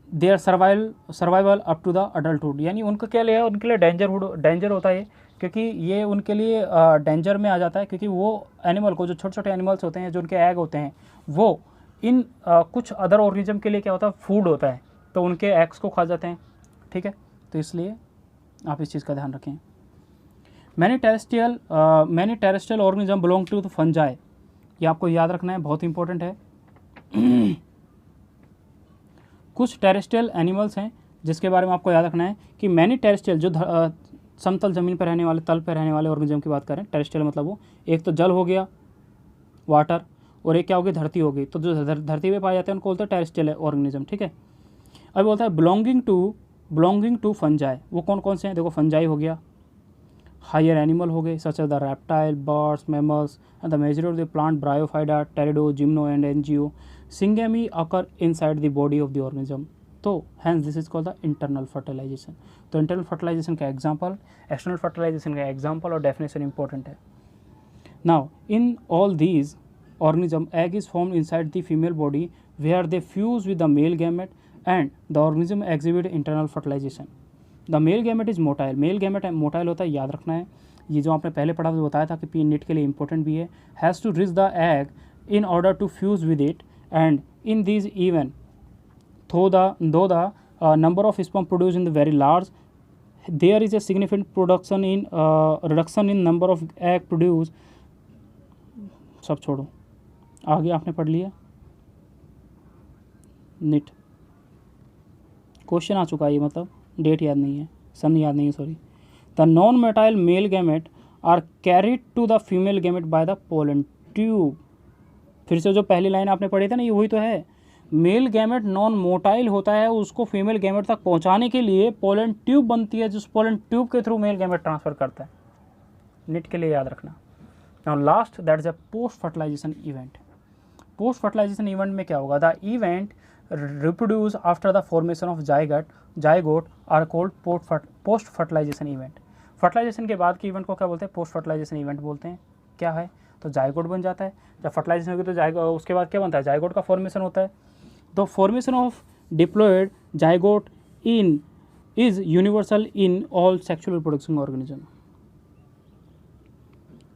their survival up to the adulthood। यानी उनका क्या लिया, उनके लिए danger होता है, क्योंकि ये उनके लिए डेंजर में आ जाता है, क्योंकि वो एनिमल को, जो छोटे छोटे एनिमल्स होते हैं, जो उनके एग होते हैं, वो इन कुछ अदर ऑर्गेनिज्म के लिए क्या होता है, फूड होता है, तो उनके एग्स को खा जाते हैं, ठीक है, तो इसलिए आप इस चीज़ का ध्यान रखें। Many terrestrial organism belong to the fungi, ये आपको याद रखना है, बहुत इंपॉर्टेंट है। कुछ टेरेस्ट्रियल एनिमल्स हैं जिसके बारे में आपको याद रखना है कि मैनी टेरेस्ट्रियल, जो समतल ज़मीन पर रहने वाले, तल पर रहने वाले ऑर्गेनिज्म की बात करें, टेरेस्ट्रियल मतलब वो एक तो जल हो गया वाटर, और एक क्या होगी, धरती होगी, तो जो धरती पे पाए जाते हैं उनको बोलते हैं टेरेस्ट्रियल ऑर्गेनिज्म, ठीक है। अब बोलता है बिलोंगिंग टू फंजाई, वो कौन कौन से हैं, देखो फंजाई हो गया, हायर एनिमल हो गए such as the reptile, birds, mammals and the majority of the plant, bryophyta, pterido, gymno and angio. Syngamy occur inside the body of the organism, तो hence this is called the internal fertilisation. तो internal fertilisation का example, external fertilisation का example और definition important है। Now in all these organism, egg is formed inside the female body where they fuse with the male gamete and the organism exhibit internal fertilization। The male gamete is motile, male gamete motile होता है, याद रखना है, ये जो आपने पहले पढ़ा बताया था कि पी नीट के लिए इंपॉर्टेंट भी है। Has to reach the egg in order to fuse with it and in this even though the number of sperm produced in the very large, there is a significant reduction in number of egg produced। सब छोड़ो, आगे आपने पढ़ लिया, NEET question आ चुका है, ये मतलब डेट याद नहीं है, सन याद नहीं है, sorry. The non motile male gamete are carried to the female gamete by the pollen tube. फिर से जो पहली लाइन आपने पढ़ी थी ना, ये वही तो है, मेल गैमेट नॉन मोटाइल होता है, उसको फीमेल गैमेट तक पहुंचाने के लिए पोलन ट्यूब बनती है, जिस पोलन ट्यूब के थ्रू मेल गैमेट ट्रांसफर करता है, नीट के लिए याद रखना। Now last, that is a post fertilisation event. Post fertilisation event में क्या होगा, the event reproduce after the formation of zygote are called post fertilisation event. Fertilisation के बाद के इवेंट को क्या बोलते हैं, पोस्ट फर्टिलाइजेशन इवेंट बोलते हैं। क्या है, तो जाइगोट बन जाता है, जब फर्टिलाइजेशन होगी तो उसके बाद क्या बनता है, जाइगोट का फॉर्मेशन होता है। तो formation of diploid zygote in is universal in all sexual reproduction organism.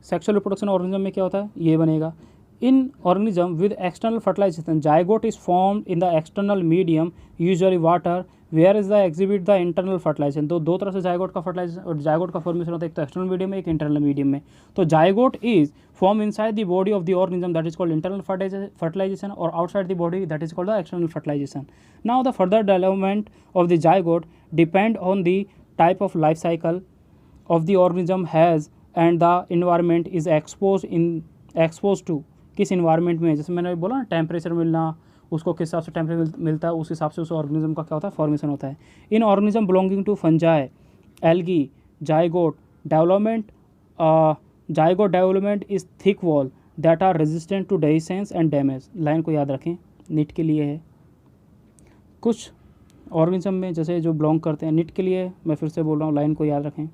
Sexual reproduction organism में क्या होता है, ये बनेगा। In organism with external fertilisation zygote is formed in the external medium usually water where is the exhibit the internal fertilisation. तो दो तरह से जाइगोट का फर्टिलाइजेशन और जाइगोट का फॉर्मेशन होता है, एक तो एक्सटर्नल मीडियम में, एक इंटरनल मीडियम में। तो zygote is form inside the body of the organism, that is called internal fertilisation, और outside the body that is called the external fertilisation. Now the further development of the zygote depend on the type of life cycle of the organism has and the environment is expose to, किस environment में, जैसे मैंने बोला ना, temperature मिलना, उसको किस हिसाब से टेम्परेचर मिलता है, उस हिसाब से उस ऑर्गेनिज्म का क्या होता है, फॉर्मेशन होता है। In organism belonging to fungi, algae, zygote development is thick wall that are resistant to dehiscence and damage. Line को याद रखें, नीट के लिए है। कुछ ऑर्गेनिज्म में जैसे जो बिलोंग करते हैं, नीट के लिए मैं फिर से बोल रहा हूँ, लाइन को याद रखें।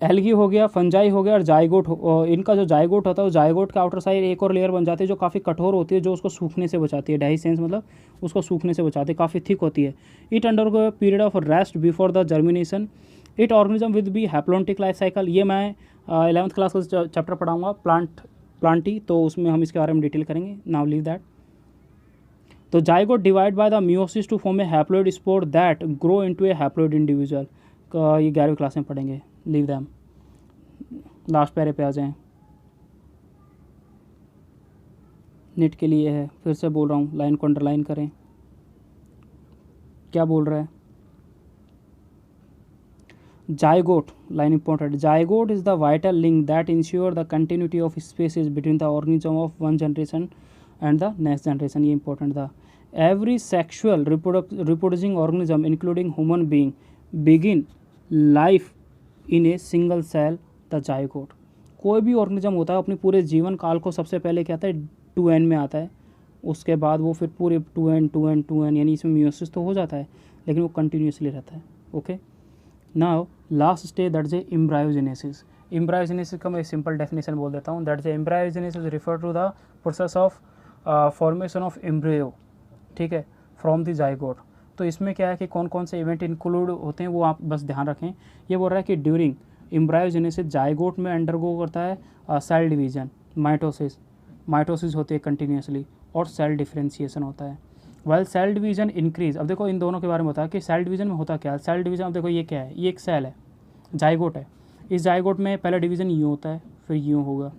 एल्गी हो गया, फंजाई हो गया, और जाइगोट इनका जो जाइगोट होता है, वो जाइगोट का आउटर साइड एक और लेयर बन जाती है जो काफ़ी कठोर होती है, जो उसको सूखने से बचाती है। डेहिसेंस मतलब उसको सूखने से बचाती है, काफ़ी थिक होती है। It undergo period of rest before the germination. It organism with be haplontic life cycle. ये मैं 11th क्लास का चैप्टर पढ़ाऊँगा, प्लांटी, तो उसमें हम इसके बारे में डिटेल करेंगे। Now leave that. तो zygote divide by the meiosis to form a haploid spore that grow into a haploid individual. ये 11वीं क्लास में पढ़ेंगे, लीव दैम। लास्ट पैरे पे आ जाएं। नीट के लिए है, फिर से बोल रहा हूँ, लाइन को अंडरलाइन करें। क्या बोल रहा है? Zygote, line important, zygote is the vital link that ensure the continuity of species between the organism of one generation and the next generation. ये इंपॉर्टेंट था। Every sexual reproducing organism including human being begin life in a single cell the zygote. कोई भी organism होता है अपने पूरे जीवन काल को सबसे पहले क्या आता है, 2n में आता है, उसके बाद वो फिर पूरे 2n यानी इसमें मियोसिस तो हो जाता है लेकिन वो कंटिन्यूसली रहता है। Okay, now last stage that is embryogenesis. Embryogenesis का मैं सिंपल डेफिनेशन बोल देता हूँ, that is embryogenesis refer to the process of formation of embryo, ठीक है, फ्रॉम द जाइगोट। तो इसमें क्या है कि कौन कौन से इवेंट इंक्लूड होते हैं वो आप बस ध्यान रखें। ये बोल रहा है कि ड्यूरिंग एम्ब्रायोजेनेसिस जाइगोट में अंडरगो करता है सेल डिवीजन, माइटोसिस होती है कंटिन्यूसली, और सेल डिफरेंशिएशन होता है। वेल सेल डिवीजन इंक्रीज, अब देखो इन दोनों के बारे में होता है कि सेल डिवीजन में होता क्या है। सेल डिवीजन, अब देखो ये क्या है, ये एक सेल है, जाइगोट है। इस जाइगोट में पहला डिवीजन यूँ होता है, फिर यूँ होगा,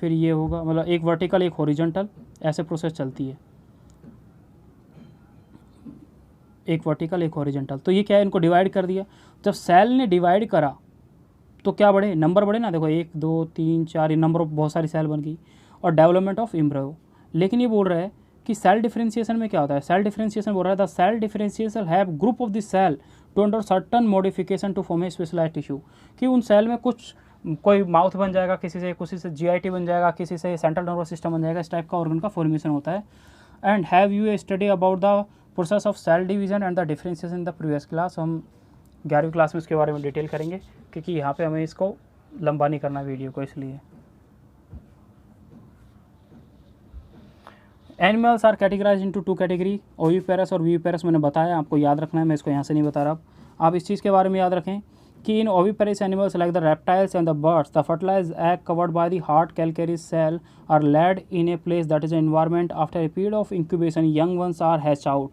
फिर ये होगा, मतलब एक वर्टिकल एक हॉरिजॉन्टल, ऐसे प्रोसेस चलती है, एक वर्टिकल एक हॉरिजॉन्टल। तो ये क्या है, इनको डिवाइड कर दिया। जब सेल ने डिवाइड करा तो क्या बढ़े, नंबर बढ़े ना, देखो 1 2 3 4, ये नंबर ऑफ बहुत सारी सेल बन गई, और डेवलपमेंट ऑफ एम्ब्रियो। लेकिन ये बोल रहा है कि सेल डिफरेंशिएशन में क्या होता है, सेल डिफरेंशिएशन बोल रहा है the cell differentiation have group of the cell to under certain modification to form a specialised tissue, कि उन सेल में कुछ, कोई माउथ बन जाएगा किसी से GIT बन जाएगा, किसी से सेंट्रल नर्वस सिस्टम बन जाएगा, इस टाइप का ऑर्गन का फॉर्मेशन होता है। And have you a study about the process of cell division and the differentiation in the previous class. हम 11वीं क्लास में इसके बारे में डिटेल करेंगे, क्योंकि यहाँ पे हमें इसको लंबा नहीं करना वीडियो को, इसलिए। Animals are categorize into 2 category, oviparous और विविपेरस। मैंने बताया, आपको याद रखना है, मैं इसको यहाँ से नहीं बता रहा। आप इस चीज़ के बारे में याद रखें कि in oviparous animals like the reptiles and the birds the fertilised egg covered by the hard calcareous shell are laid in a place that is an environment. After a period of incubation young ones are hatch out.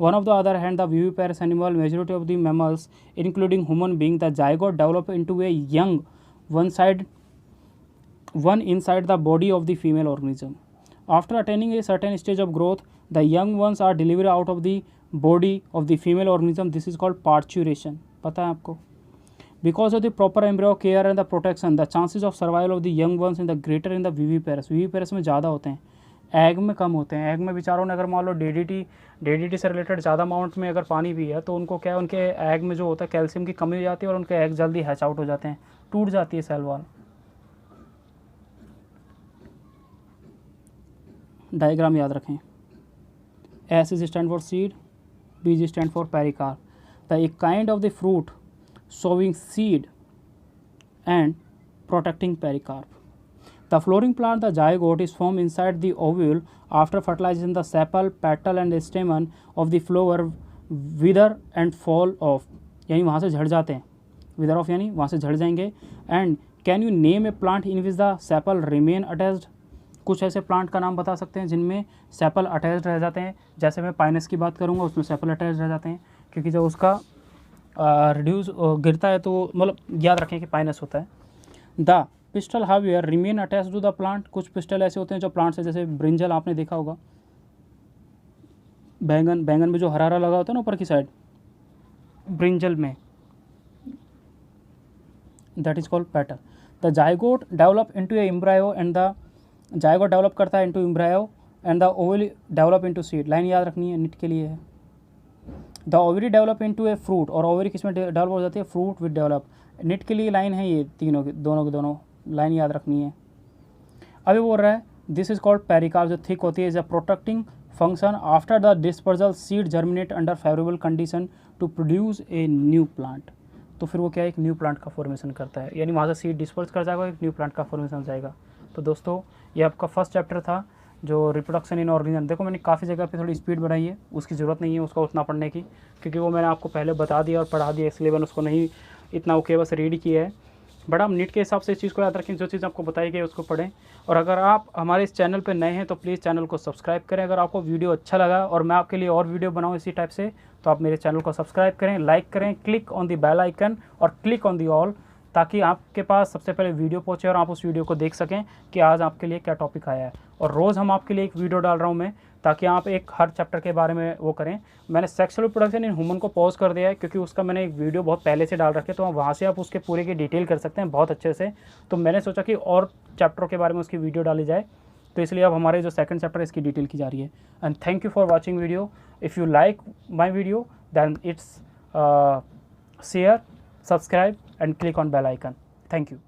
On of the other hand, the viviparous animal, majority of the mammals, including human being, the zygote develop into a young one inside the body of the female organism. After attaining a certain stage of growth, the young ones are delivered out of the body of the female organism. This is called parturition. पता है आपको? Because of the proper embryo care and the protection, the chances of survival of the young ones in the greater in the viviparous. viviparous में ज़्यादा होते हैं, egg में कम होते हैं। एग में बेचारों ने अगर मान लो DDT से रिलेटेड ज़्यादा अमाउंट में अगर पानी पिया तो उनको क्या है, उनके एग में जो होता है कैल्शियम की कमी हो जाती है और उनके एग जल्दी हैच आउट हो जाते हैं, टूट जाती है सेल वॉल। डायग्राम याद रखें, S is stand for seed, B is stand for pericarp. The a kind of the fruit showing seed and protecting pericarp. The flowering plant, the zygote, is formed inside the ovule after fertilization. The sepal, petal and stamen of the flower wither and fall off, यानी वहाँ से झड़ जाते हैं, wither off यानी वहाँ से झड़ जाएंगे। And can you name a plant in which the sepal remain attached? कुछ ऐसे प्लांट का नाम बता सकते हैं जिनमें सेपल अटैच्ड रह जाते हैं। जैसे मैं पाइनस की बात करूँगा, उसमें सेपल अटैच्ड रह जाते हैं, क्योंकि जब उसका रिड्यूस गिरता है तो मतलब याद रखें कि पाइनस होता है। The pistil however remain attach to the plant. कुछ पिस्टल ऐसे होते हैं जो प्लांट से, जैसे ब्रिंजल आपने देखा होगा, बैंगन में जो हरा हरा लगा होता है ना ऊपर की साइड, ब्रिंजल में, that is called petal. The zygote develop into A embryo and the zygote develop करता है into embryo and the ovary develop into seed. Line याद रखनी है, नीट के लिए है। The ovary develop into a fruit, और ओवरी किस में डेवलप हो जाती है, फ्रूट विद डेवलप। नीट के लिए लाइन है ये तीनों की, दोनों के दोनों लाइन याद रखनी है। अभी बोल रहा है दिस इज कॉल्ड पेरिकार्प, जो थिक होती है, is a protecting function after the dispersal seed germinate under favourable condition to produce a new plant. तो फिर वो क्या है, एक न्यू प्लांट का फॉर्मेशन करता है, यानी वहाँ से सीड डिस्पर्स कर जाएगा, एक न्यू प्लांट का फॉर्मेशन हो जाएगा। तो दोस्तों ये आपका फर्स्ट चैप्टर था जो रिप्रोडक्शन इन ऑर्गेनिज्म। देखो मैंने काफ़ी जगह पे थोड़ी स्पीड बढ़ाई है, उसकी ज़रूरत नहीं है उसका उतना पढ़ने की, क्योंकि वो मैंने आपको पहले बता दिया और पढ़ा दिया, इसलिए मैंने उसको नहीं इतना ओके बस रीड किया है। बट आप नीट के हिसाब से इस चीज़ को याद रखें, जो चीज़ आपको बताई गई उसको पढ़ें। और अगर आप हमारे इस चैनल पर नए हैं तो प्लीज़ चैनल को सब्सक्राइब करें। अगर आपको वीडियो अच्छा लगा और मैं आपके लिए और वीडियो बनाऊँ इसी टाइप से, तो आप मेरे चैनल को सब्सक्राइब करें, लाइक करें, click on the bell icon और क्लिक ऑन द ऑल, ताकि आपके पास सबसे पहले वीडियो पहुँचे और आप उस वीडियो को देख सकें कि आज आपके लिए क्या टॉपिक आया है। और रोज़ हम आपके लिए एक वीडियो डाल रहा हूँ मैं, ताकि आप एक हर चैप्टर के बारे में वो करें। मैंने सेक्सुअल रिप्रोडक्शन इन ह्यूमन को पॉज कर दिया है क्योंकि उसका मैंने एक वीडियो बहुत पहले से डाल रखे, तो वहाँ से आप उसके पूरे की डिटेल कर सकते हैं बहुत अच्छे से। तो मैंने सोचा कि और चैप्टरों के बारे में उसकी वीडियो डाली जाए, तो इसलिए अब हमारे जो सेकंड चैप्टर है इसकी डिटेल की जा रही है। And thank you for watching video. If you like my video then it's share, subscribe and click on bell icon. Thank you.